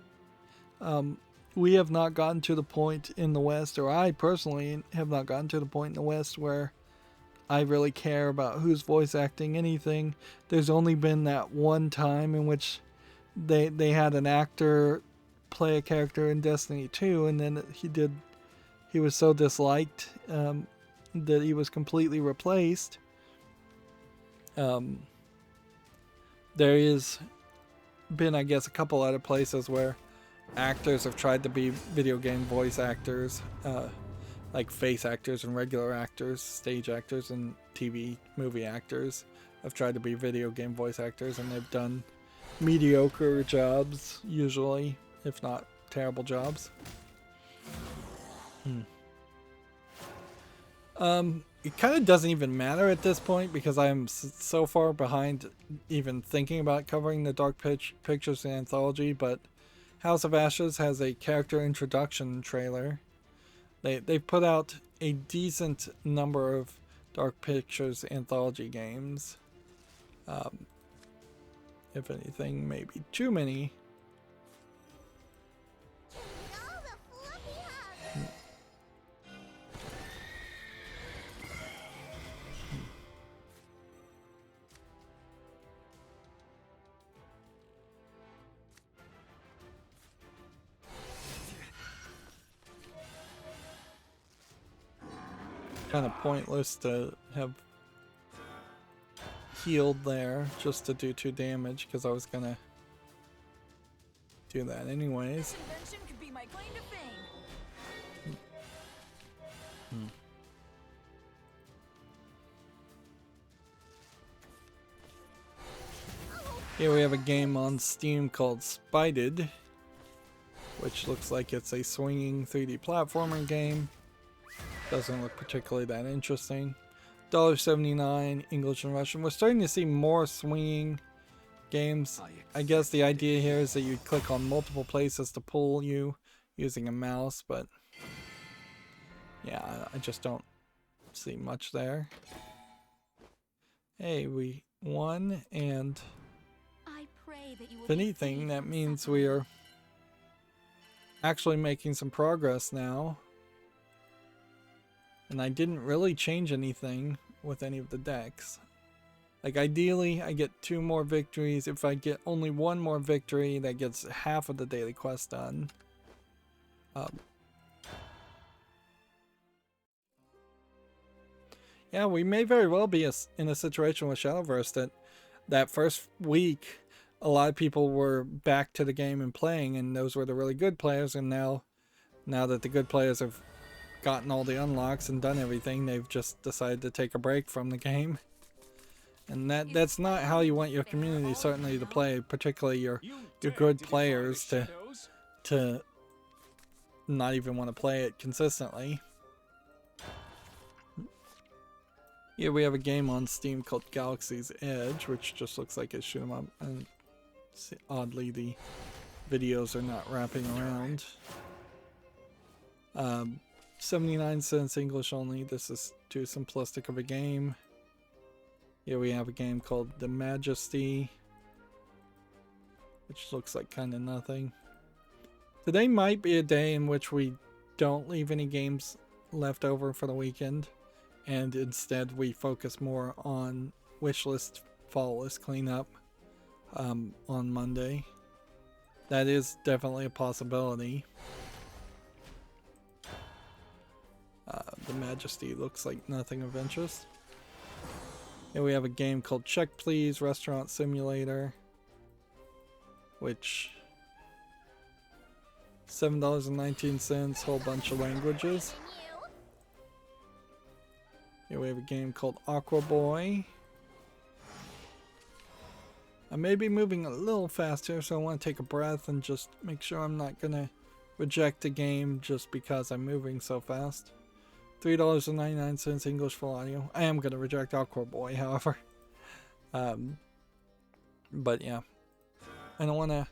We have not gotten to the point in the West, or I personally have not gotten to the point in the West where I really care about who's voice acting anything. There's only been that one time in which they had an actor play a character in Destiny 2, and then he was so disliked that he was completely replaced. There is been, I guess, a couple other places where actors have tried to be video game voice actors, like face actors and regular actors, stage actors and TV movie actors have tried to be video game voice actors, and they've done mediocre jobs usually, if not terrible jobs. It kind of doesn't even matter at this point because I'm so far behind even thinking about covering the Dark Pictures anthology, but House of Ashes has a character introduction trailer. They put out a decent number of Dark Pictures anthology games. If anything, maybe too many. All the fluffy hugs. Kind of pointless to have healed there just to do 2 damage because I was gonna do that anyways. Invention could be my claim to fame. Here we have a game on Steam called Spited, which looks like it's a swinging 3D platformer game. Doesn't look particularly that interesting. $1.79 English and Russian. We're starting to see more swinging games. I guess the idea here is that you click on multiple places to pull you using a mouse, but yeah, I just don't see much there. Hey, we won, and I pray that you will if be anything, free that from means suffering. we are actually making some progress now. And I didn't really change anything with any of the decks. Like ideally, I get 2 more victories. If I get only 1 more victory, that gets half of the daily quest done. Yeah, we may very well be in a situation with Shadowverse that first week, a lot of people were back to the game and playing, and those were the really good players. And now that the good players have gotten all the unlocks and done everything, they've just decided to take a break from the game. And that's not how you want your community certainly to play, particularly your good players to not even want to play it consistently. Here we have a game on Steam called Galaxy's Edge, which just looks like a shoot 'em up, and oddly the videos are not wrapping around. 79 cents English only. This is too simplistic of a game. Here we have a game called The Majesty, which looks like kind of nothing. Today might be a day in which we don't leave any games left over for the weekend, and instead we focus more on wishlist, fall list cleanup on Monday. That is definitely a possibility. The Majesty looks like nothing of interest. Here we have a game called Check Please Restaurant Simulator, which $7.19, whole bunch of languages. Here we have a game called Aqua Boy. I may be moving a little faster, so I want to take a breath and just make sure I'm not going to reject a game just because I'm moving so fast. $3.99 English full audio. I am going to reject Aqua Boy, however. But yeah. I don't want to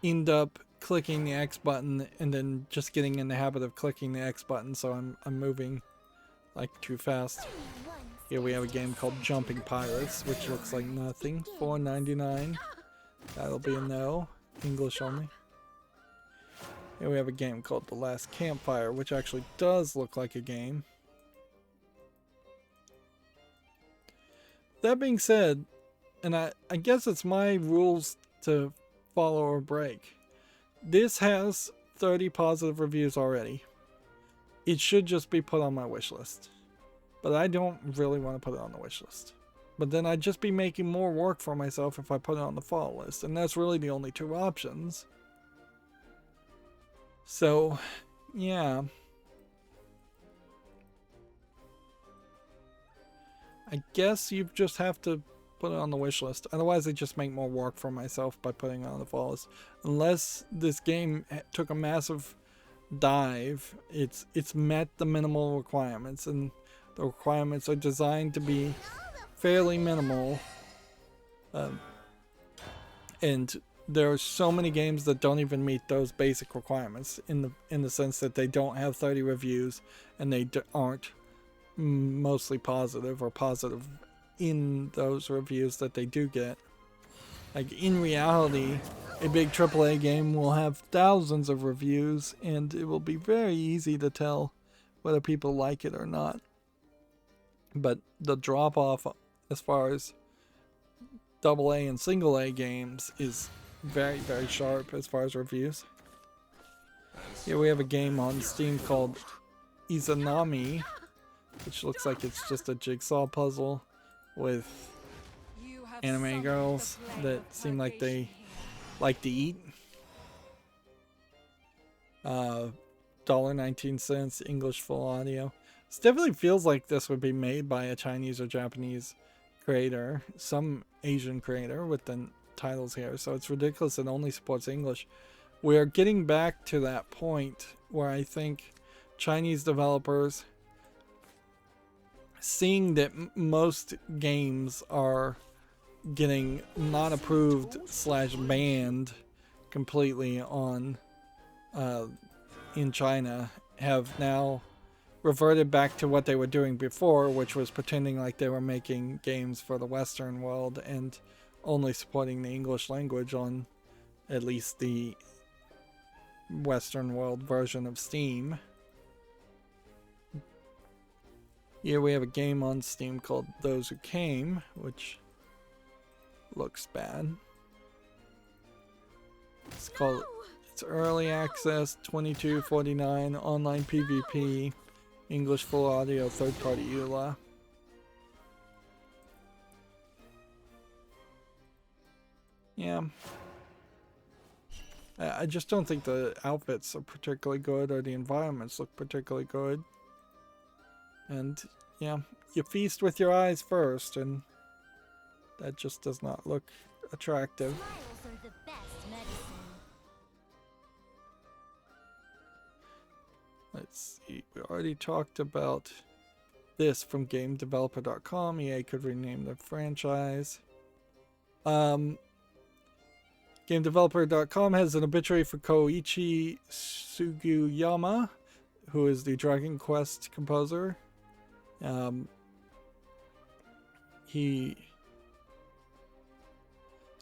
end up clicking the X button and then just getting in the habit of clicking the X button, so I'm moving like too fast. Here we have a game called Jumping Pirates, which looks like nothing. $4.99. That'll be a no. English only. Here we have a game called The Last Campfire, which actually does look like a game. That being said, and I guess it's my rules to follow or break. This has 30 positive reviews already. It should just be put on my wish list. But I don't really want to put it on the wish list. But then I'd just be making more work for myself if I put it on the follow list. And that's really the only two options. So, yeah. I guess you just have to put it on the wish list. Otherwise, I just make more work for myself by putting it on the follow list. Unless this game took a massive dive, it's met the minimal requirements. And the requirements are designed to be fairly minimal. And there are so many games that don't even meet those basic requirements in the sense that they don't have 30 reviews and they aren't mostly positive or positive in those reviews that they do get. Like in reality, a big AAA game will have thousands of reviews and it will be very easy to tell whether people like it or not. But the drop off as far as AA and single A games is very, very sharp as far as reviews. Here we have a game on Steam called Izanami, which looks like it's just a jigsaw puzzle with anime girls that seem like they like to eat. $1.19 English full audio. This definitely feels like this would be made by a Chinese or Japanese creator, some Asian creator with the titles here, so it's ridiculous it only supports English. We are getting back to that point where I think Chinese developers, seeing that most games are getting not approved / banned completely on in China, have now reverted back to what they were doing before, which was pretending like they were making games for the Western world and only supporting the English language on at least the Western world version of Steam. Here we have a game on Steam called Those Who Came, which looks bad. It's early access, $22.49, online PvP, English full audio, third party EULA. Yeah. I just don't think the outfits are particularly good or the environments look particularly good. And yeah, you feast with your eyes first, and that just does not look attractive. Smiles are the best medicine. Let's see, we already talked about this from GameDeveloper.com. EA could rename the franchise. GameDeveloper.com has an obituary for Koichi Sugiyama, who is the Dragon Quest composer. He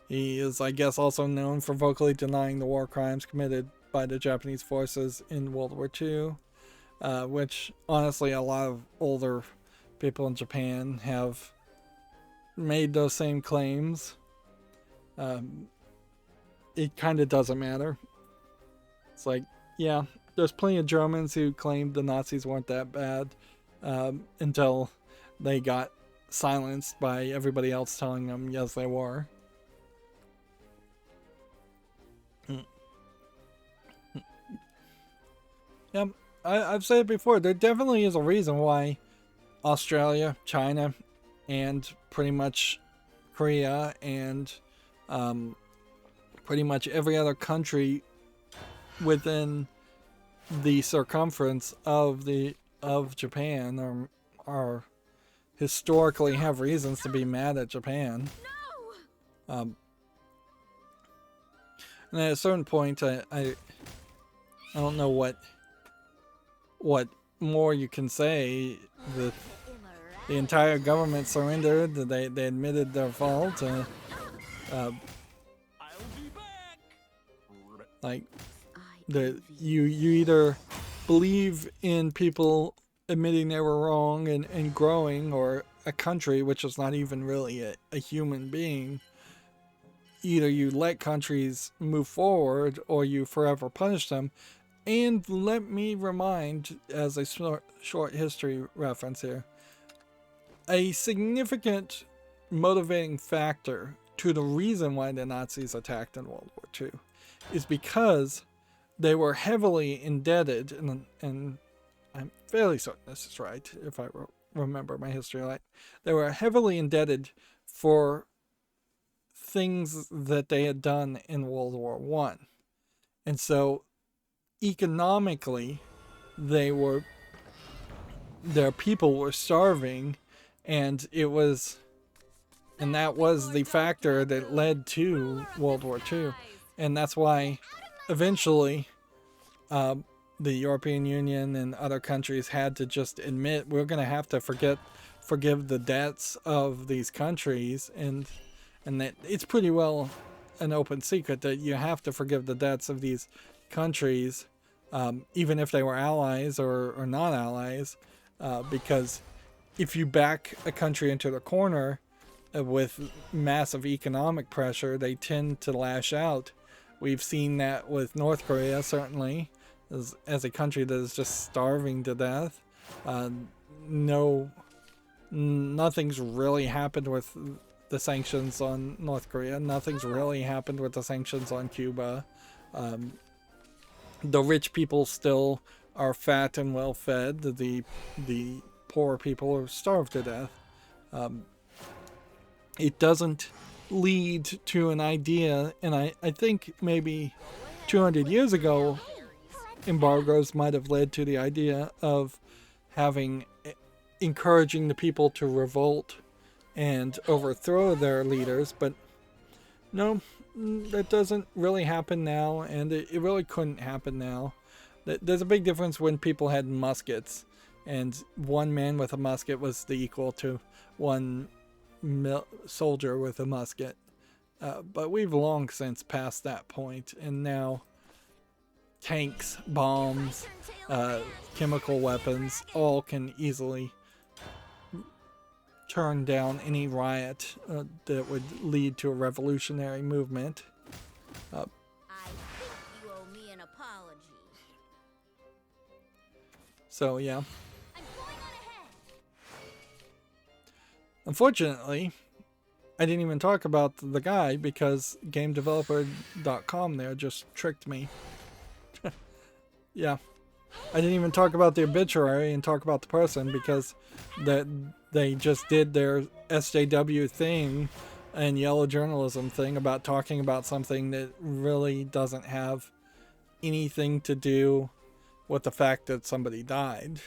is, I guess, also known for vocally denying the war crimes committed by the Japanese forces in World War II, which honestly a lot of older people in Japan have made those same claims. It kind of doesn't matter. It's like, yeah, there's plenty of Germans who claimed the Nazis weren't that bad until they got silenced by everybody else telling them yes they were. Yeah, I've said it before, there definitely is a reason why Australia, China, and pretty much Korea and Pretty much every other country within the circumference of Japan are historically have reasons to be mad at Japan. And at a certain point, I don't know what more you can say. The entire government surrendered. They admitted their fault. I'll be back. Like you either believe in people admitting they were wrong and growing, or a country, which is not even really a human being. Either you let countries move forward or you forever punish them. And let me remind, as a short history reference here, a significant motivating factor to the reason why the Nazis attacked in World War II is because they were heavily indebted, and I'm fairly certain this is right, if I remember my history right. They were heavily indebted for things that they had done in World War I. And so economically, their people were starving, and that was the factor that led to World War II. And that's why eventually the European Union and other countries had to just admit, we're going to have to forgive the debts of these countries, and that it's pretty well an open secret that you have to forgive the debts of these countries, even if they were allies or not allies, because if you back a country into the corner with massive economic pressure, they tend to lash out. We've seen that with North Korea, certainly, as a country that is just starving to death. Nothing's really happened with the sanctions on North Korea. Nothing's really happened with the sanctions on Cuba. The rich people still are fat and well fed. The poor people are starved to death. It doesn't lead to an idea, and I think maybe 200 years ago, embargoes might have led to the idea of encouraging the people to revolt and overthrow their leaders, but no, that doesn't really happen now, and it really couldn't happen now. There's a big difference when people had muskets, and one man with a musket was the equal to one soldier with a musket. But we've long since passed that point, and now tanks, bombs, chemical weapons, all can easily turn down any riot that would lead to a revolutionary movement. I think you owe me an apology. So yeah. I'm going on ahead. Unfortunately, I didn't even talk about the guy because GameDeveloper.com there just tricked me. Yeah. I didn't even talk about the obituary and talk about the person because they just did their SJW thing and yellow journalism thing about talking about something that really doesn't have anything to do with the fact that somebody died.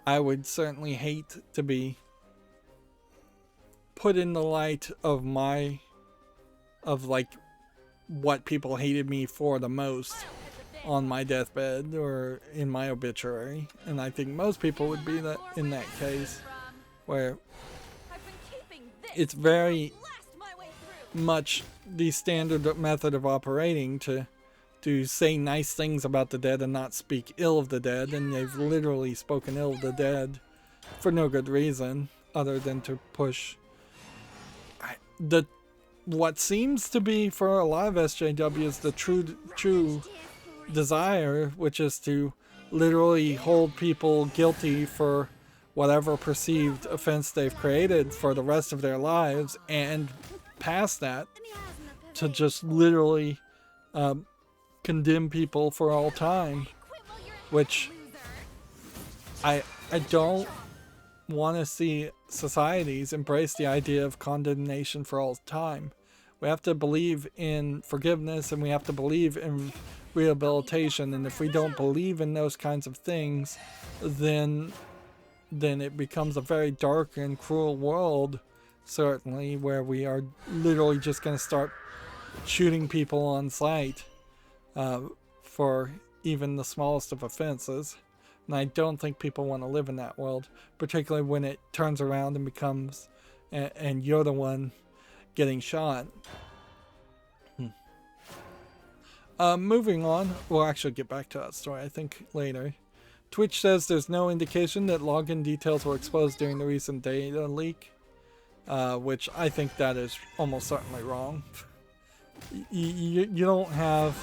I would certainly hate to be put in the light of what people hated me for the most on my deathbed or in my obituary, and I think most people would be in that case, where it's very much the standard method of operating to say nice things about the dead and not speak ill of the dead, and they've literally spoken ill of the dead for no good reason other than to push what seems to be for a lot of SJWs the true desire, which is to literally hold people guilty for whatever perceived offense they've created for the rest of their lives, and past that to just literally condemn people for all time, which I don't want to see societies embrace the idea of condemnation for all time. We have to believe in forgiveness, and we have to believe in rehabilitation. And if we don't believe in those kinds of things, then it becomes a very dark and cruel world, certainly, where we are literally just going to start shooting people on sight for even the smallest of offenses. And I don't think people want to live in that world, particularly when it turns around and becomes, and you're the one getting shot. Moving on, we'll actually get back to that story, I think, later. Twitch says there's no indication that login details were exposed during the recent data leak, which I think that is almost certainly wrong. You don't have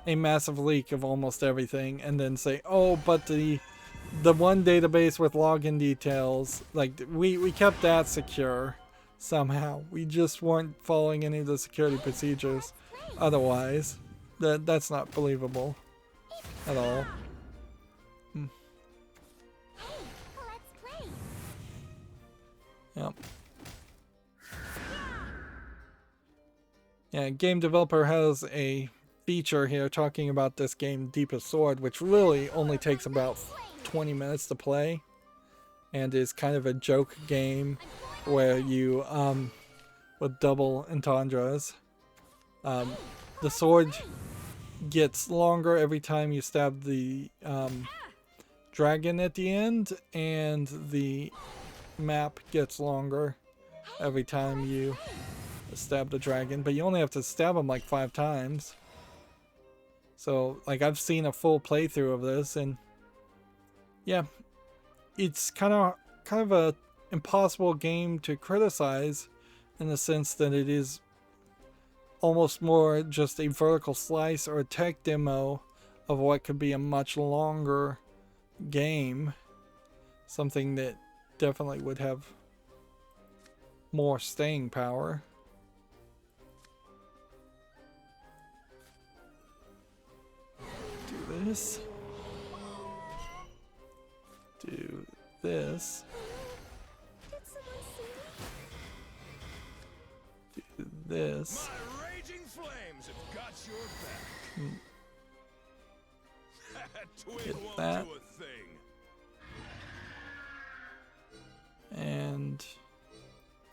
a massive leak of almost everything and then say, oh, but the one database with login details, like, we kept that secure somehow. We just weren't following any of the security procedures otherwise. That's not believable at all. Let's play. Yep. Yeah, game developer has a feature here talking about this game, Deepest Sword, which really only takes about 20 minutes to play, and is kind of a joke game where you, with double entendres, the sword gets longer every time you stab the dragon at the end, and the map gets longer every time you stab the dragon, but you only have to stab him like 5 times. So, like, I've seen a full playthrough of this, and yeah, it's kind of a impossible game to criticize, in the sense that it is almost more just a vertical slice or a tech demo of what could be a much longer game. Something that definitely would have more staying power. Do this. Do this. Did someone see me? Do this. My raging flames have got your back. Twig Get won't that. do a thing. And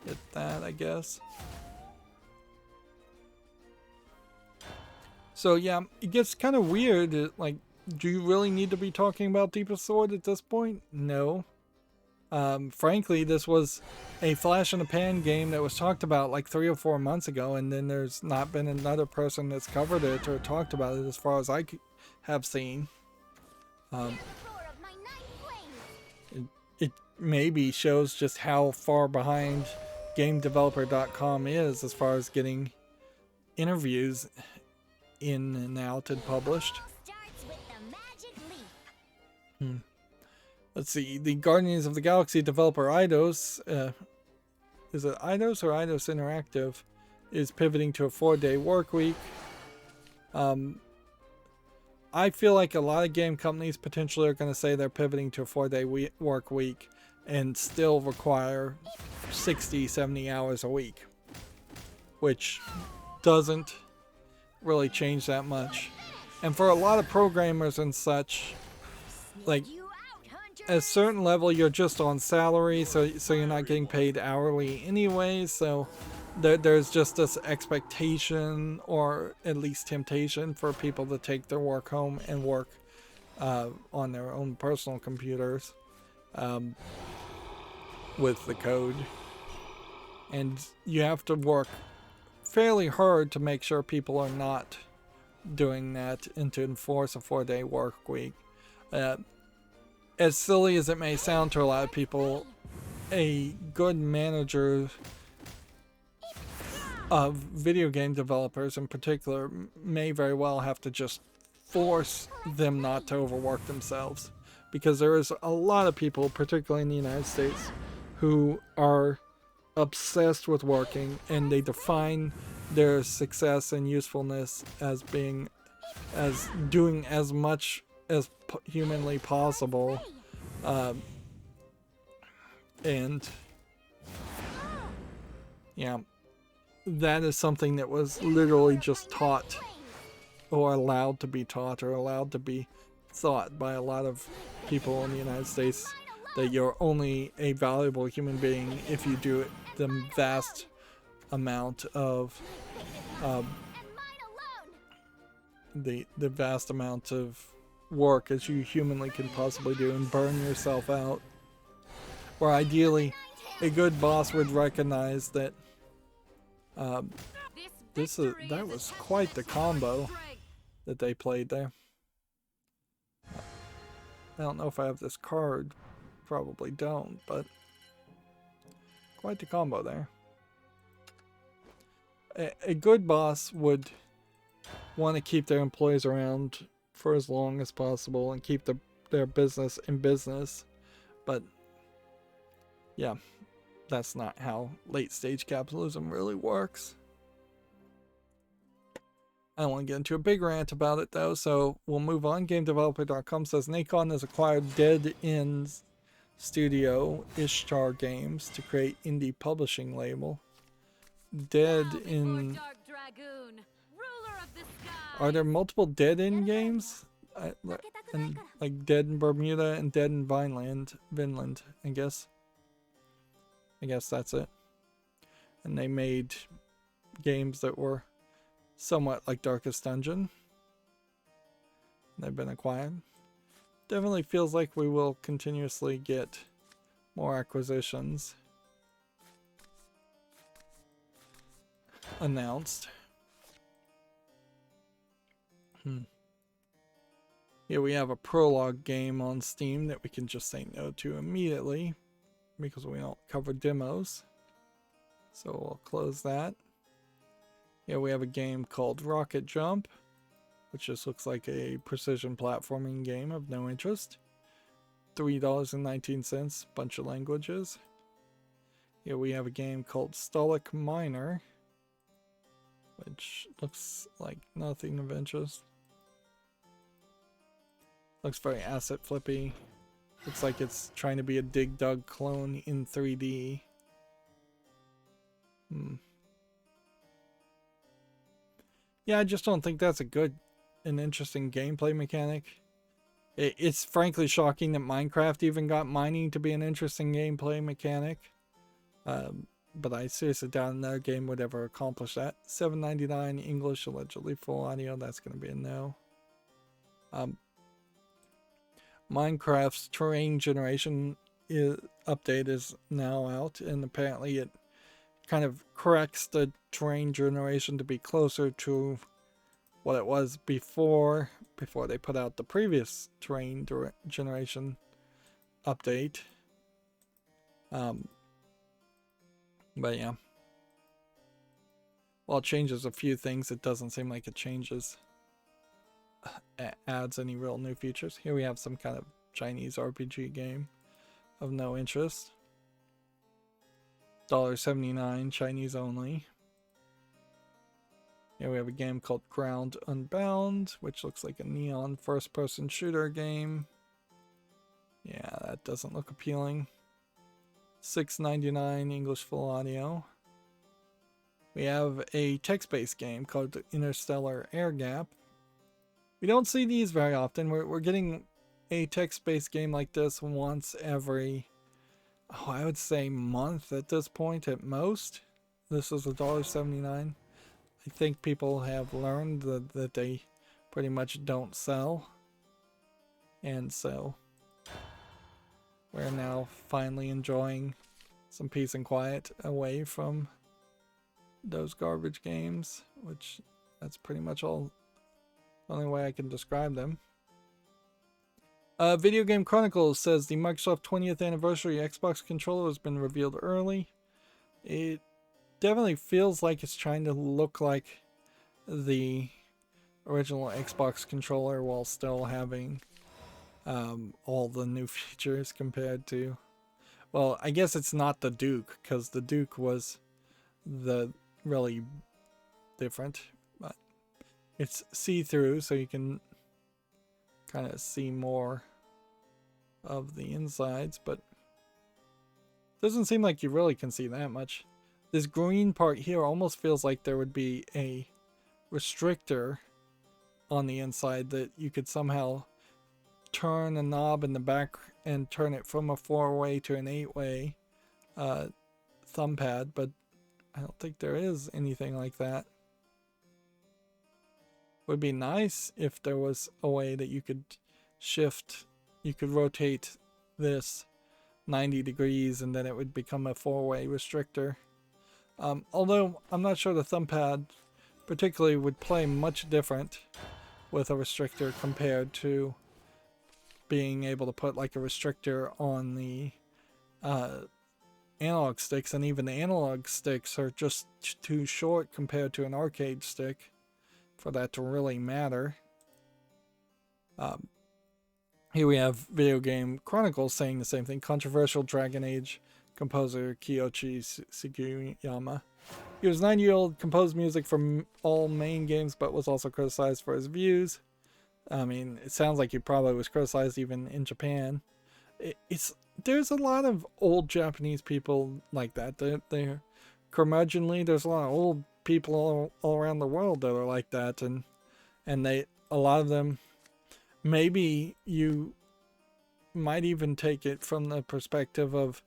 get that, I guess. So yeah, it gets kind of weird. Like, do you really need to be talking about Deepest Sword at this point? No. Frankly, this was a flash in the pan game that was talked about like 3 or 4 months ago, and then there's not been another person that's covered it or talked about it as far as I have seen. It maybe shows just how far behind GameDeveloper.com is as far as getting interviews in and out and published. Starts with the magic leap. Let's see, the Guardians of the Galaxy developer Eidos, is it Eidos or Eidos Interactive, is pivoting to a 4-day work week. I feel like a lot of game companies potentially are going to say they're pivoting to a 4-day work week and still require 60, 70 hours a week, which doesn't really change that much. And for a lot of programmers and such, like, at a certain level you're just on salary, so you're not getting paid hourly anyway, so there's just this expectation, or at least temptation, for people to take their work home and work on their own personal computers with the code. And you have to work fairly hard to make sure people are not doing that and to enforce a 4-day work week. As silly as it may sound to a lot of people, a good manager of video game developers in particular may very well have to just force them not to overwork themselves, because there is a lot of people, particularly in the United States, who are obsessed with working, and they define their success and usefulness as doing as much as humanly possible, And yeah, that is something that was literally just taught or allowed to be taught or allowed to be thought by a lot of people in the United States, that you're only a valuable human being if you do the vast amount of the vast amount of work as you humanly can possibly do and burn yourself out. Where ideally a good boss would recognize that that was quite the combo that they played there. I don't know if I have this card, probably don't, but quite the combo there. A good boss would want to keep their employees around for as long as possible and keep their business in business, but yeah, that's not how late stage capitalism really works. I don't want to get into a big rant about it though, so we'll move on. GameDeveloper.com says Nacon has acquired Dead End's studio Ishtar Games to create indie publishing label. Dead End. Are there multiple Dead End games? And like Dead in Bermuda and Dead in Vinland, I guess. I guess that's it. And they made games that were somewhat like Darkest Dungeon. They've been acquired. Definitely feels like we will continuously get more acquisitions announced. Here we have a prologue game on Steam that we can just say no to immediately because we don't cover demos. So we'll close that. Here we have a game called Rocket Jump, which just looks like a precision platforming game of no interest. $3.19, bunch of languages. Here we have a game called Stolic Miner, which looks like nothing of interest. Looks very asset flippy. Looks like it's trying to be a Dig Dug clone in 3D. Yeah, I just don't think that's an interesting gameplay mechanic. It's frankly shocking that Minecraft even got mining to be an interesting gameplay mechanic. But I seriously doubt another game would ever accomplish that. $7.99 English, allegedly full audio. That's going to be a no. Minecraft's terrain generation update is now out, and apparently it kind of corrects the terrain generation to be closer to what it was before they put out the previous terrain generation update. But yeah, while it changes a few things, it doesn't seem like it adds any real new features. Here we have some kind of Chinese RPG game of no interest. $1.79 Chinese only. Here we have a game called Ground Unbound, which looks like a neon first-person shooter game. Yeah, that doesn't look appealing. $6.99 English full audio. We have a text-based game called Interstellar Air Gap. We don't see these very often. We're getting a text-based game like this once every, I would say month at this point at most. This is $1.79. I think people have learned that they pretty much don't sell. And so we're now finally enjoying some peace and quiet away from those garbage games, which that's pretty much the only way I can describe them. Video Game Chronicles says the Microsoft 20th anniversary Xbox controller has been revealed early. It definitely feels like it's trying to look like the original Xbox controller while still having all the new features compared to, well, I guess it's not the Duke, because the Duke was the really different, but it's see-through, so you can kind of see more of the insides. But Doesn't seem like you really can see that much. This green part here almost feels like there would be a restrictor on the inside that you could somehow turn a knob in the back and turn it from a 4-way to an 8-way thumb pad, but I don't think there is anything like that. Would be nice if there was a way that you could shift, you could rotate this 90 degrees and then it would become a 4-way restrictor. Although I'm not sure the thumb pad particularly would play much different with a restrictor compared to being able to put like a restrictor on the analog sticks, and even the analog sticks are just too short compared to an arcade stick for that to really matter. Here we have Video Game Chronicles saying the same thing. Controversial Dragon Age composer Kiyoshi Sugiyama. He was 9-year-old, composed music for all main games, but was also criticized for his views. I mean, it sounds like he probably was criticized even in Japan. There's a lot of old Japanese people like that. They're curmudgeonly. There's a lot of old people all around the world that are like that, and a lot of them, maybe you might even take it from the perspective of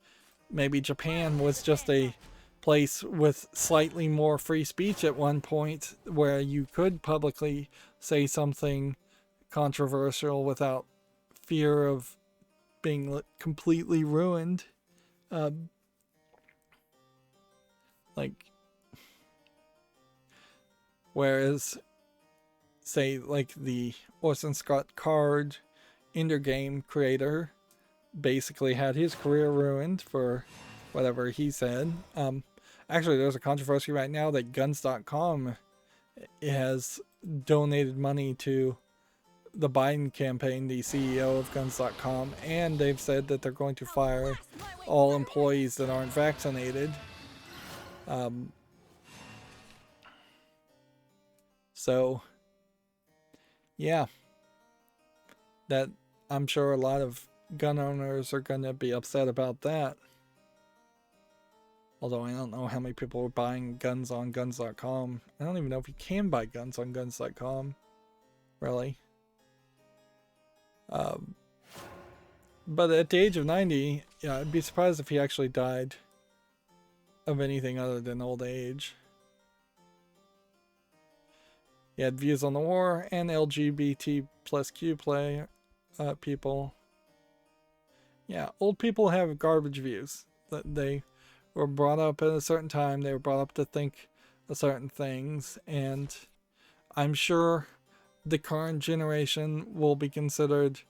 maybe Japan was just a place with slightly more free speech at one point where you could publicly say something controversial without fear of being completely ruined. Whereas, say, like the Orson Scott Card Ender game creator basically had his career ruined for whatever he said. Actually, there's a controversy right now that Guns.com has donated money to the Biden campaign, the CEO of Guns.com, and they've said that they're going to fire all employees that aren't vaccinated. So, yeah, that I'm sure a lot of gun owners are going to be upset about that. Although I don't know how many people are buying guns on Guns.com. I don't even know if you can buy guns on Guns.com, really. But at the age of 90, yeah, I'd be surprised if he actually died of anything other than old age. He had views on the war and LGBT plus Q play people. Yeah, old people have garbage views. They were brought up at a certain time. They were brought up to think certain things. And I'm sure the current generation will be considered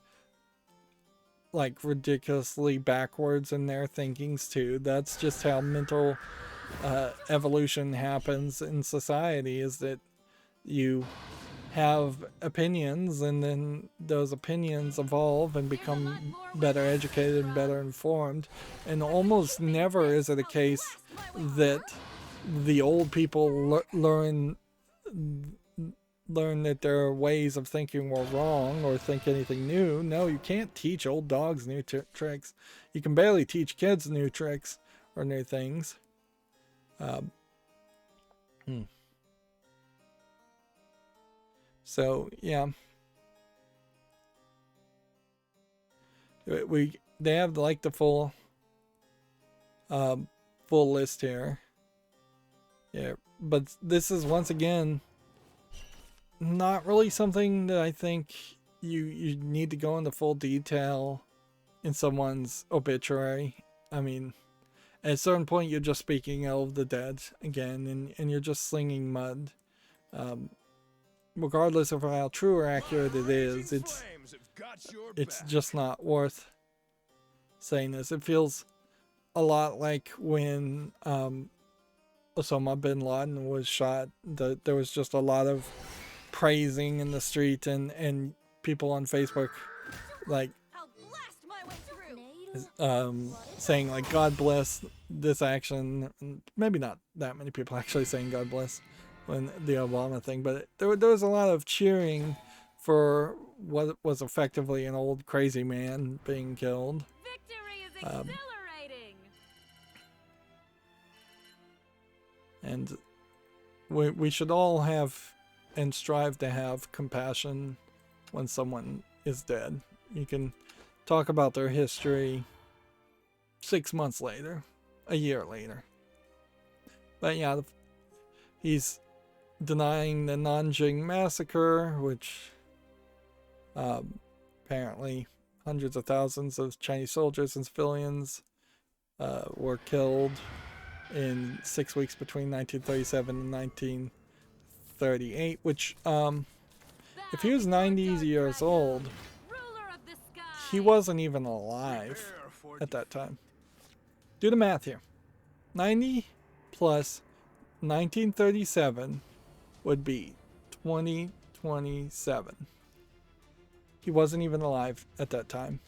like ridiculously backwards in their thinkings too. That's just how mental evolution happens in society, is that you have opinions and then those opinions evolve and become better educated and better informed, and almost never is it a case that the old people learn that their ways of thinking were wrong or think anything new. No, you can't teach old dogs new tricks. You can barely teach kids new tricks or new things. So yeah, they have like the full list here. Yeah, but this is once again not really something that I think you need to go into full detail in someone's obituary. I mean, at a certain point you're just speaking of the dead again, and you're just slinging mud. Regardless of how true or accurate it is, it's just not worth saying this. It feels a lot like when Osama bin Laden was shot. There was just a lot of praising in the street and people on Facebook like saying like God bless this action. Maybe not that many people actually saying God bless when the Obama thing, but there was a lot of cheering for what was effectively an old crazy man being killed. Victory is exhilarating. And we should all have and strive to have compassion when someone is dead. You can talk about their history 6 months later, a year later. But yeah, he's denying the Nanjing massacre, which apparently hundreds of thousands of Chinese soldiers and civilians were killed in 6 weeks between 1937 and 1938, which if he was 90 years old, he wasn't even alive at that time. Do the math here. 90 plus 1937 would be 2027. He wasn't even alive at that time.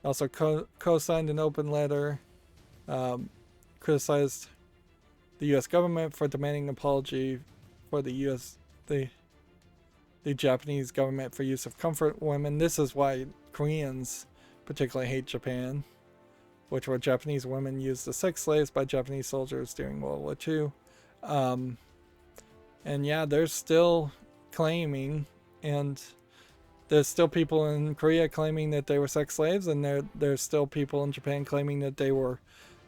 Also co-signed an open letter, criticized the U.S. government for demanding an apology for the Japanese government for use of comfort women. This is why Koreans particularly hate Japan, which were Japanese women used as sex slaves by Japanese soldiers during World War II. And yeah, they're still claiming, and there's still people in Korea claiming that they were sex slaves, and there's still people in Japan claiming that they were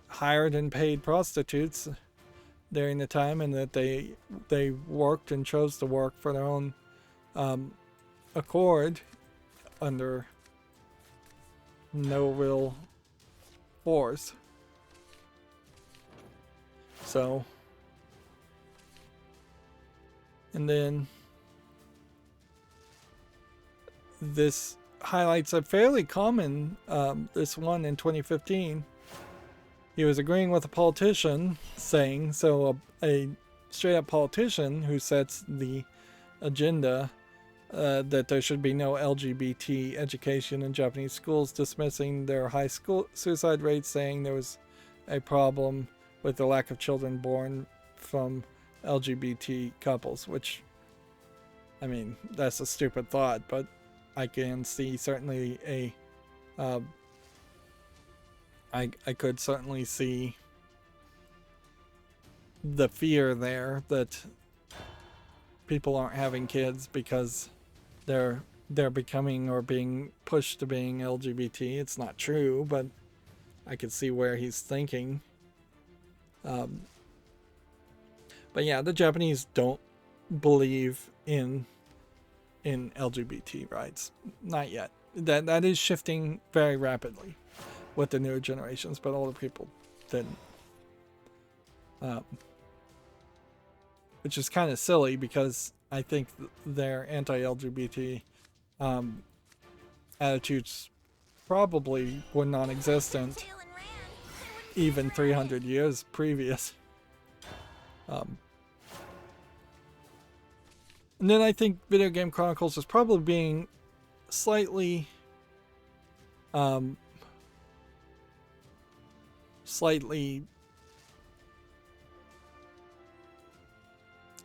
hired and paid prostitutes during the time, and that they worked and chose to work for their own accord under no real force. So, and then this highlights a fairly common, this one in 2015. He was agreeing with a politician saying, so a straight up politician who sets the agenda, that there should be no LGBT education in Japanese schools, dismissing their high school suicide rates, saying there was a problem with the lack of children born from LGBT couples, which, I mean, that's a stupid thought, but I can see certainly a, I could certainly see the fear there that people aren't having kids because they're becoming or being pushed to being LGBT. It's not true, but I could see where he's thinking. But yeah, the Japanese don't believe in LGBT rights. Not yet. That is shifting very rapidly with the newer generations, but older people didn't. Which is kind of silly because I think their anti-LGBT attitudes probably were non-existent even 300 years previous. And then I think Video Game Chronicles is probably being slightly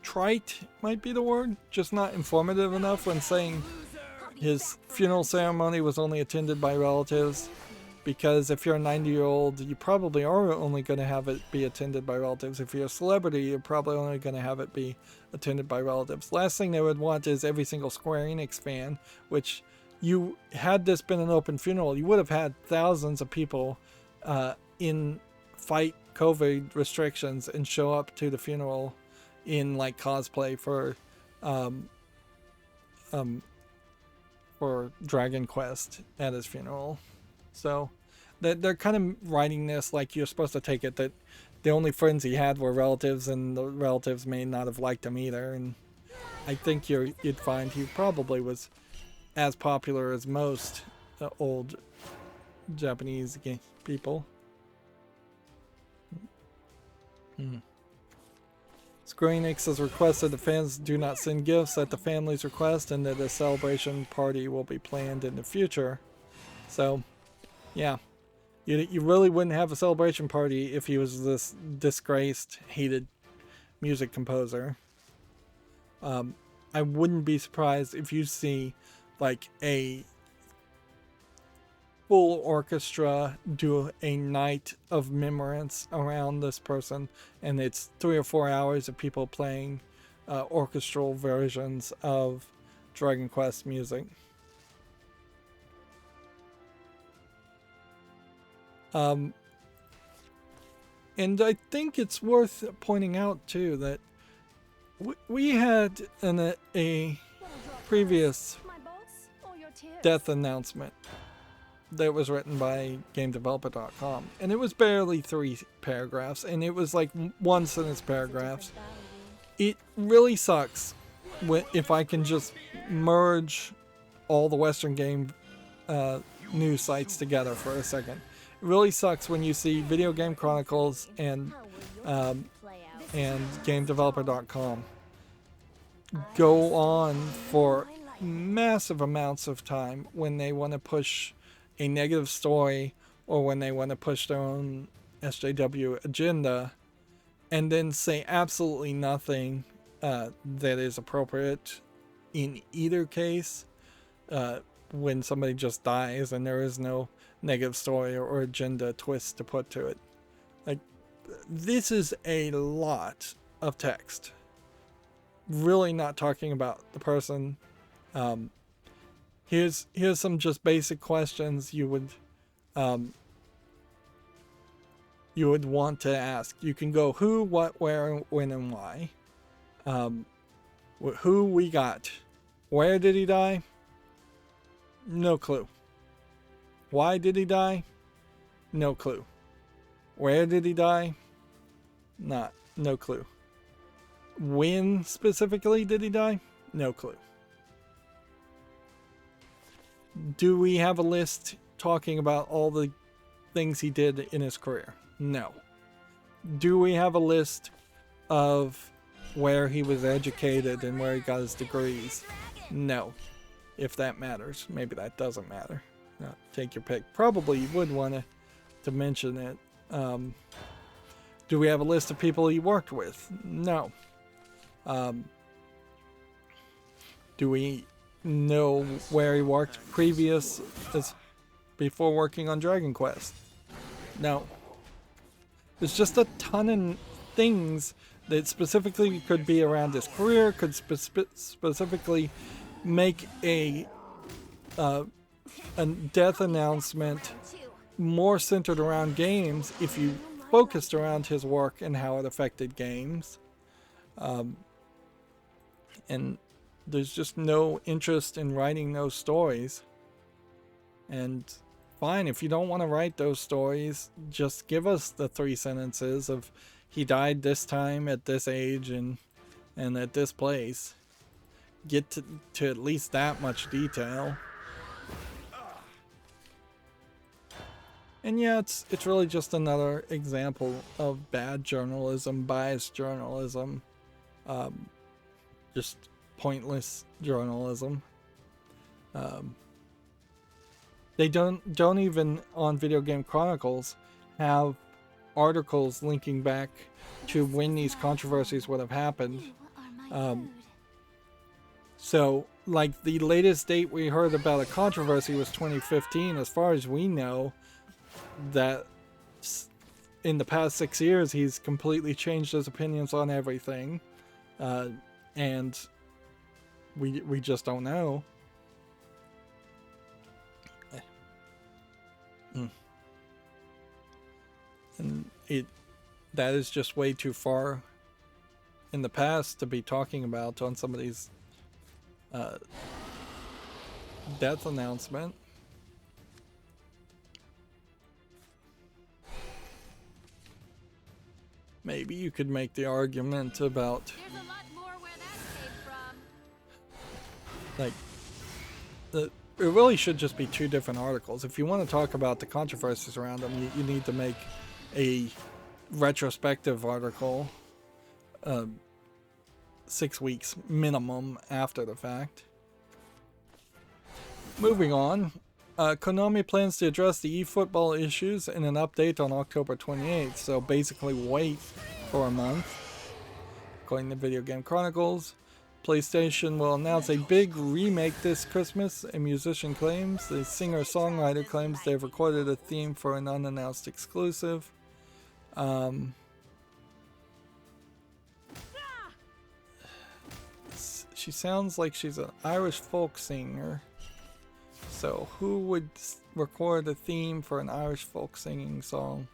trite might be the word, just not informative enough when saying his funeral ceremony was only attended by relatives, because if you're a 90-year-old, you probably are only going to have it be attended by relatives. If you're a celebrity, you're probably only going to have it be attended by relatives. Last thing they would want is every single Square Enix fan, which you had this been an open funeral, you would have had thousands of people fight COVID restrictions and show up to the funeral in like cosplay for Dragon Quest at his funeral. So they're kind of writing this like you're supposed to take it that the only friends he had were relatives, and the relatives may not have liked him either. And I think you'd find he probably was as popular as most old Japanese people. Square Enix has requested the fans do not send gifts at the family's request, and that a celebration party will be planned in the future. So, yeah, you really wouldn't have a celebration party if he was this disgraced, hated music composer. I wouldn't be surprised if you see like full orchestra do a night of remembrance around this person, and it's 3 or 4 hours of people playing orchestral versions of Dragon Quest music. And I think it's worth pointing out too that we had a previous My bolts or your tears? death announcement that was written by GameDeveloper.com, and it was barely 3 paragraphs, and it was like 1 sentence paragraphs. It really sucks if I can just merge all the Western game news sites together for a second. It really sucks when you see Video Game Chronicles and GameDeveloper.com go on for massive amounts of time when they want to push a negative story or when they want to push their own SJW agenda, and then say absolutely nothing that is appropriate in either case when somebody just dies and there is no negative story or agenda twist to put to it. Like, this is a lot of text. Really not talking about the person. Here's some just basic questions you would want to ask. You can go who, what, where, when, and why. Who we got. Where did he die? No clue. Why did he die? No clue. Where did he die? No clue. When specifically did he die? No clue. Do we have a list talking about all the things he did in his career? No. Do we have a list of where he was educated and where he got his degrees? No. If that matters. Maybe that doesn't matter. Take your pick. Probably you would want to mention it. Do we have a list of people he worked with? No. Do we know where he worked before working on Dragon Quest? No. There's just a ton of things that specifically could be around his career, could specifically make a death announcement more centered around games if you focused around his work and how it affected games. And there's just no interest in writing those stories. And fine, if you don't want to write those stories, just give us the 3 sentences of he died this time at this age and at this place. Get to at least that much detail. And yeah, it's really just another example of bad journalism, biased journalism, just pointless journalism. They don't even on Video Game Chronicles have articles linking back to when these controversies would have happened. So, like, the latest date we heard about a controversy was 2015. As far as we know, that in the past 6 years, he's completely changed his opinions on everything. And we just don't know. And that is just way too far in the past to be talking about on somebody's death announcement. Maybe you could make the argument about, There's a lot more where that came from. like, it really should just be 2 different articles. If you want to talk about the controversies around them, you need to make a retrospective article 6 weeks minimum after the fact. Moving on, Konami plans to address the eFootball issues in an update on October 28th, so basically wait for a month. According to Video Game Chronicles, PlayStation will announce a big remake this Christmas, a musician claims. The singer-songwriter claims they've recorded a theme for an unannounced exclusive. She sounds like she's an Irish folk singer. So who would record a theme for an Irish folk singing song?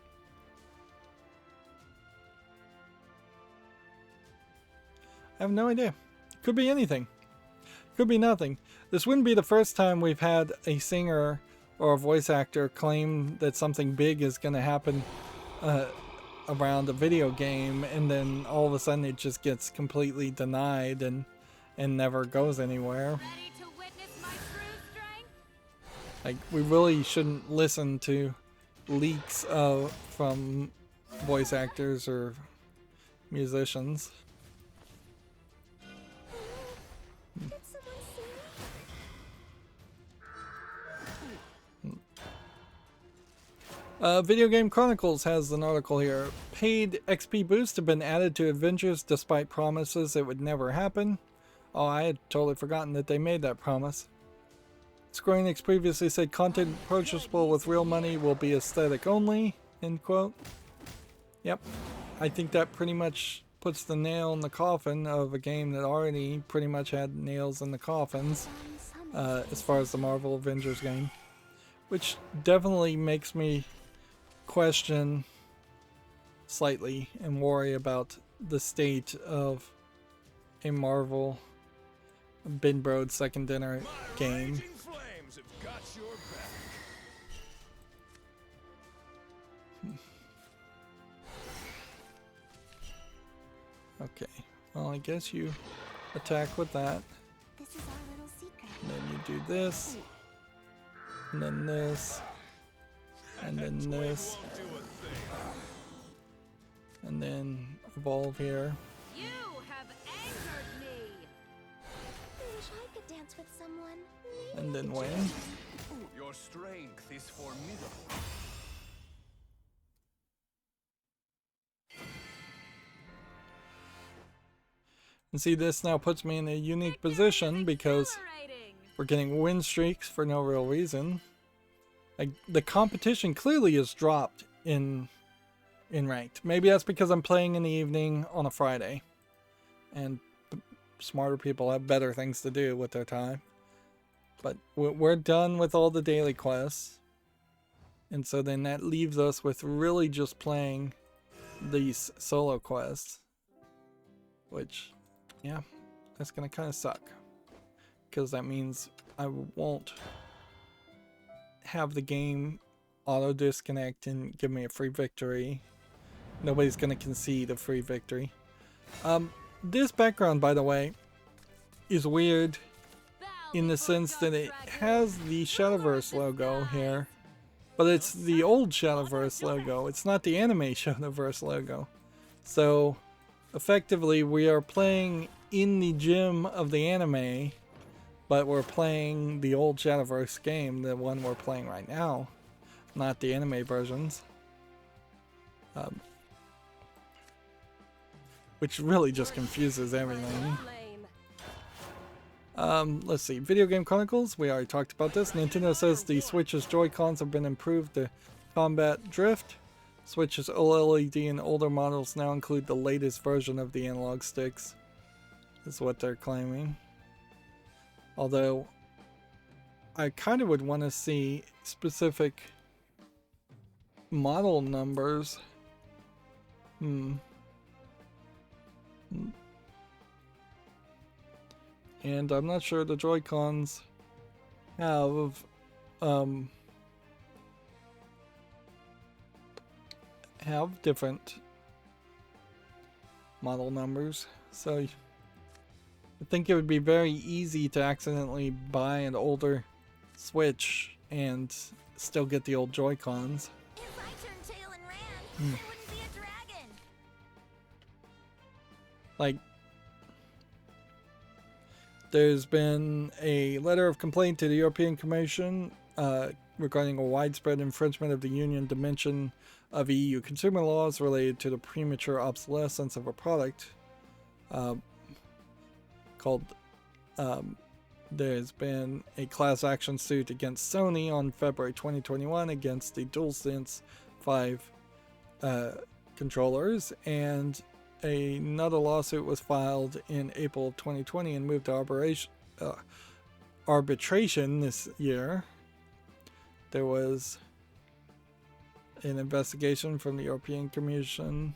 I have no idea. Could be anything. Could be nothing. This wouldn't be the first time we've had a singer or a voice actor claim that something big is going to happen around a video game, and then all of a sudden it just gets completely denied and never goes anywhere. Ready to witness my true strength? Like, we really shouldn't listen to leaks from voice actors or musicians. Did someone see me? Video Game Chronicles has an article here. Paid XP boosts have been added to Avengers despite promises it would never happen. Oh, I had totally forgotten that they made that promise. Square Enix previously said content purchasable with real money will be aesthetic only, end quote. Yep, I think that pretty much puts the nail in the coffin of a game that already pretty much had nails in the coffins as far as the Marvel Avengers game. Which definitely makes me question slightly and worry about the state of a Marvel Bin Broad second dinner game. Raging flames have got your back. Okay, well, I guess you attack with that. This is our little secret. And then you do this. And then this. And then this. Won't do a thing. And then evolve here. You have angered me. I wish I could dance with someone. And then win. Your strength is formidable. And see, this now puts me in a unique position because Exhilarating. we're getting win streaks for no real reason. Like, the competition clearly is dropped in ranked. Maybe that's because I'm playing in the evening on a Friday, and smarter people have better things to do with their time. But we're done with all the daily quests, and so then that leaves us with really just playing these solo quests, which, yeah, that's gonna kind of suck, because that means I won't have the game auto disconnect and give me a free victory. Nobody's gonna concede a free victory. This background, by the way, is weird in the sense that it has the Shadowverse logo here, but it's the old Shadowverse logo. It's not the anime Shadowverse logo. So effectively we are playing in the gym of the anime, but we're playing the old Shadowverse game, the one we're playing right now, not the anime versions. Which really just confuses everything. Let's see. Video Game Chronicles, we already talked about this. Nintendo says the Switch's Joy-Cons have been improved to combat drift. Switch's OLED and older models now include the latest version of the analog sticks, is what they're claiming. Although, I kind of would want to see specific model numbers. And I'm not sure the Joy-Cons have different model numbers, so I think it would be very easy to accidentally buy an older Switch and still get the old Joy-Cons. If I turned tail and ran, I wouldn't be a dragon. Like, there's been a letter of complaint to the European Commission regarding a widespread infringement of the Union dimension of EU consumer laws related to the premature obsolescence of a product. called. There's been a class action suit against Sony on February 2021 against the DualSense 5 controllers, and another lawsuit was filed in April of 2020 and moved to arbitration this year. There was an investigation from the European Commission,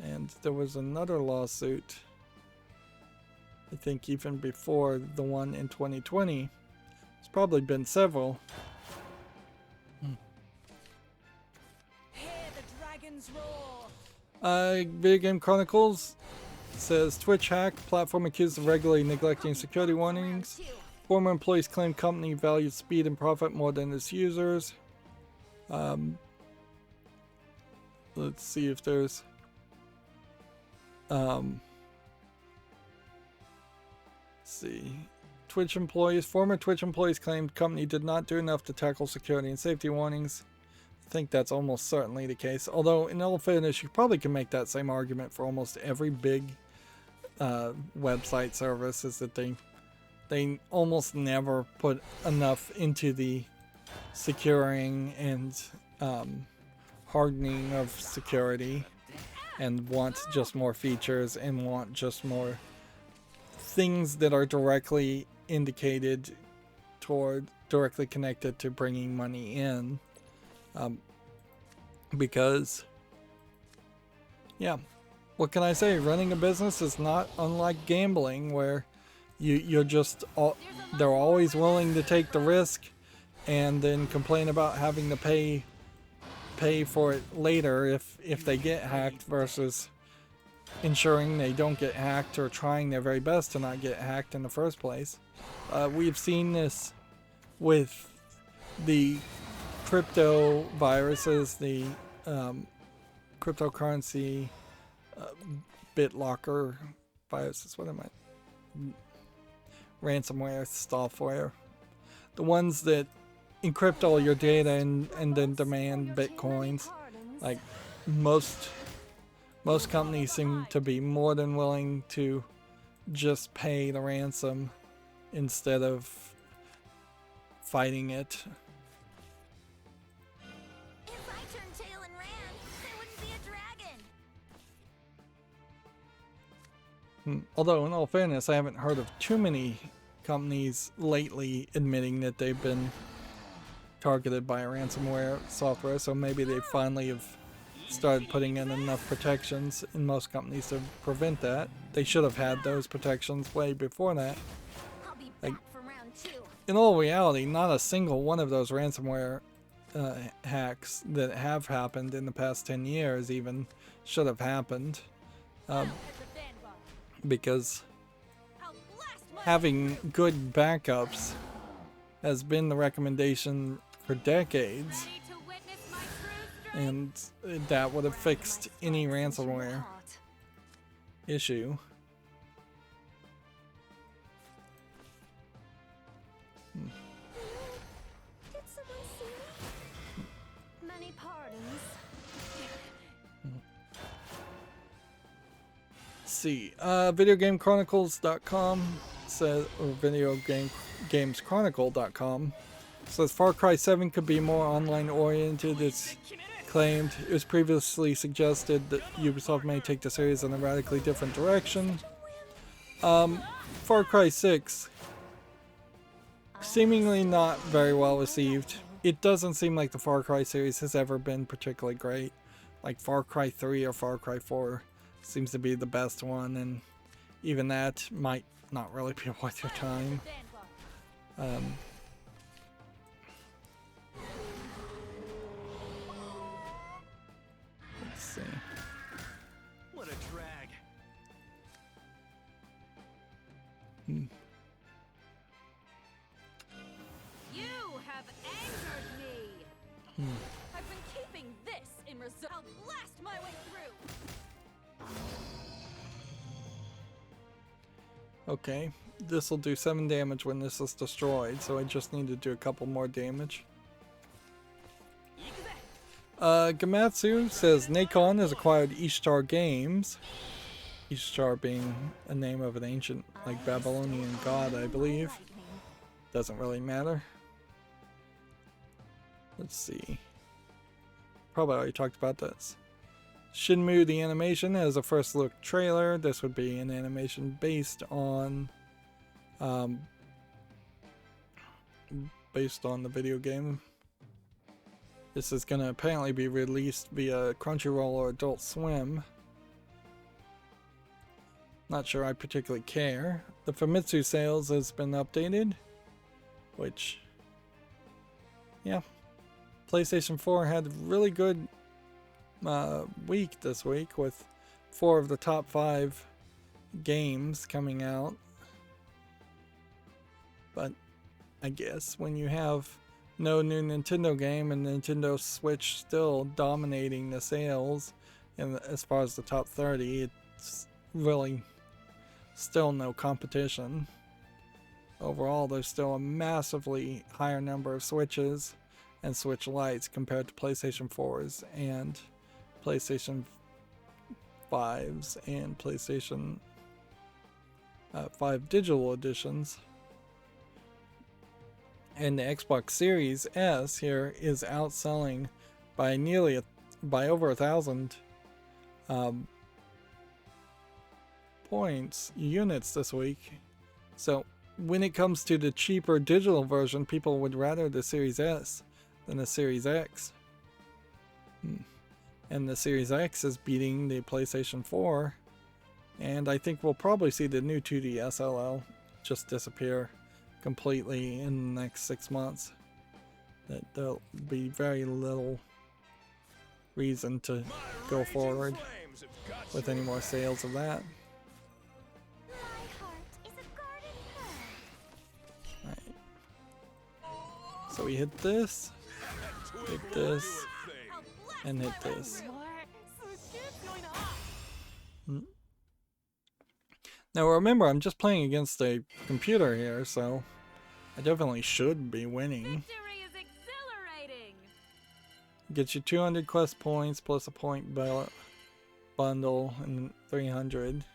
and there was another lawsuit, I think even before the one in 2020. There's probably been several. Hear the dragons roar. Video Game Chronicles says Twitch hack, platform accused of regularly neglecting security warnings. Former employees claim company valued speed and profit more than its users. Let's see if there's former Twitch employees claimed company did not do enough to tackle security and safety warnings. I think that's almost certainly the case. Although, in all fairness, you probably can make that same argument for almost every big website service, is that they almost never put enough into the securing and hardening of security, and want just more features and want just more things that are directly indicated directly connected to bringing money in. Because, yeah, what can I say? Running a business is not unlike gambling, where they're always willing to take the risk and then complain about having to pay for it later if they get hacked, versus ensuring they don't get hacked or trying their very best to not get hacked in the first place. We've seen this with the crypto viruses, the cryptocurrency BitLocker viruses. What am I? Ransomware, software. The ones that encrypt all your data and then demand bitcoins. Like most companies seem to be more than willing to just pay the ransom instead of fighting it. If I turned tail and ran, there wouldn't be a dragon. Although, in all fairness, I haven't heard of too many companies lately admitting that they've been targeted by a ransomware software, so maybe they finally have started putting in enough protections in most companies to prevent that. They should have had those protections way before that. I'll be back for round 2. In all reality, not a single one of those ransomware hacks that have happened in the past 10 years even should have happened, because having good backups has been the recommendation for decades, and that would have fixed any ransomware issue. Did someone see me? Many pardons. Let's see, videogamechronicles.com says, or videogameschronicle.com says Far Cry 7 could be more online oriented. It's claimed it was previously suggested that Ubisoft may take the series in a radically different direction. Far Cry 6 seemingly not very well received. It doesn't seem like the Far Cry series has ever been particularly great. Like Far Cry 3 or Far Cry 4 seems to be the best one, and even that might not really be worth your time. Let's see. What a drag. You have angered me. I've been keeping this in reserve. I'll blast my way through. Okay, this will do 7 damage when this is destroyed, so I just need to do a couple more damage. Gamatsu says Nacon has acquired Ishtar Games. Ishtar being a name of an ancient, like, Babylonian god, I believe. Doesn't really matter. Let's see. Probably already talked about this. Shenmue the animation has a first look trailer. This would be an animation based on the video game. This is going to apparently be released via Crunchyroll or Adult Swim. Not sure I particularly care. The Famitsu sales has been updated, which, yeah. PlayStation 4 had a really good week this week with 4 of the top 5 games coming out. But I guess when you have no new Nintendo game and Nintendo Switch still dominating the sales, and as far as the top 30, it's really still no competition. Overall, there's still a massively higher number of Switches and Switch Lites compared to PlayStation 4s and PlayStation 5s and PlayStation 5 digital editions. And the Xbox Series S here is outselling by by over 1,000 units this week. So when it comes to the cheaper digital version, people would rather the Series S than the Series X. And the Series X is beating the PlayStation 4. And I think we'll probably see the new 2D SLL just disappear completely in the next 6 months. That there'll be very little reason to go forward with any more sales of that. My heart is a garden pearl. Right. So we hit this, hit this, and hit this. Now remember, I'm just playing against a computer here, so I definitely should be winning. Victory is exhilarating. Gets you 200 quest points plus a point bundle and 300,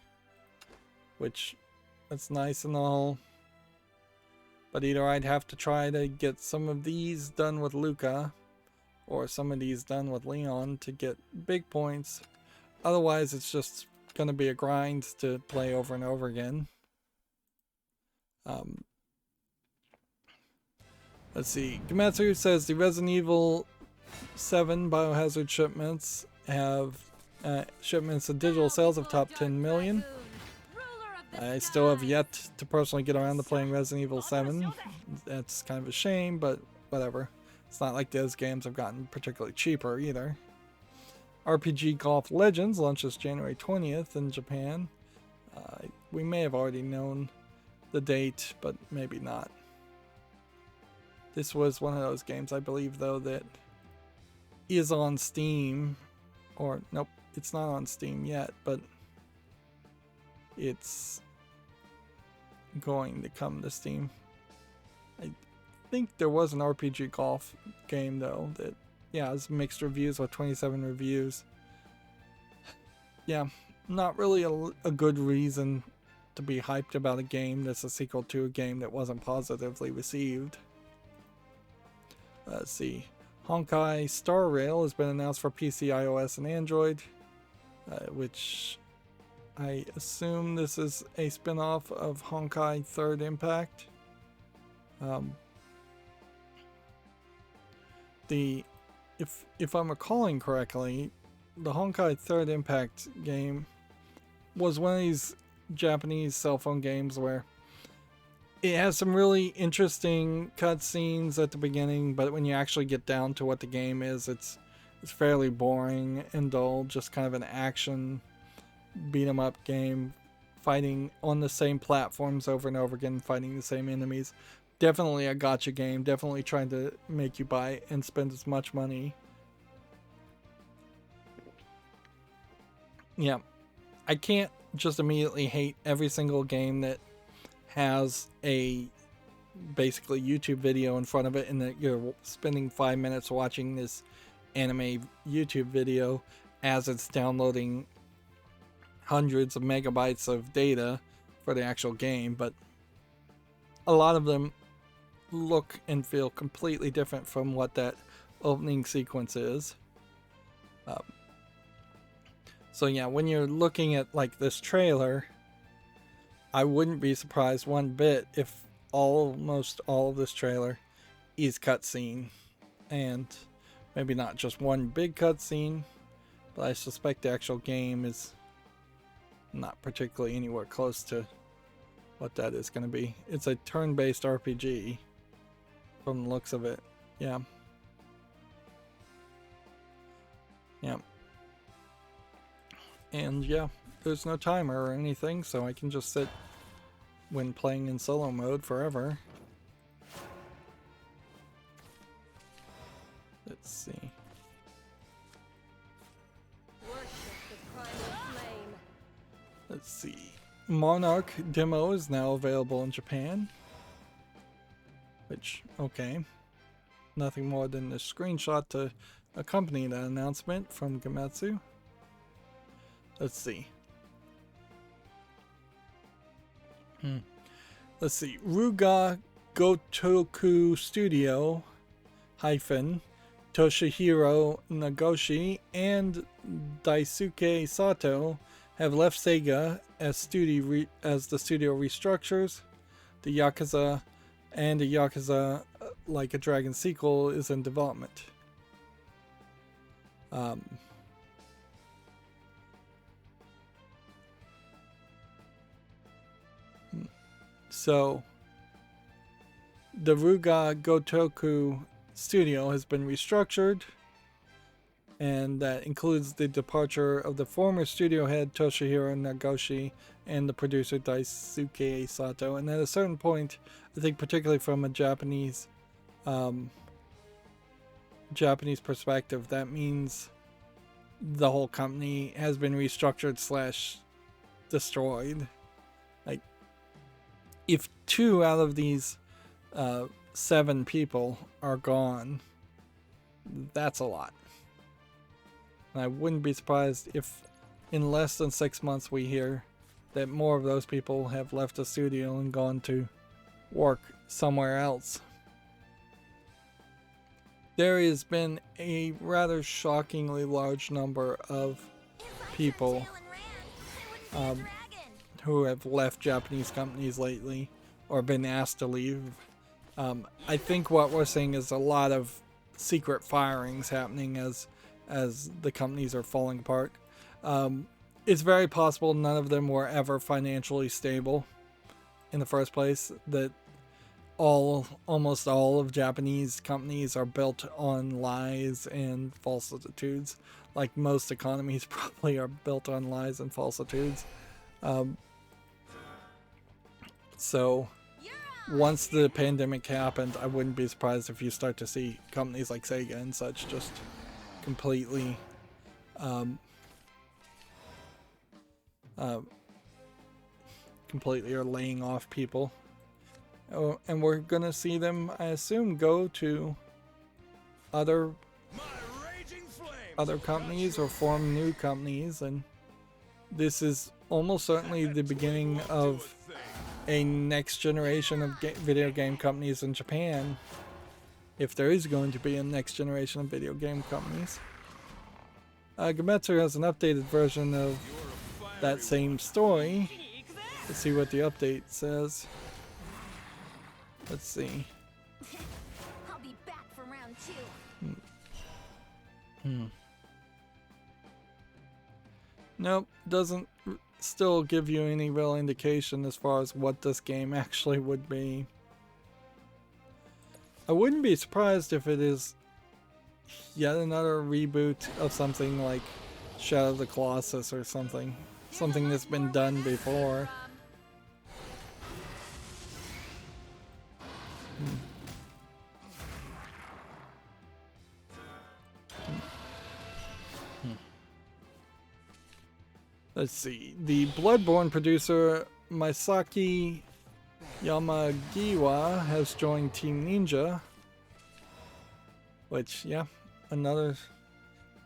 which that's nice and all. But either I'd have to try to get some of these done with Luca, or some of these done with Leon to get big points. Otherwise, it's just going to be a grind to play over and over again. Let's see. Gamatsu says the Resident Evil 7 Biohazard shipments have shipments of digital sales of top 10 million. I still have yet to personally get around to playing Resident Evil 7. That's kind of a shame, but whatever. It's not like those games have gotten particularly cheaper either. RPG Golf Legends launches January 20th in Japan. We may have already known the date, but maybe not. This was one of those games, I believe, though, that is on Steam. Or, nope, it's not on Steam yet, but it's going to come to Steam. I think there was an RPG golf game, though, that, yeah, it's mixed reviews with 27 reviews. Yeah, not really a good reason to be hyped about a game that's a sequel to a game that wasn't positively received. Let's see. Honkai Star Rail has been announced for PC, iOS, and Android, which I assume this is a spin-off of Honkai Third Impact. If I'm recalling correctly, the Honkai Third Impact game was one of these Japanese cell phone games where it has some really interesting cutscenes at the beginning, but when you actually get down to what the game is, it's fairly boring and dull, just kind of an action beat 'em up game, fighting on the same platforms over and over again, fighting the same enemies. Definitely a gacha game, definitely trying to make you buy and spend as much money. Yeah, I can't just immediately hate every single game that has a basically YouTube video in front of it and that you're spending 5 minutes watching this anime YouTube video as it's downloading hundreds of megabytes of data for the actual game, but a lot of them look and feel completely different from what that opening sequence is. So yeah, when you're looking at like this trailer, I wouldn't be surprised one bit if almost all of this trailer is cutscene, and maybe not just one big cutscene, but I suspect the actual game is not particularly anywhere close to what that is going to be. It's a turn-based RPG from the looks of it. Yeah. Yeah. And yeah, there's no timer or anything, so I can just sit when playing in solo mode forever. Let's see. Worship the primal flame. Let's see. Monarch demo is now available in Japan. Which, okay. Nothing more than a screenshot to accompany that announcement from Gametsu. Let's see. Let's see. Ruga Gotoku Studio hyphen Toshihiro Nagoshi and Daisuke Sato have left Sega as the studio restructures. The Yakuza and the Yakuza Like a Dragon sequel is in development. So the Ruga Gotoku studio has been restructured, and that includes the departure of the former studio head Toshihiro Nagoshi and the producer Daisuke Sato. And at a certain point, I think particularly from a Japanese perspective, that means the whole company has been restructured / destroyed. Like, if 2 out of these 7 people are gone, that's a lot. And I wouldn't be surprised if in less than 6 months we hear that more of those people have left the studio and gone to work somewhere else. There has been a rather shockingly large number of people who have left Japanese companies lately or been asked to leave. I think what we're seeing is a lot of secret firings happening as the companies are falling apart. It's very possible none of them were ever financially stable in the first place. That almost all of Japanese companies are built on lies and falsitudes. Like most economies probably are built on lies and falsitudes. So once the pandemic happened, I wouldn't be surprised if you start to see companies like Sega and such just completely completely are laying off people. Oh, and we're gonna see them, I assume, go to other companies or form new companies, and this is almost certainly the beginning of a next generation of video game companies in Japan, if there is going to be a next generation of video game companies. Gametsu has an updated version of that same story. Let's see what the update says. Let's see. I'll be back for round 2. Nope, doesn't still give you any real indication as far as what this game actually would be. I wouldn't be surprised if it is yet another reboot of something like Shadow of the Colossus or something that's been done before. Let's see. The Bloodborne producer Maisaki Yamagiwa has joined Team Ninja. Which, yeah, another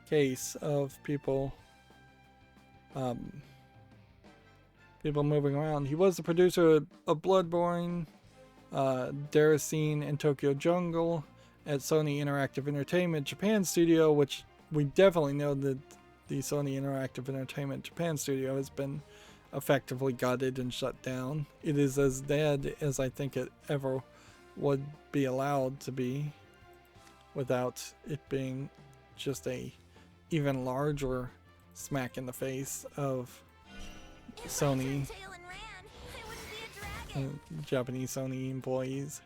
case of people people moving around. He was the producer of Bloodborne, Deracine, and Tokyo Jungle at Sony Interactive Entertainment Japan Studio, which we definitely know that the Sony Interactive Entertainment Japan Studio has been effectively gutted and shut down. It is as dead as I think it ever would be allowed to be without it being just a even larger smack in the face of Sony Tail and ran, I wouldn't be a dragon. and Japanese Sony employees.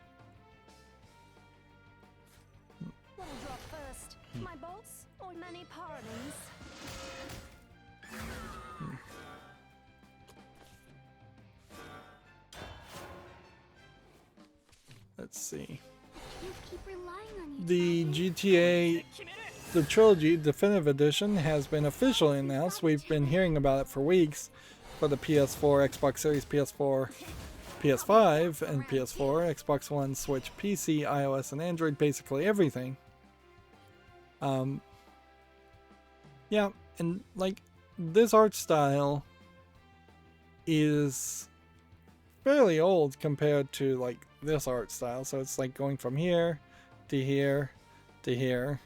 What'll drop first? My bolts or many pardons? Let's see. You keep relying on you. The GTA, the Trilogy Definitive Edition has been officially announced. We've been hearing about it for weeks for the PS4, Xbox Series, PS4, PS5, and PS4, Xbox One, Switch, PC, iOS, and Android, basically everything. Yeah, and like this art style is fairly old compared to like this art style, so it's like going from here to here to here,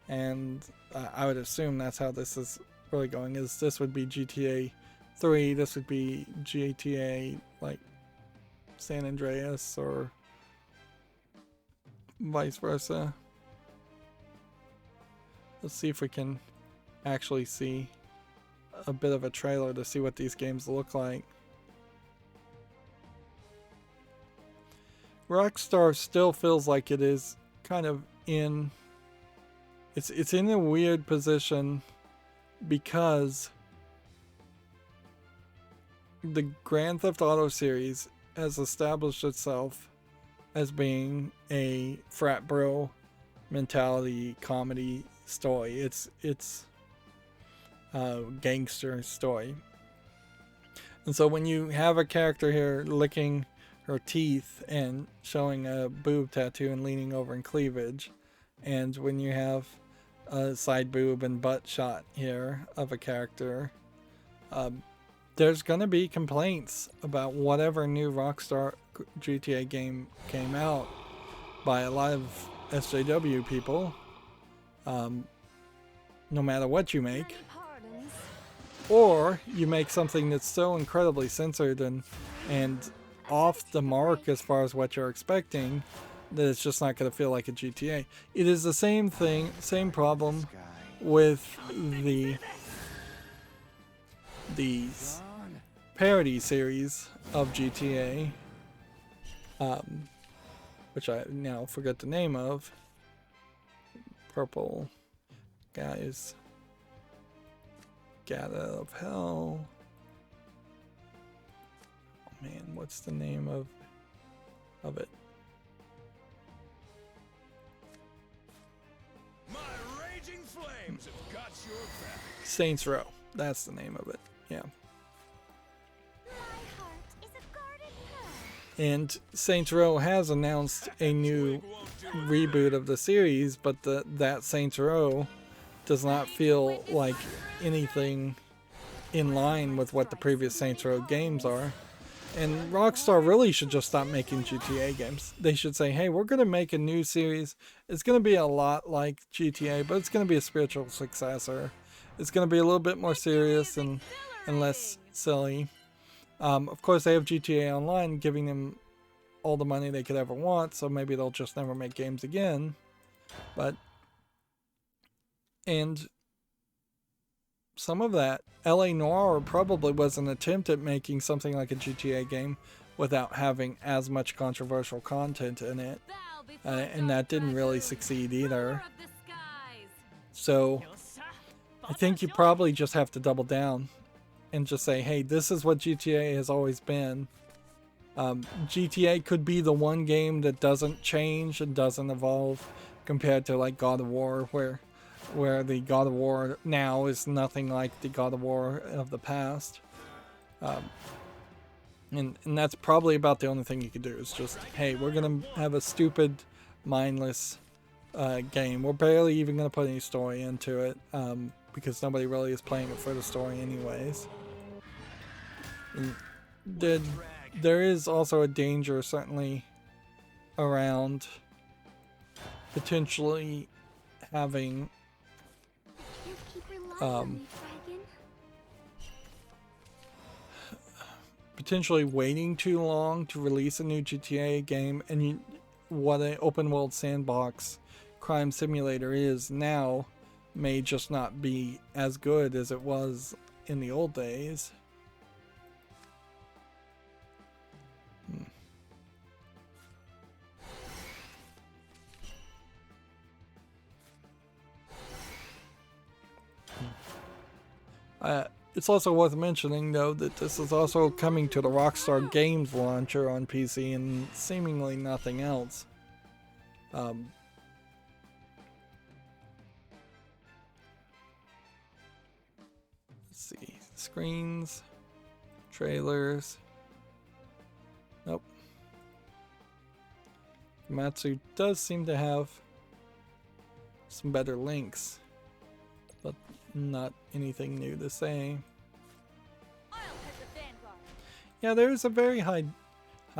and I would assume that's how this is really going. Is this would be GTA 3, this would be GTA like San Andreas, or vice versa. Let's see if we can actually see a bit of a trailer to see what these games look like. Rockstar still feels like it is kind of in it's in a weird position because the Grand Theft Auto series has established itself as being a frat bro mentality comedy story. It's a gangster story. And so when you have a character here licking her teeth and showing a boob tattoo and leaning over in cleavage, and when you have a side boob and butt shot here of a character, there's gonna be complaints about whatever new Rockstar GTA game came out by a lot of SJW people, no matter what you make. Many pardons. Or you make something that's so incredibly censored and off the mark as far as what you're expecting that it's just not going to feel like a GTA. It is the same thing, same problem with the parody series of GTA, which I now forget the name of. Purple guys. Get out of hell. Oh man, what's the name of it? My raging flames have got your back. Saints Row. That's the name of it. Yeah. My heart is a guarded pearl. And Saints Row has announced a new reboot of the series, but that Saints Row does not feel like anything in line with what the previous Saints Row games are. And Rockstar really should just stop making GTA games. They should say, hey, we're going to make a new series. It's going to be a lot like GTA, but it's going to be a spiritual successor. It's going to be a little bit more serious and less silly. Of course, they have GTA Online giving them all the money they could ever want, so maybe they'll just never make games again. And some of that, LA Noire probably was an attempt at making something like a GTA game without having as much controversial content in it. And that didn't really succeed either. So I think you probably just have to double down and just say, hey, this is what GTA has always been. GTA could be the one game that doesn't change and doesn't evolve compared to like God of War, where the God of War now is nothing like the God of War of the past. And that's probably about the only thing you could do is just, hey, we're going to have a stupid, mindless game. We're barely even going to put any story into it because nobody really is playing it for the story anyways. Did there is also a danger certainly around potentially having You keep relying on me, Dragon. potentially waiting too long to release a new GTA game, and what an open world sandbox crime simulator is now may just not be as good as it was in the old days. It's also worth mentioning, though, that this is also coming to the Rockstar Games launcher on PC and seemingly nothing else. Let's see. Screens. Trailers. Nope. Matsu does seem to have some better links, but not anything new to say. I'll head the vanguard. Yeah, there's a very high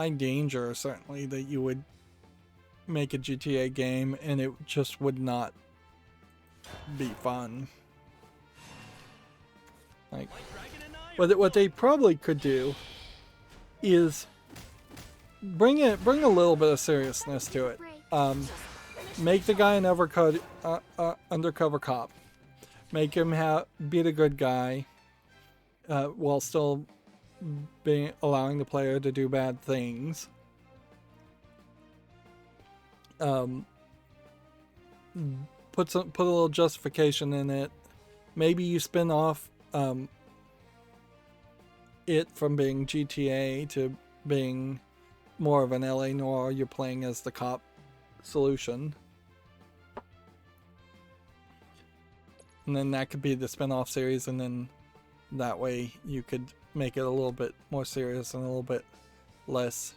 danger, certainly, that you would make a GTA game and it just would not be fun. Like, what they probably could do is bring a little bit of seriousness to it. Make the guy an undercover cop. Make him be the good guy, while still allowing the player to do bad things. Put a little justification in it. Maybe you spin off it from being GTA to being more of an LA noir. You're playing as the cop solution. And then that could be the spin-off series, and then that way you could make it a little bit more serious and a little bit less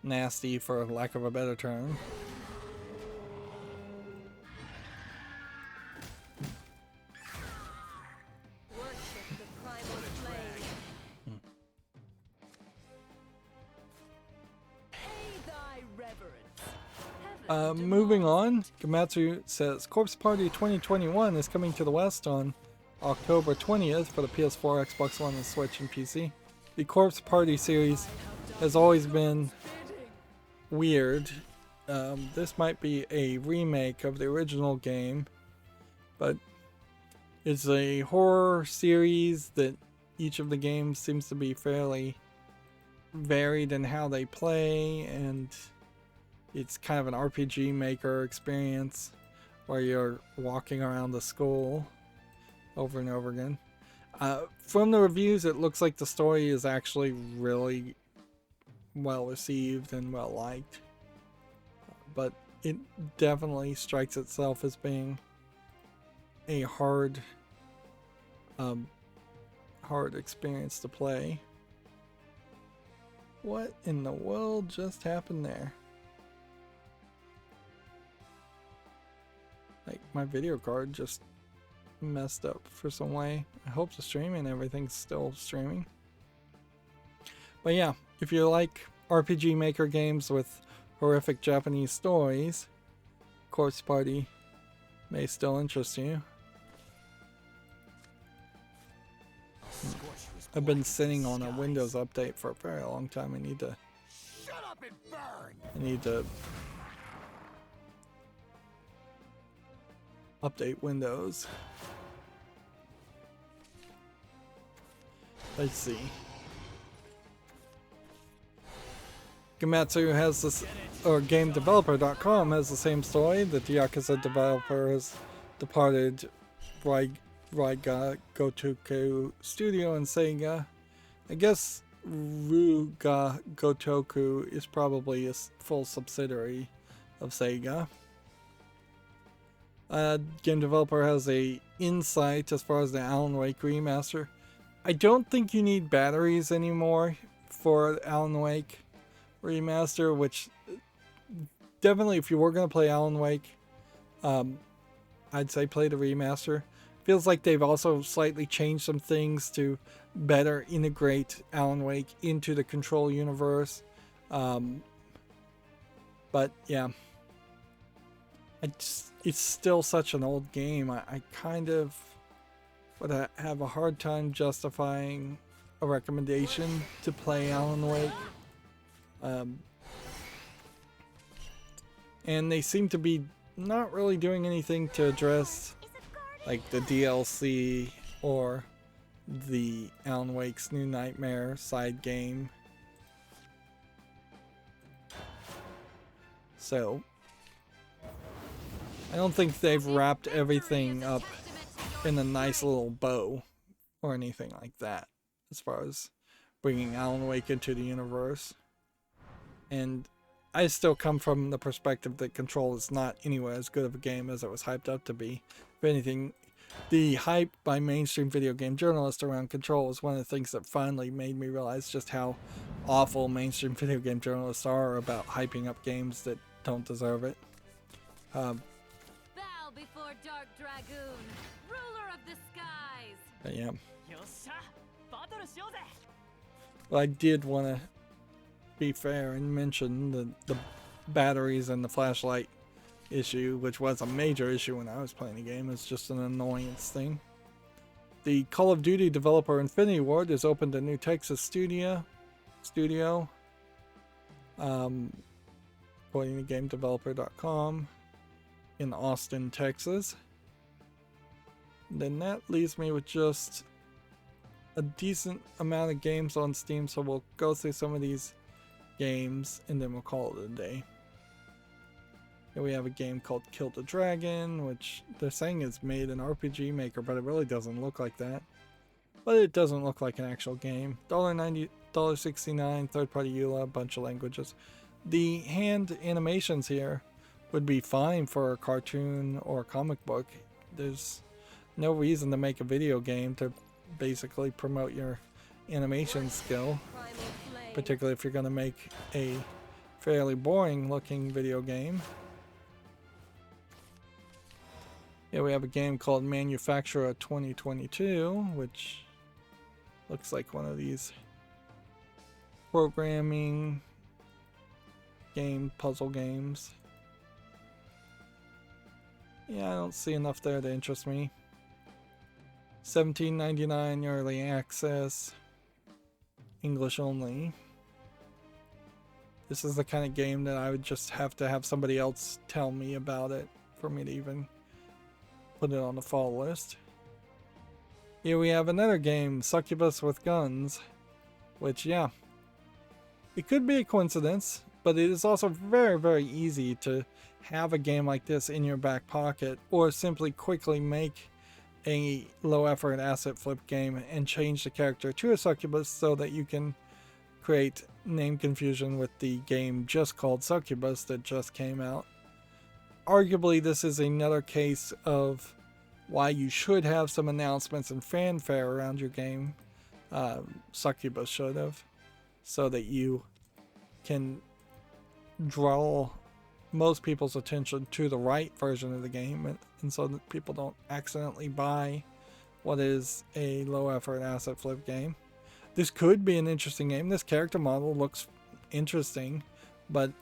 nasty, for lack of a better term. Worship the primal flame. Pay thy reverence. Heaven Moving on, demands Gamatsu says Corpse Party 2021 is coming to the West on October 20th for the PS4, Xbox One, and Switch and PC. The Corpse Party series has always been weird. This might be a remake of the original game, but it's a horror series that each of the games seems to be fairly varied in how they play, and it's kind of an RPG maker experience where you're walking around the school over and over again. From the reviews, it looks like the story is actually really well received and well liked, but it definitely strikes itself as being a hard experience to play. What in the world just happened there? Like, my video card just messed up for some way. I hope the stream and everything's still streaming. But yeah, if you like RPG Maker games with horrific Japanese stories, Corpse Party may still interest you. I've been sitting on a Windows update for a very long time. I need to update Windows. Let's see. Gamatsu has this, or GameDeveloper.com has the same story that the Yakuza developer has departed Rydo Gotoku Studio and Sega. I guess Ryuga Gotoku is probably a full subsidiary of Sega. Game Developer has a insight as far as the Alan Wake remaster. I don't think you need batteries anymore for Alan Wake remaster, which definitely, if you were going to play Alan Wake, I'd say play the remaster. Feels like they've also slightly changed some things to better integrate Alan Wake into the Control universe. But yeah, it's still such an old game. I kind of would have a hard time justifying a recommendation to play Alan Wake. And they seem to be not really doing anything to address like the DLC or the Alan Wake's New Nightmare side game. So I don't think they've wrapped everything up in a nice little bow or anything like that as far as bringing Alan Wake into the universe. And I still come from the perspective that Control is not anywhere as good of a game as it was hyped up to be. If anything, the hype by mainstream video game journalists around Control was one of the things that finally made me realize just how awful mainstream video game journalists are about hyping up games that don't deserve it. Bow before Dark Dragoon, ruler of the skies. But yeah. Well, I did want to be fair and mention the batteries and the flashlight issue, which was a major issue when I was playing the game. It's just an annoyance thing. The Call of Duty developer Infinity Ward has opened a new Texas studio. According to GameDeveloper.com in Austin, Texas. And then that leaves me with just a decent amount of games on Steam, so we'll go through some of these games and then we'll call it a day. Here we have a game called Kill the Dragon, which they're saying is made in RPG Maker, but it really doesn't look like that. But it doesn't look like an actual game. $1.90, $1.69, third-party EULA, a bunch of languages. The hand animations here would be fine for a cartoon or a comic book. There's no reason to make a video game to basically promote your animation skill, particularly if you're going to make a fairly boring looking video game. Here we have a game called Manufacturer 2022, which looks like one of these programming game, puzzle games. Yeah, I don't see enough there to interest me. $17.99 early access, English only. This is the kind of game that I would just have to have somebody else tell me about it for me to even put it on the fall list. Here we have another game, Succubus with Guns, which, yeah, it could be a coincidence, but it is also very, very easy to have a game like this in your back pocket, or simply quickly make a low effort asset flip game and change the character to a succubus so that you can create name confusion with the game just called Succubus that just came out. Arguably, this is another case of why you should have some announcements and fanfare around your game. Succubus should have, so that you can draw most people's attention to the right version of the game, and so that people don't accidentally buy what is a low effort asset flip game. This could be an interesting game. This character model looks interesting, but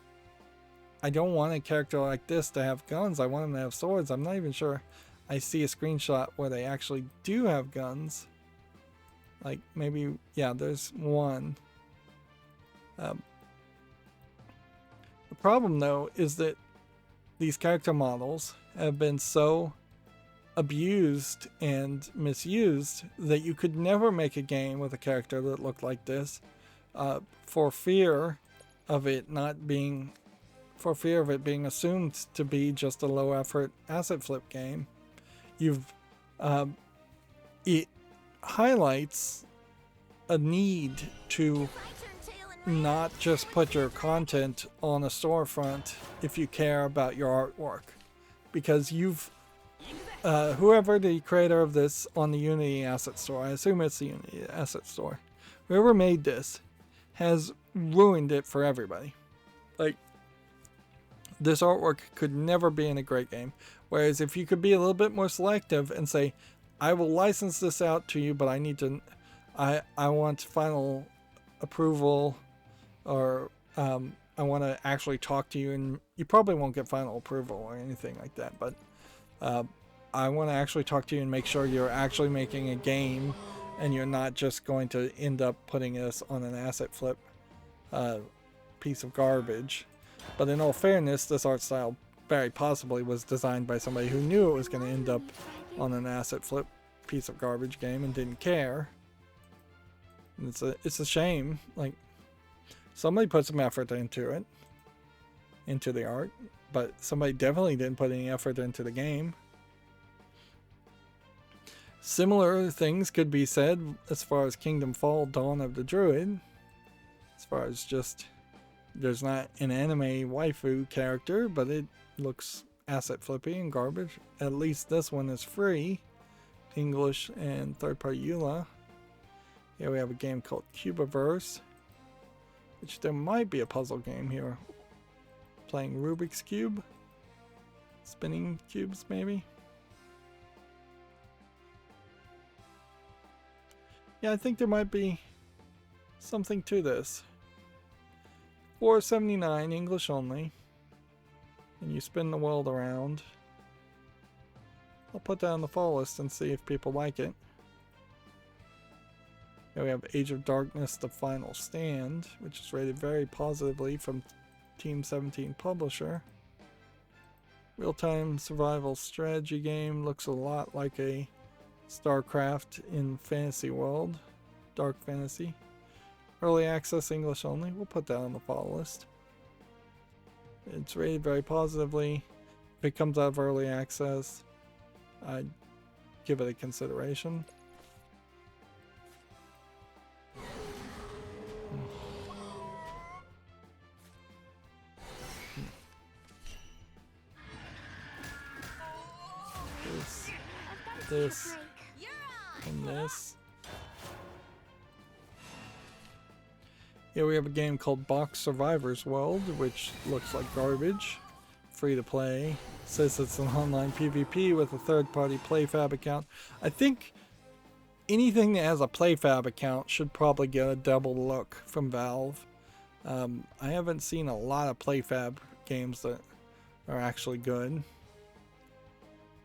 I don't want a character like this to have guns. I want him to have swords. I'm not even sure I see a screenshot where they actually do have guns. Like maybe, yeah, there's one. The problem though is that these character models have been so abused and misused that you could never make a game with a character that looked like this, for fear of it being assumed to be just a low effort asset flip game. It highlights a need to not just put your content on a storefront if you care about your artwork, because whoever the creator of this on the Unity asset store, I assume it's the Unity asset store, whoever made this has ruined it for everybody. Like, this artwork could never be in a great game. Whereas if you could be a little bit more selective and say, I will license this out to you, but I need to, I want final approval, or I want to actually talk to you, and you probably won't get final approval or anything like that, but I want to actually talk to you and make sure you're actually making a game and you're not just going to end up putting this on an asset flip piece of garbage. But in all fairness, this art style very possibly was designed by somebody who knew it was going to end up on an asset flip piece of garbage game and didn't care. And it's a shame. Like, somebody put some effort into it, into the art, but somebody definitely didn't put any effort into the game. Similar things could be said as far as Kingdom Fall: Dawn of the Druid. As far as just, there's not an anime waifu character, but it looks asset flippy and garbage. At least this one is free, English and third-party EULA. Here we have a game called Cubiverse, which there might be a puzzle game here. Playing Rubik's Cube, spinning cubes maybe. Yeah, I think there might be something to this. $4.79, English only. And you spin the world around. I'll put that on the fall list and see if people like it. Here we have Age of Darkness: The Final Stand, which is rated very positively from Team 17 publisher. Real-time survival strategy game, looks a lot like a StarCraft in fantasy world, dark fantasy. Early access, English only. We'll put that on the fall list. It's rated very positively. If it comes out of early access, I'd give it a consideration. This and this. Here we have a game called Box Survivors World, which looks like garbage. Free to play. Says it's an online PvP with a third-party PlayFab account. I think anything that has a PlayFab account should probably get a double look from Valve. I haven't seen a lot of PlayFab games that are actually good.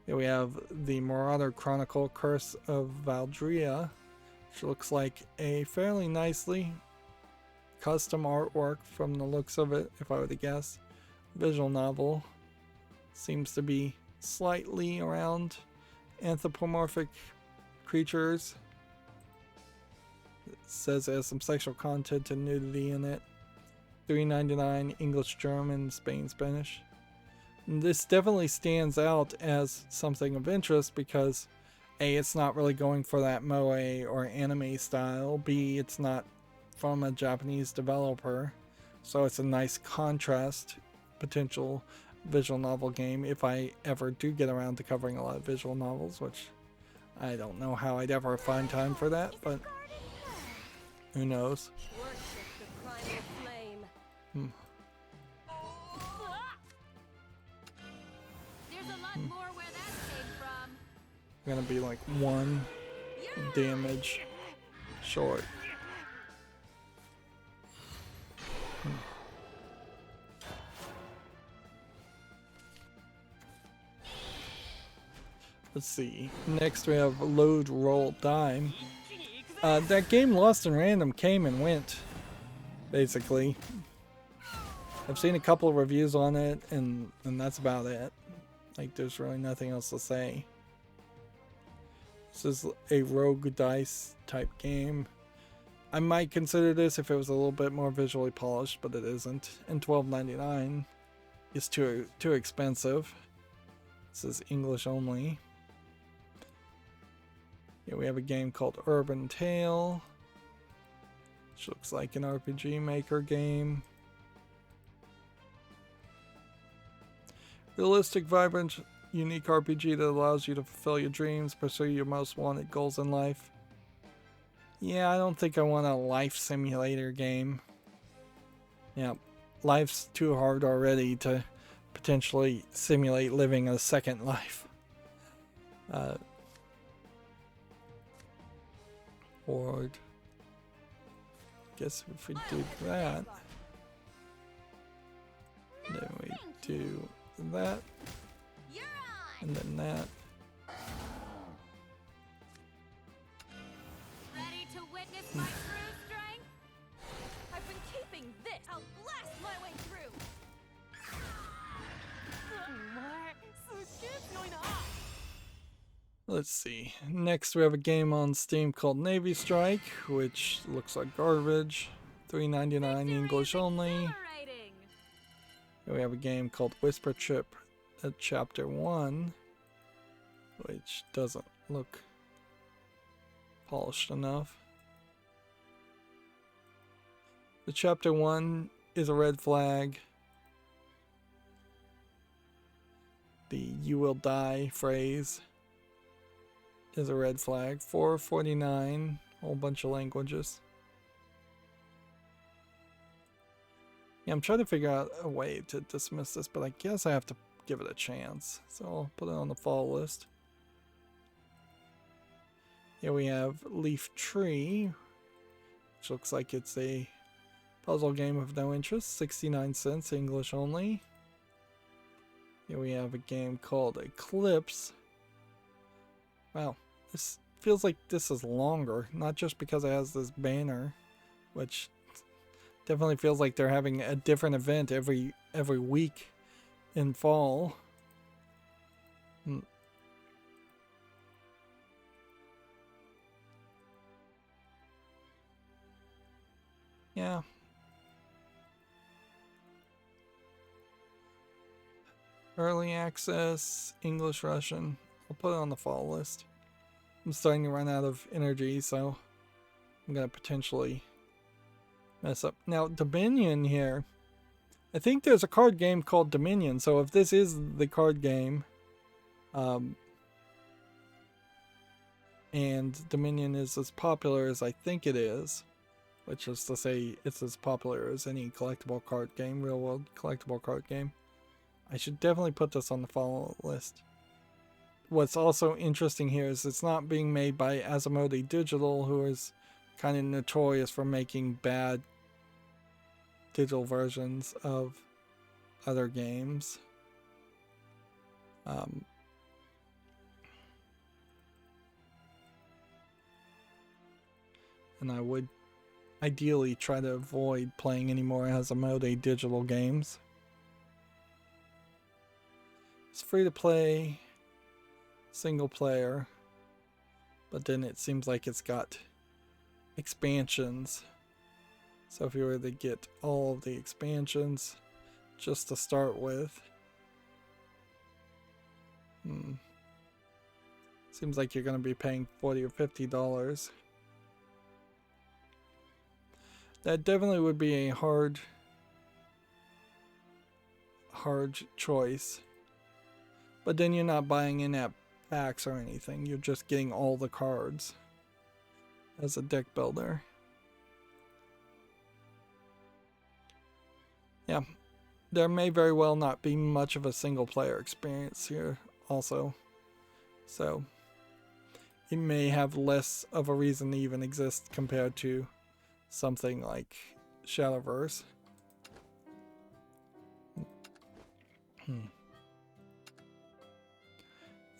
Here we have the Marauder Chronicle: Curse of Valdria, which looks like a fairly nicely custom artwork from the looks of it, if I were to guess. Visual novel. Seems to be slightly around anthropomorphic creatures. It says it has some sexual content and nudity in it. $3.99, English, German, Spain, Spanish. This definitely stands out as something of interest because A, it's not really going for that moe or anime style. B, it's not from a Japanese developer, so it's a nice contrast potential visual novel game if I ever do get around to covering a lot of visual novels, which I don't know how I'd ever find time for that, but who knows. Worship the primal flame. There's a lot more where that came from. Gonna be like 1 damage short. Let's see. Next we have Load Roll Die. That game Lost in Random came and went, basically. I've seen a couple of reviews on it, and that's about it. Like, there's really nothing else to say. This is a rogue dice type game. I might consider this if it was a little bit more visually polished, but it isn't. And $12.99 is too expensive. This is English only. Here we have a game called Urban Tale, which looks like an RPG Maker game. Realistic, vibrant, unique RPG that allows you to fulfill your dreams, pursue your most wanted goals in life. Yeah, I don't think I want a life simulator game. Yeah, life's too hard already to potentially simulate living a second life. Horde. Guess if we do that, then we do that, You're on. and then that. Ready to witness my true strength? I've been keeping this. I'll blast my way through. Let's see. Next, we have a game on Steam called Navy Strike, which looks like garbage. $3.99 English only. Exhilarating. Here we have a game called Whisper Trip Chapter 1, which doesn't look polished enough. The Chapter 1 is a red flag. The "you will die" phrase is a red flag. $4.49, whole bunch of languages. Yeah, I'm trying to figure out a way to dismiss this, but I guess I have to give it a chance. So I'll put it on the fall list. Here we have Leaf Tree, which looks like it's a puzzle game of no interest. 69 cents, English only. Here we have a game called Eclipse. Wow, this feels like this is longer, not just because it has this banner, which definitely feels like they're having a different event every week in fall. Yeah. Early access, English, Russian. I'll put it on the fall list. I'm starting to run out of energy, so I'm gonna potentially mess up. Now, Dominion here. I think there's a card game called Dominion, so if this is the card game, and Dominion is as popular as I think it is, which is to say it's as popular as any collectible card game, real world collectible card game, I should definitely put this on the follow list. What's also interesting here is it's not being made by Asmodee Digital, who is kind of notorious for making bad digital versions of other games. And I would ideally try to avoid playing any more Asmodee Digital games. It's free to play, single player, but then it seems like it's got expansions. So if you were to get all of the expansions just to start with, seems like you're going to be paying $40 or $50. That definitely would be a hard choice. But then you're not buying in-app packs or anything. You're just getting all the cards as a deck builder. Yeah, there may very well not be much of a single player experience here also. So it may have less of a reason to even exist compared to something like Shadowverse.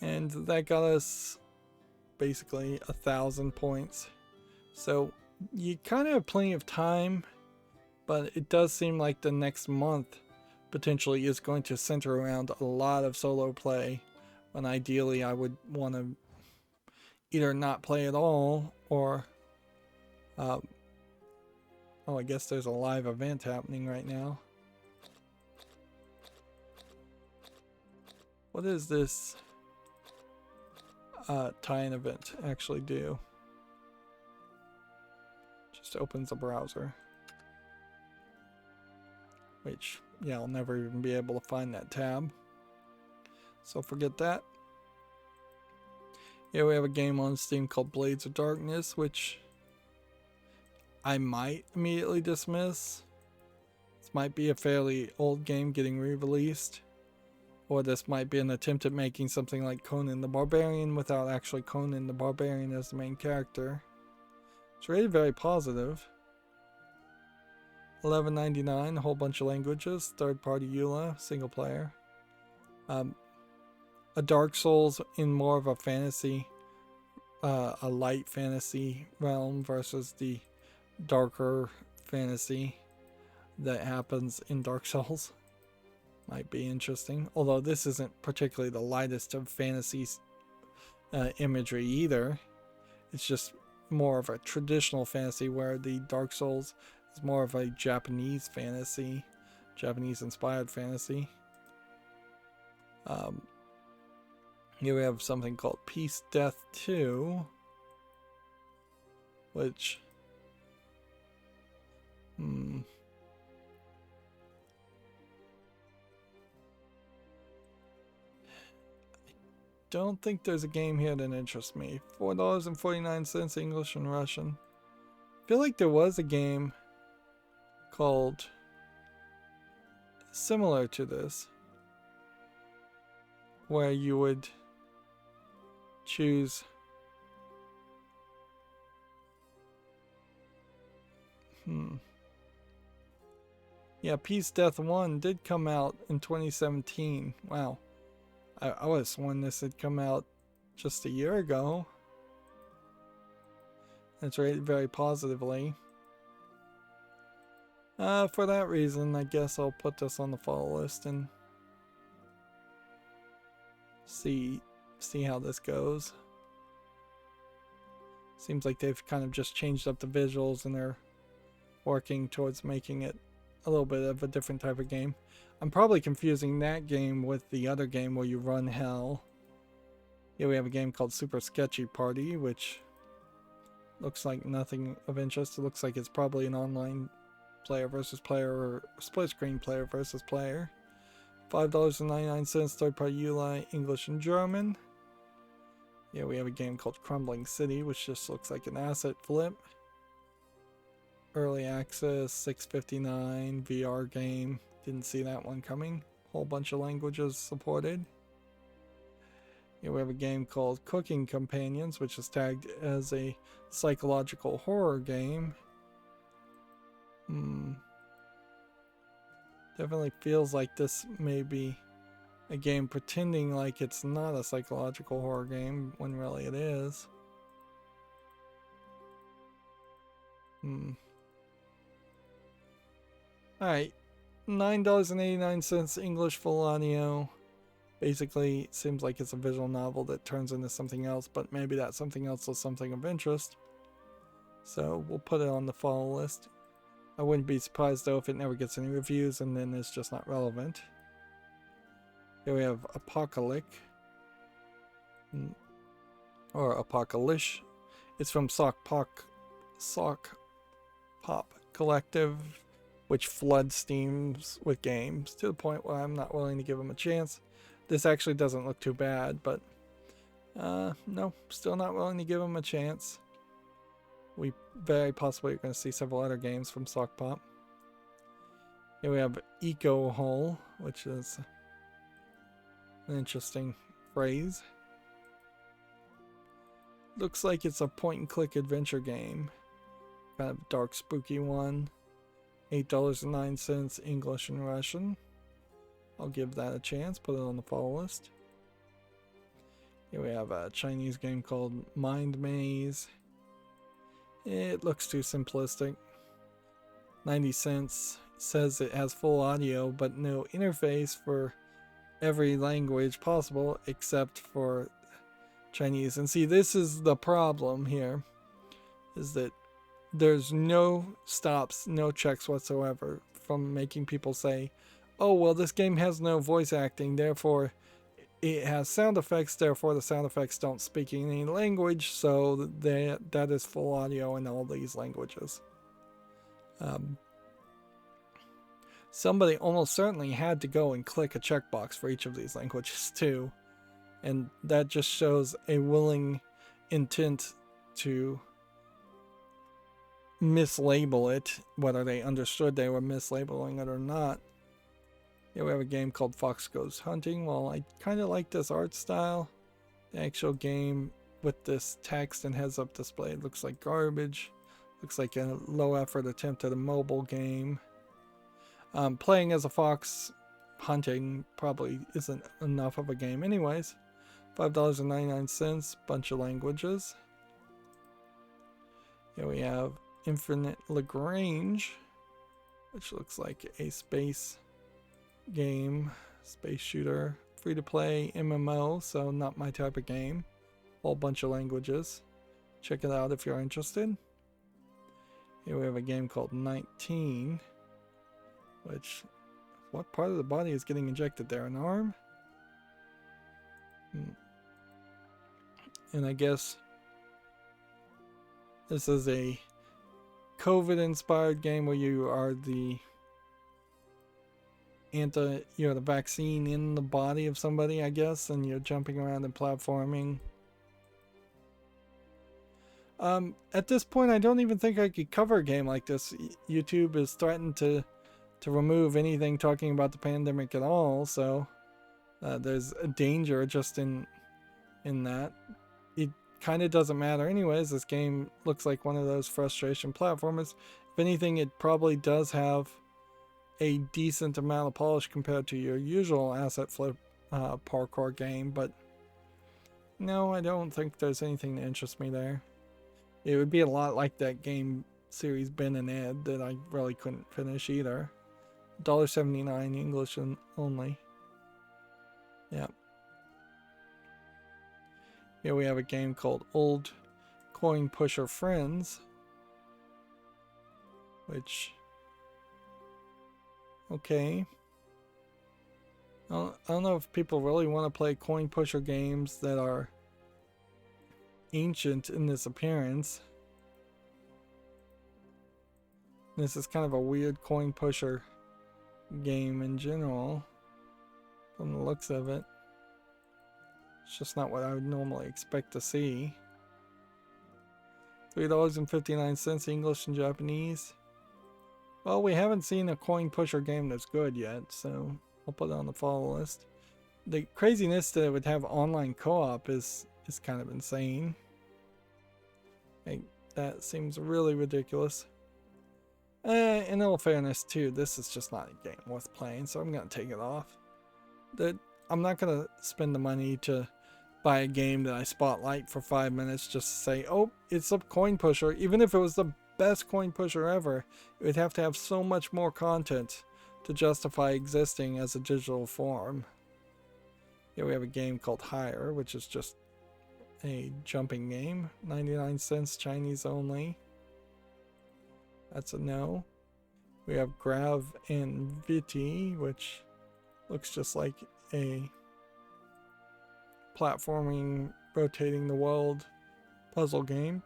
And that got us basically 1,000 points. So you kind of have plenty of time, but it does seem like the next month potentially is going to center around a lot of solo play, when ideally I would want to either not play at all or oh, I guess there's a live event happening right now. What is this tie-in event actually do? Just opens a browser. Which, yeah, I'll never even be able to find that tab. So forget that. Here we have a game on Steam called Blades of Darkness, which I might immediately dismiss. This might be a fairly old game getting re-released. Or this might be an attempt at making something like Conan the Barbarian without actually Conan the Barbarian as the main character. It's rated very positive. $11.99, a whole bunch of languages, third-party EULA, single player. A Dark Souls in more of a fantasy, a light fantasy realm versus the darker fantasy that happens in Dark Souls. Might be interesting. Although this isn't particularly the lightest of fantasy imagery either. It's just more of a traditional fantasy, where the Dark Souls is more of a Japanese fantasy, Japanese-inspired fantasy. Here we have something called Peace Death 2, which don't think there's a game here that interests me. $4.49 English and Russian. I feel like there was a game called similar to this, where you would choose yeah, Peace Death 1 did come out in 2017. Wow. I would have sworn this had come out just a year ago. It's rated very positively. For that reason, I guess I'll put this on the follow list and see how this goes. Seems like they've kind of just changed up the visuals and they're working towards making it a little bit of a different type of game. I'm probably confusing that game with the other game where you run hell. Here we have a game called Super Sketchy Party, which looks like nothing of interest. It looks like it's probably an online player versus player or split screen player versus player. $5.99, third-party EULA, English and German. Yeah, we have a game called Crumbling City, which just looks like an asset flip. Early access, $6.59, VR game. Didn't see that one coming. Whole bunch of languages supported. Here we have a game called Cooking Companions, which is tagged as a psychological horror game. Definitely feels like this may be a game pretending like it's not a psychological horror game when really it is. Alright, $9.89 English full audio. Basically, it seems like it's a visual novel that turns into something else, but maybe that something else is something of interest. So we'll put it on the follow list. I wouldn't be surprised though if it never gets any reviews and then it's just not relevant. Here we have Apocalypse. Or Apocalypse. It's from Sock Pop Collective, which floods Steams with games to the point where I'm not willing to give them a chance. This actually doesn't look too bad, but no, still not willing to give them a chance. We very possibly are going to see several other games from Sock Pop. Here we have Eco Hole, which is an interesting phrase. Looks like it's a point-and-click adventure game. Kind of dark, spooky one. $8.09 English and Russian. I'll give that a chance, put it on the follow list. Here we have a Chinese game called Mind Maze. It looks too simplistic. 90 cents. Says it has full audio, but no interface for every language possible except for Chinese. And see, this is the problem here, is that there's no stops, no checks whatsoever from making people say, oh, well, this game has no voice acting, therefore it has sound effects, therefore the sound effects don't speak any language, so that is full audio in all these languages. Somebody almost certainly had to go and click a checkbox for each of these languages too, and that just shows a willing intent to mislabel it, whether they understood they were mislabeling it or not. Here we have a game called Fox Goes Hunting. Well, I kind of like this art style. The actual game with this text and heads-up display looks like garbage. Looks like a low effort attempt at a mobile game. Playing as a fox hunting probably isn't enough of a game anyways. $5.99, bunch of languages. Here we have Infinite Lagrange, which looks like a space game, space shooter, free to play MMO, so not my type of game. Whole bunch of languages. Check it out if you're interested. Here we have a game called 19, which, what part of the body is getting injected there? An arm? And I guess this is a COVID-inspired game where you are the the vaccine in the body of somebody, I guess, and you're jumping around and platforming. At this point, I don't even think I could cover a game like this. YouTube is threatened to remove anything talking about the pandemic at all, so there's a danger just in that. It kind of doesn't matter anyways. This game looks like one of those frustration platformers. If anything, it probably does have a decent amount of polish compared to your usual asset flip parkour game, but no, I don't think there's anything that interests me there. It would be a lot like that game series Ben and Ed that I really couldn't finish either. $1.79 English only. Yeah. Here we have a game called Old Coin Pusher Friends, which, okay. I don't know if people really want to play coin pusher games that are ancient in this appearance. This is kind of a weird coin pusher game in general, from the looks of it. It's just not what I would normally expect to see. $3.59 English and Japanese. Well, we haven't seen a coin pusher game that's good yet, so I'll put it on the follow list. The craziness that it would have online co-op is kind of insane. That seems really ridiculous. In all fairness too, this is just not a game worth playing, so I'm going to take it off. I'm not going to spend the money to buy a game that I spotlight for 5 minutes just to say, oh, it's a coin pusher. Even if it was the best coin pusher ever, it would have to have so much more content to justify existing as a digital form. Here we have a game called Higher, which is just a jumping game. 99 cents Chinese only. That's a no. We have Grav and Viti, which looks just like a platforming, rotating the world puzzle game.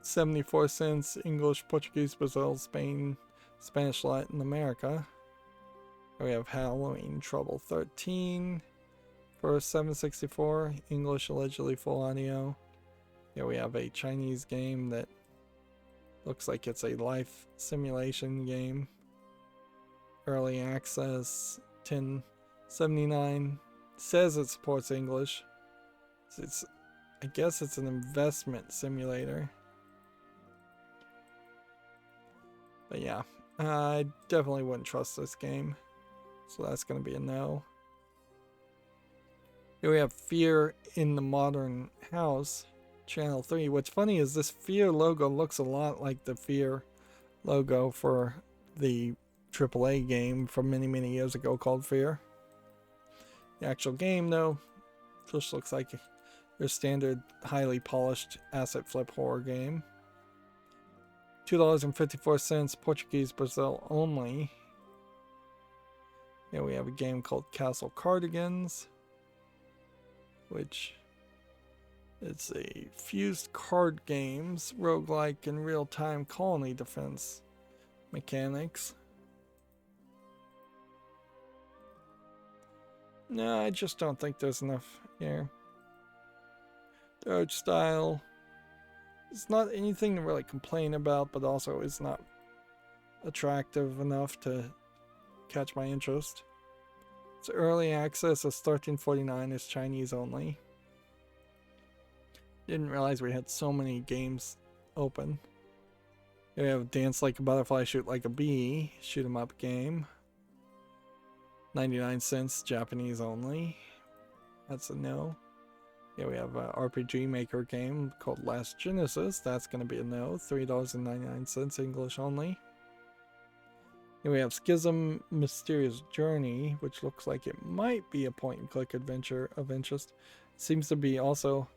74 cents English, Portuguese, Brazil, Spain, Spanish, Latin America. We have Halloween Trouble 13 for $7.64 English, allegedly full audio. Here we have a Chinese game that looks like it's a life simulation game. Early access, $10.79. Says it supports English. I guess it's an investment simulator. But yeah, I definitely wouldn't trust this game. So that's going to be a no. Here we have Fear in the Modern House, Channel 3. What's funny is this Fear logo looks a lot like the Fear logo for the AAA game from many, many years ago called Fear. The actual game, though, just looks like your standard highly polished asset flip horror game. $2.54 Portuguese, Brazil only. Here we have a game called Castle Cardigans, which it's a fused card games, roguelike, and real-time colony defense mechanics. No, I just don't think there's enough here. The art style, it's not anything to really complain about, but also is not attractive enough to catch my interest. It's early access, it's $13.49, it's Chinese only. Didn't realize we had so many games open. Here we have Dance Like a Butterfly, Shoot Like a Bee, shoot 'em up game. 99 cents, Japanese only. That's a no. Here we have an RPG Maker game called Last Genesis. That's going to be a no. $3.99, English only. Here we have Schism Mysterious Journey, which looks like it might be a point-and-click adventure of interest. Seems to be also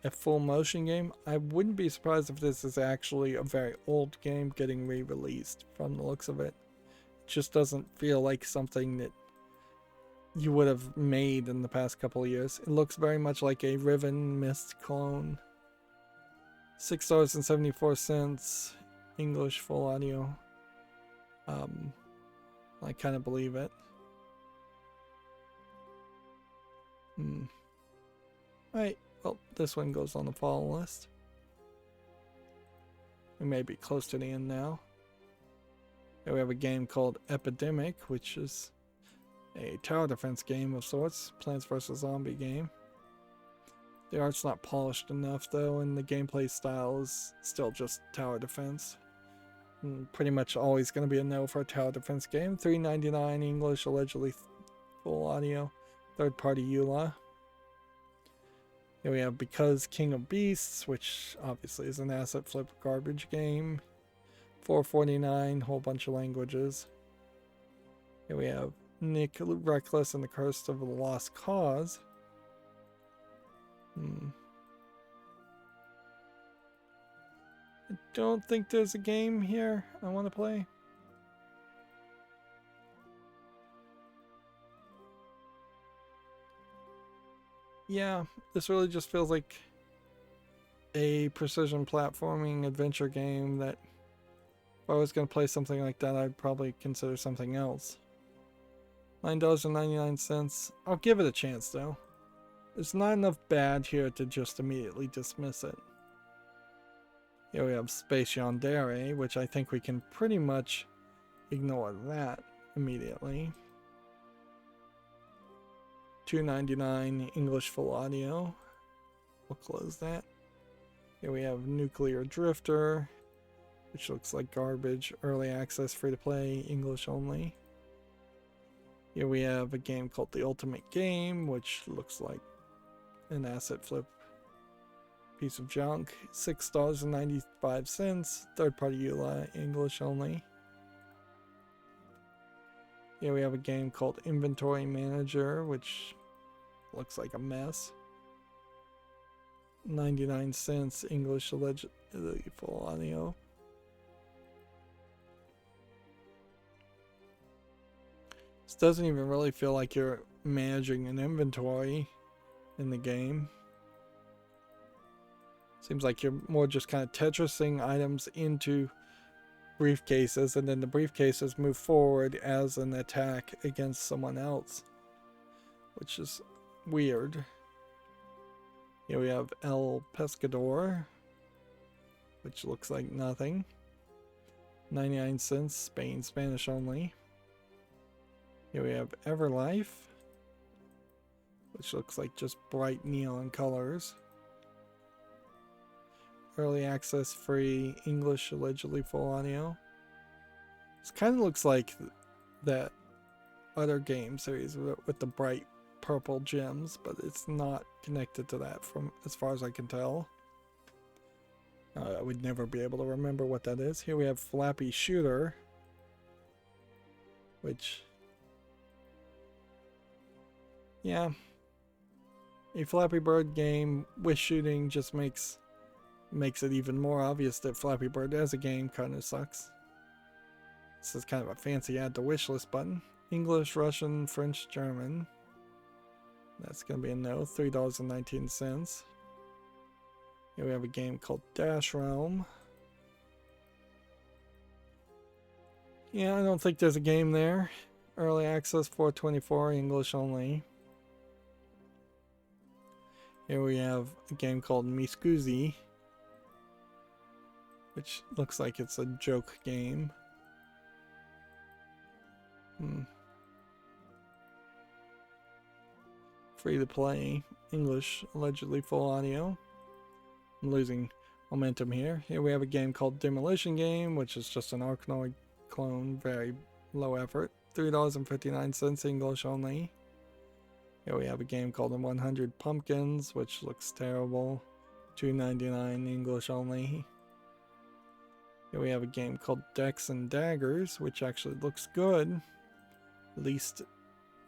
a full motion game. I wouldn't be surprised if this is actually a very old game getting re-released from the looks of it. It just doesn't feel like something that you would have made in the past couple of years. It looks very much like a Riven Mist clone. $6.74, English full audio. I kind of believe it. Alright, well, this one goes on the follow list. We may be close to the end now. Here we have a game called Epidemic, which is a tower defense game of sorts. Plants vs. Zombie game. The art's not polished enough though, and the gameplay style is still just tower defense. And pretty much always going to be a no for a tower defense game. $3.99 English, allegedly full audio. Third party EULA. Here we have Because King of Beasts, which obviously is an asset flip garbage game. $4.49, whole bunch of languages. Here we have Nick Reckless and the Curse of the Lost Cause. I don't think there's a game here I want to play. Yeah, this really just feels like a precision platforming adventure game that if I was going to play something like that, I'd probably consider something else. $9.99. I'll give it a chance though. There's not enough bad here to just immediately dismiss it. Here we have Space Yandere, which I think we can pretty much ignore that immediately. $2.99 English full audio. We'll close that. Here we have Nuclear Drifter, which looks like garbage. Early access, free to play, English only. Here we have a game called The Ultimate Game, which looks like an asset flip piece of junk. $6.95, third party EULA, English only. Here we have a game called Inventory Manager, which looks like a mess. 99 cents, English, allegedly full audio. This doesn't even really feel like you're managing an inventory in the game. Seems like you're more just kind of Tetrising items into briefcases, and then the briefcases move forward as an attack against someone else, which is weird. Here we have El Pescador, which looks like nothing. 99 cents, Spain, Spanish only. Here we have Everlife, which looks like just bright neon colors. Early access, free, English, allegedly full audio. This kind of looks like that other game series with the bright purple gems, but it's not connected to that from as far as I can tell. I would never be able to remember what that is. Here we have Flappy Shooter, which, yeah, a Flappy Bird game with shooting just makes it even more obvious that Flappy Bird as a game kind of sucks. This is kind of a fancy add to wishlist button. English, Russian, French, German. That's going to be a no. $3.19. Here we have a game called Dash Realm. Yeah, I don't think there's a game there. Early access, $4.24, English only. Here we have a game called Miscusi, which looks like it's a joke game. Free to play, English, allegedly full audio. I'm losing momentum here. Here we have a game called Demolition Game, which is just an Arkanoid clone, very low effort. $3.59 English only. Here we have a game called The 100 Pumpkins, which looks terrible. $2.99 English only. Here we have a game called Decks and Daggers, which actually looks good, at least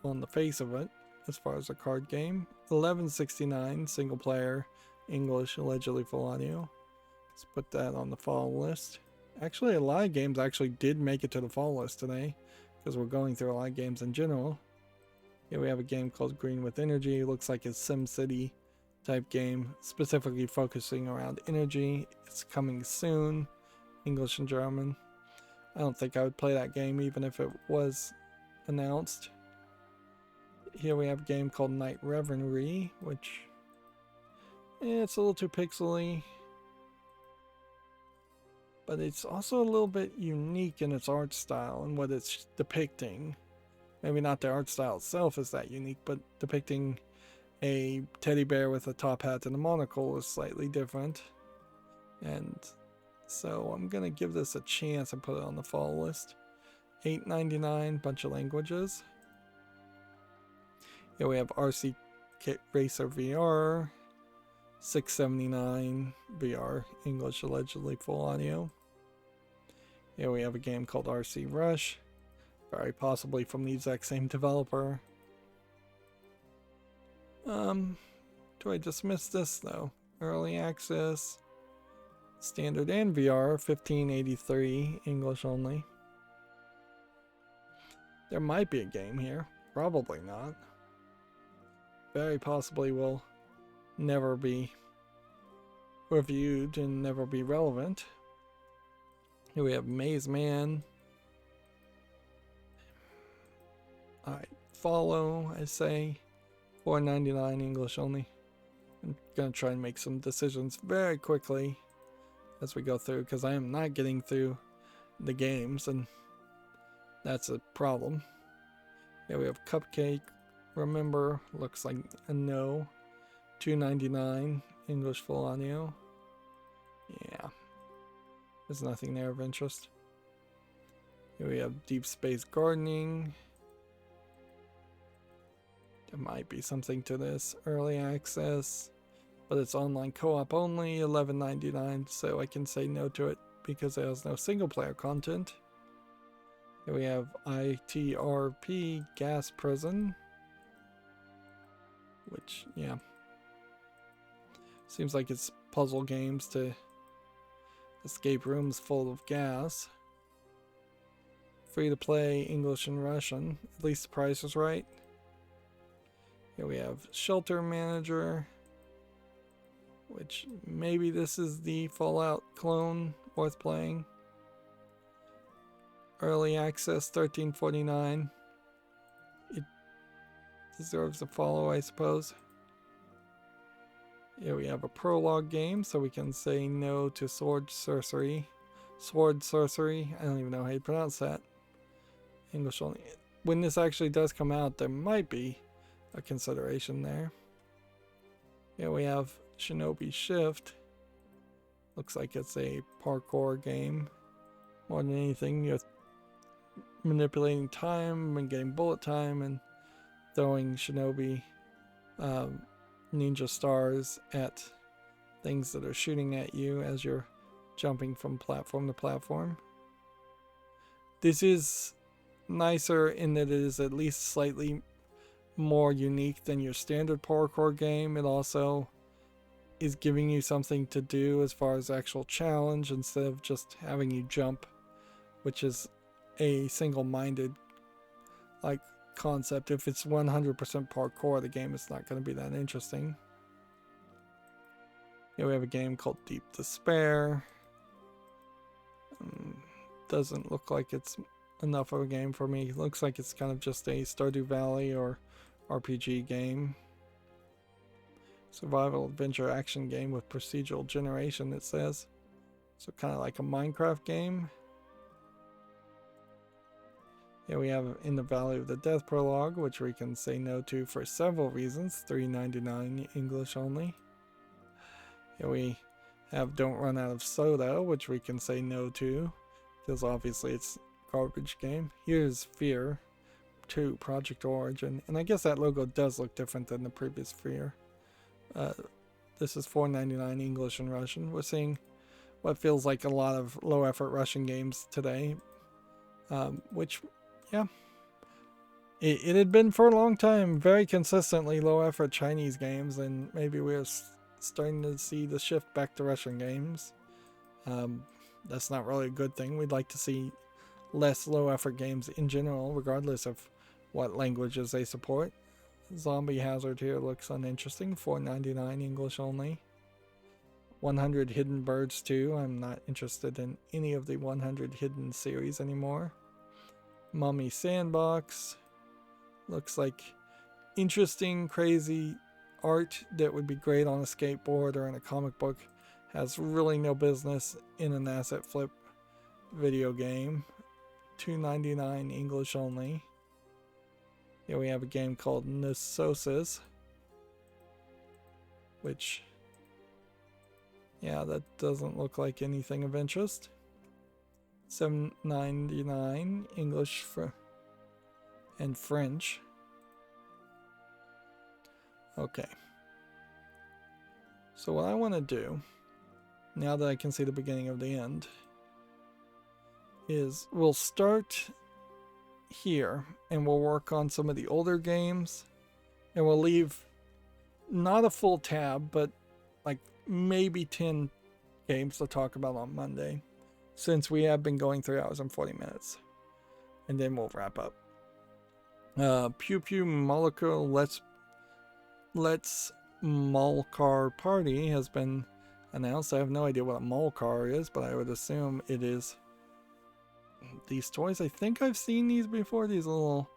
on the face of it, as far as a card game. $11.69 single player, English, allegedly full audio. Let's put that on the fall list. Actually, a lot of games actually did make it to the fall list today, because we're going through a lot of games in general. Here we have a game called Green with Energy. It looks like a SimCity type game, specifically focusing around energy. It's coming soon. English and German. I don't think I would play that game even if it was announced. Here we have a game called Night Revelry, which it's a little too pixely, but it's also a little bit unique in its art style and what it's depicting. Maybe not the art style itself is that unique, but depicting a teddy bear with a top hat and a monocle is slightly different. And so I'm going to give this a chance and put it on the fall list. $8.99, bunch of languages. Here we have RC Kit Racer VR. $6.79 VR, English, allegedly full audio. Here we have a game called RC Rush. Very possibly from the exact same developer. Do I dismiss this though? Early access. Standard and VR, $15.83, English only. There might be a game here. Probably not. Very possibly will never be reviewed and never be relevant. Here we have Maze Man. Alright, follow, I say. $4.99 English only. I'm gonna try and make some decisions very quickly as we go through, because I am not getting through the games, and that's a problem. Here we have Cupcake. Remember, looks like a no. $2.99 English full audio. Yeah, there's nothing there of interest. Here we have Deep Space Gardening. There might be something to this. Early access, but it's online co-op only. $11.99, so I can say no to it because it has no single player content. Here we have ITRP Gas Prison, which, yeah, seems like it's puzzle games to escape rooms full of gas. Free to play, English and Russian. At least the price is right. Here we have Shelter Manager, which maybe this is the Fallout clone worth playing. Early access, $13.49. It deserves a follow, I suppose. Here we have a prologue game, so we can say no to Sword Sorcery. Sword Sorcery, I don't even know how you pronounce that. English only. When this actually does come out, there might be a consideration there. Here we have Shinobi Shift. Looks like it's a parkour game. More than anything, you're manipulating time and getting bullet time and throwing Shinobi ninja stars at things that are shooting at you as you're jumping from platform to platform. This is nicer in that it is at least slightly more unique than your standard parkour game. It also is giving you something to do as far as actual challenge instead of just having you jump, which is a single-minded like concept. If it's 100% parkour, the game is not going to be that interesting. Here we have a game called Deep Despair. Doesn't look like it's enough of a game for me. Looks like it's kind of just a Stardew Valley or RPG game. Survival adventure action game with procedural generation, it says. So kind of like a Minecraft game. Here we have In the Valley of the Death prologue, which we can say no to for several reasons. $3.99 English only. Here we have Don't Run Out of Soda, which we can say no to, because obviously it's a garbage game. Here's Fear 2 Project Origin, and I guess that logo does look different than the previous Fear. This is $4.99 English and Russian. We're seeing what feels like a lot of low effort Russian games today, which, yeah, it had been for a long time very consistently low effort Chinese games, and maybe we're starting to see the shift back to Russian games. That's not really a good thing. We'd like to see less low effort games in general, regardless of what languages they support. Zombie Hazard here looks uninteresting. $4.99 English only. 100 Hidden Birds 2. I'm not interested in any of the 100 Hidden series anymore. Mummy Sandbox. Looks like interesting, crazy art that would be great on a skateboard or in a comic book. Has really no business in an asset flip video game. $2.99 English only. Here we have a game called Nesosis, which, yeah, that doesn't look like anything of interest. $7.99 English and French. Okay. So what I want to do, now that I can see the beginning of the end, is we'll start here and we'll work on some of the older games, and we'll leave not a full tab, but like maybe 10 games to talk about on Monday, since we have been going 3 hours and 40 minutes, and then we'll wrap up. Pew Pew Molecule Let's Molcar Party has been announced. I have no idea what a Molcar is, but I would assume it is these toys. I think I've seen these before. These little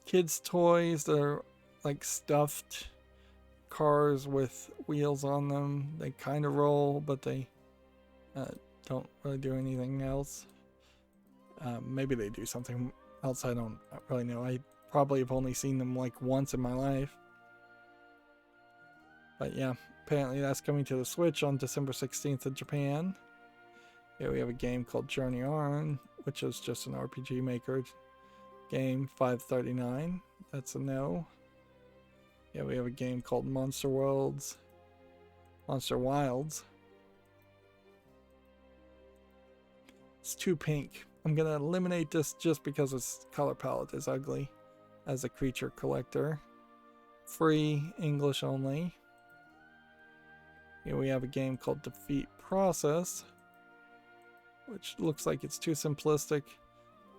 kids' toys. They're like stuffed cars with wheels on them. They kind of roll, but they don't really do anything else. Maybe they do something else. I don't really know. I probably have only seen them like once in my life. But yeah, apparently that's coming to the Switch on December 16th in Japan. Here we have a game called Journey On, which is just an RPG Maker game, $5.39. That's a no. Yeah, we have a game called Monster Wilds. It's too pink. I'm gonna eliminate this just because its color palette is ugly as a creature collector. Free, English only. Here we have a game called Defeat Process, which looks like it's too simplistic.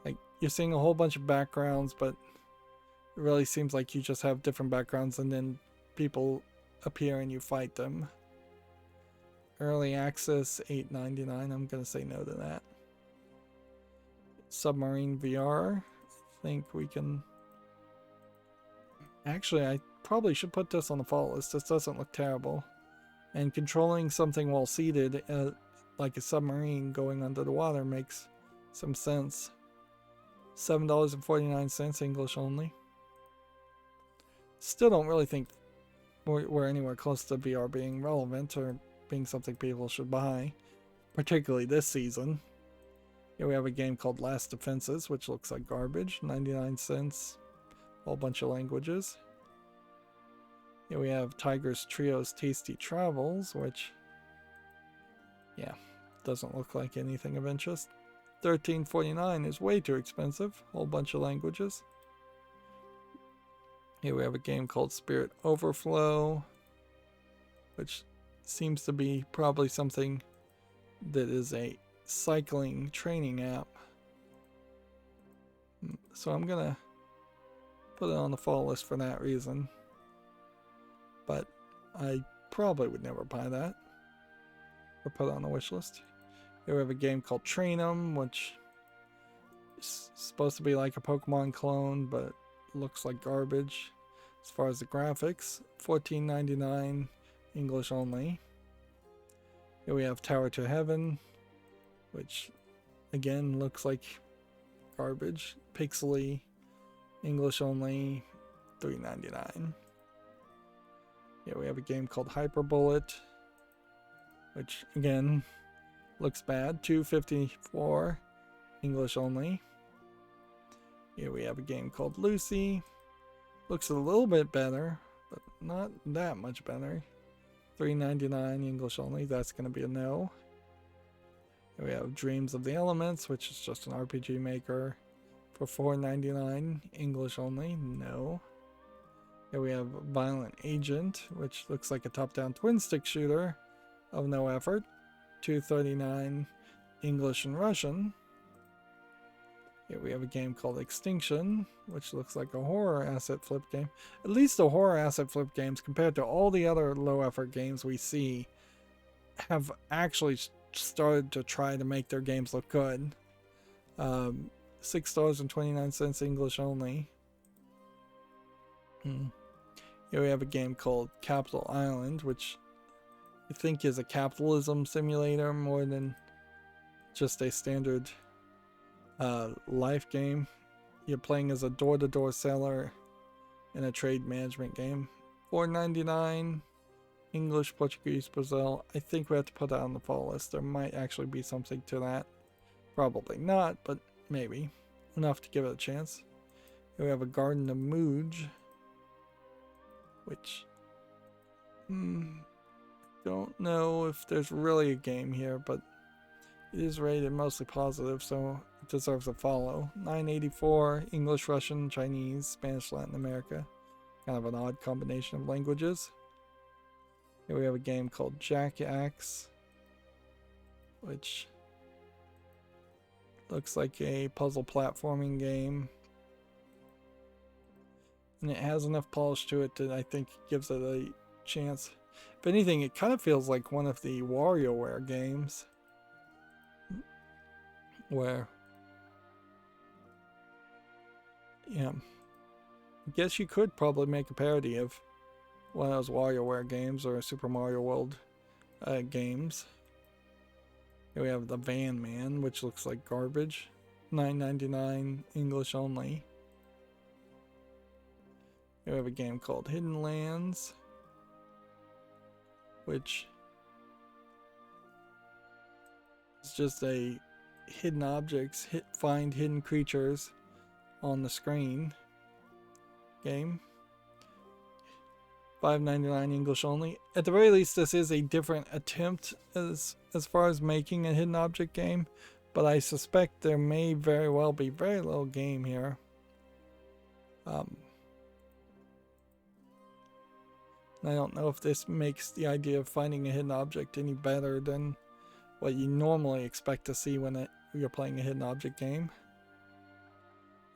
Like, you're seeing a whole bunch of backgrounds, but it really seems like you just have different backgrounds and then people appear and you fight them. Early access, $8.99. I'm gonna say no to that. Submarine VR. I think we can... Actually, I probably should put this on the fall list. This doesn't look terrible. And controlling something while seated, like a submarine going under the water, makes some sense. $7.49 English only. Still don't really think we're anywhere close to VR being relevant or being something people should buy, particularly this season. Here we have a game called Last Defenses, which looks like garbage. 99 cents. Whole bunch of languages. Here we have Tiger's Trio's Tasty Travels, which, yeah, doesn't look like anything of interest. $13.49 is way too expensive. Whole bunch of languages. Here we have a game called Spirit Overflow, which seems to be probably something that is a cycling training app. So I'm gonna put it on the fall list for that reason. But I probably would never buy that or put it on the wish list. Here we have a game called Train 'em, which is supposed to be like a Pokemon clone, but looks like garbage as far as the graphics. $14.99 English only. Here we have Tower to Heaven, which again looks like garbage. Pixely, English only, $3.99. Here we have a game called Hyper Bullet. which again looks bad. 254 English only. Here we have a game called Lucy. Looks a little bit better, but not that much better. $3.99 English only. That's going to be a no. Here we have Dreams of the Elements, which is just an RPG maker, for $4.99 English only. No. Here we have Violent Agent, which looks like a top-down twin-stick shooter of no effort. $2.39 English and Russian. Here we have a game called Extinction, which looks like a horror asset flip game. At least the horror asset flip games, compared to all the other low-effort games we see, have actually started to try to make their games look good. $6.29 English only. Here we have a game called Capital Island, which I think is a capitalism simulator more than just a standard life game. You're playing as a door-to-door seller in a trade management game. $4.99 English, Portuguese, Brazil. I think we have to put that on the fall list. There might actually be something to that. Probably not, but maybe. Enough to give it a chance. Here we have a Garden of Mooj, which don't know if there's really a game here, but it is rated mostly positive, so it deserves a follow. $9.84 English, Russian, Chinese, Spanish, Latin America. Kind of an odd combination of languages. Here we have a game called Jackaxe, which looks like a puzzle platforming game. And it has enough polish to it that I think gives it a chance. If anything, it kind of feels like one of the WarioWare games, where, yeah, I guess you could probably make a parody of one of those WarioWare games or Super Mario World games. Here we have the Van Man, which looks like garbage. $9.99 English only. Here we have a game called Hidden Lands, which is just a hidden objects, find hidden creatures on the screen game. $5.99 English only. At the very least, this is a different attempt as far as making a hidden object game, but I suspect there may very well be very little game here. I don't know if this makes the idea of finding a hidden object any better than what you normally expect to see when you're playing a hidden object game.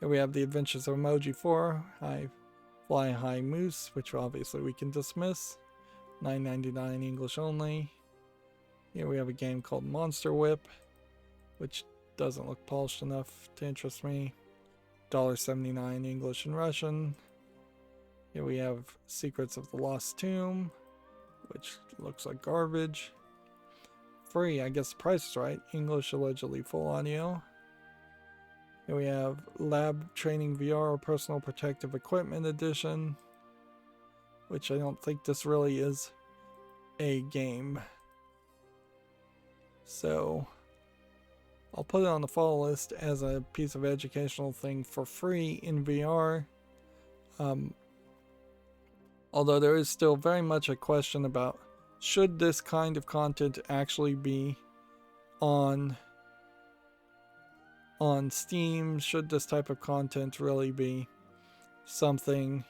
Here we have The Adventures of Emoji 4, Fly High Moose, which obviously we can dismiss. $9.99 English only. Here we have a game called Monster Whip, which doesn't look polished enough to interest me. $1.79 English and Russian. Here we have Secrets of the Lost Tomb, which looks like garbage. Free, I guess the price is right. English, allegedly full audio. Here we have Lab Training VR Personal Protective Equipment Edition, which I don't think this really is a game. So I'll put it on the follow list as a piece of educational thing for free in VR. Although there is still very much a question about, should this kind of content actually be on Steam? Should this type of content really be something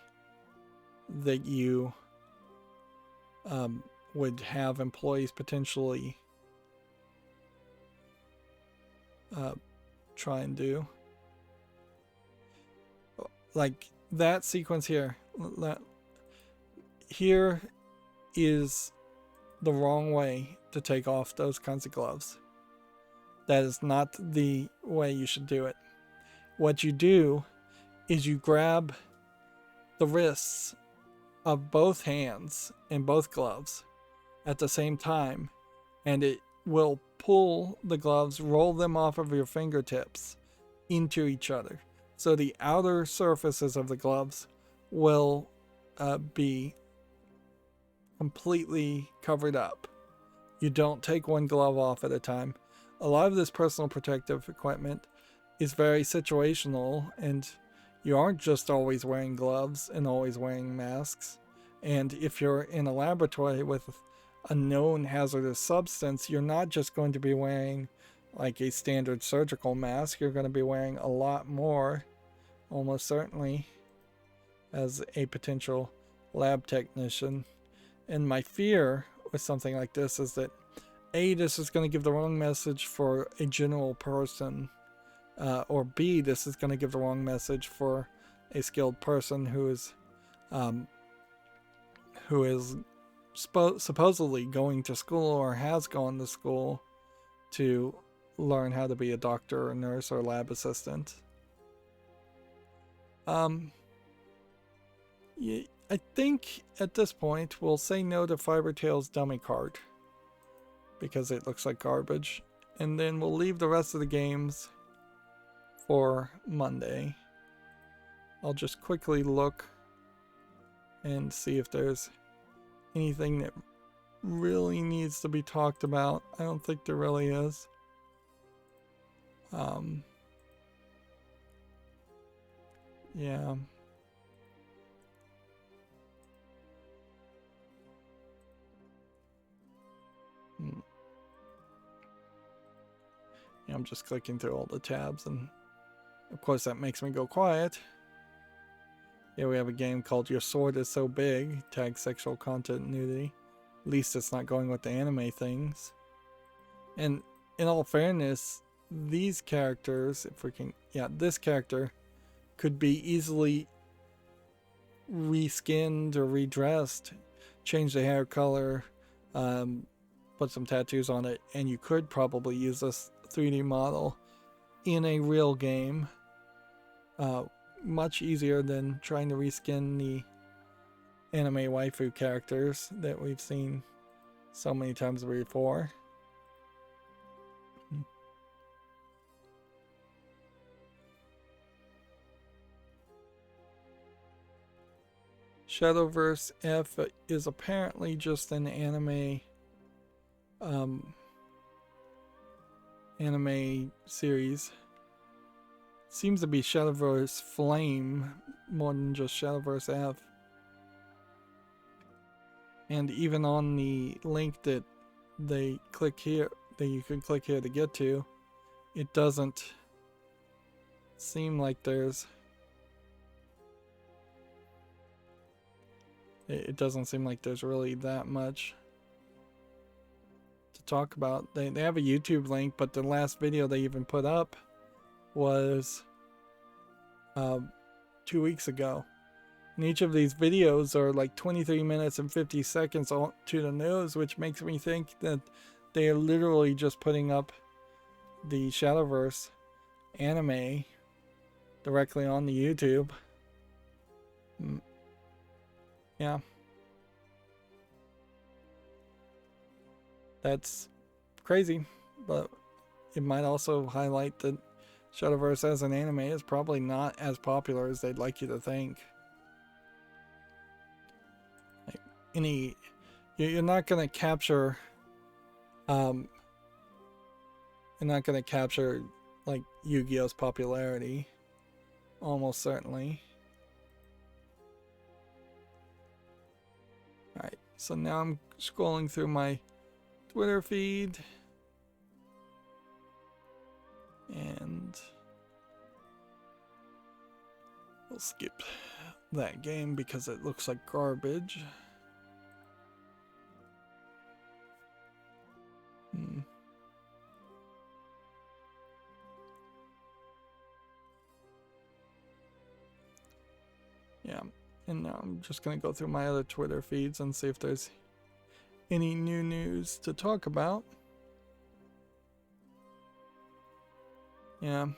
that you would have employees potentially try and do? Like that sequence here. Here is the wrong way to take off those kinds of gloves. That is not the way you should do it. What you do is you grab the wrists of both hands in both gloves at the same time, and it will pull the gloves, roll them off of your fingertips into each other. So the outer surfaces of the gloves will be completely covered up. you don't take one glove off at a time. A lot of this personal protective equipment is very situational, and you aren't just always wearing gloves and always wearing masks. And if you're in a laboratory with a known hazardous substance, you're not just going to be wearing like a standard surgical mask. You're going to be wearing a lot more, almost certainly, as a potential lab technician. And my fear with something like this is that A, this is going to give the wrong message for a general person, or B, this is going to give the wrong message for a skilled person who is supposedly going to school or has gone to school to learn how to be a doctor or nurse or lab assistant. Yeah, I think at this point we'll say no to Fibertail's dummy cart because it looks like garbage, and then we'll leave the rest of the games for Monday. I'll just quickly look and see if there's anything that really needs to be talked about. I don't think there really is. Yeah. Yeah, I'm just clicking through all the tabs, and of course that makes me go quiet. Yeah, we have a game called Your Sword Is So Big, tags sexual content and nudity. At least it's not going with the anime things. And in all fairness, these characters, this character could be easily reskinned or redressed, change the hair color, put some tattoos on it, and you could probably use this 3D model in a real game. Much easier than trying to reskin the anime waifu characters that we've seen so many times before. Shadowverse F is apparently just an anime series. Seems to be Shadowverse Flame more than just Shadowverse F. And even on the link that they click here, that you can click here to get to, it doesn't seem like there's really that much to talk about. They have a YouTube link, but the last video they even put up was 2 weeks ago. And each of these videos are like 23 minutes and 50 seconds to the nose, which makes me think that they are literally just putting up the Shadowverse anime directly on the YouTube. Yeah. That's crazy, but it might also highlight that Shadowverse as an anime is probably not as popular as they'd like you to think. Like you're not gonna capture like Yu-Gi-Oh's popularity, almost certainly. Alright, so now I'm scrolling through my Twitter feed, and we'll skip that game because it looks like garbage. Yeah, and now I'm just gonna go through my other Twitter feeds and see if there's any new news to talk about. Yeah,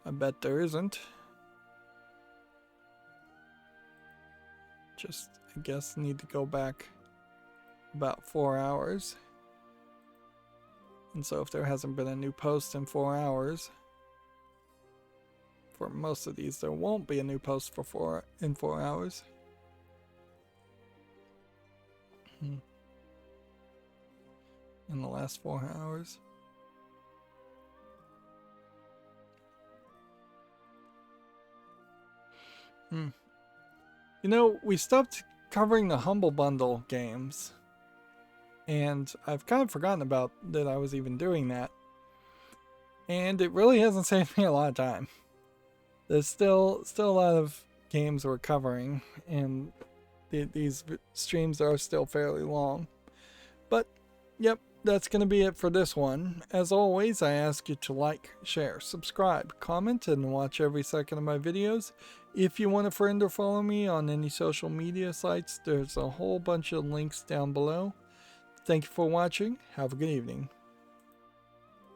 I bet there isn't. Just, I guess, need to go back about 4 hours. And so if there hasn't been a new post in 4 hours, for most of these there won't be a new post in 4 hours. in the last 4 hours. You know, we stopped covering the Humble Bundle games, and I've kind of forgotten about that I was even doing that. And it really hasn't saved me a lot of time. There's still a lot of games we're covering, and these streams are still fairly long. But, yep, that's going to be it for this one. As always, I ask you to like, share, subscribe, comment, and watch every second of my videos. If you want to friend or follow me on any social media sites, there's a whole bunch of links down below. Thank you for watching. Have a good evening.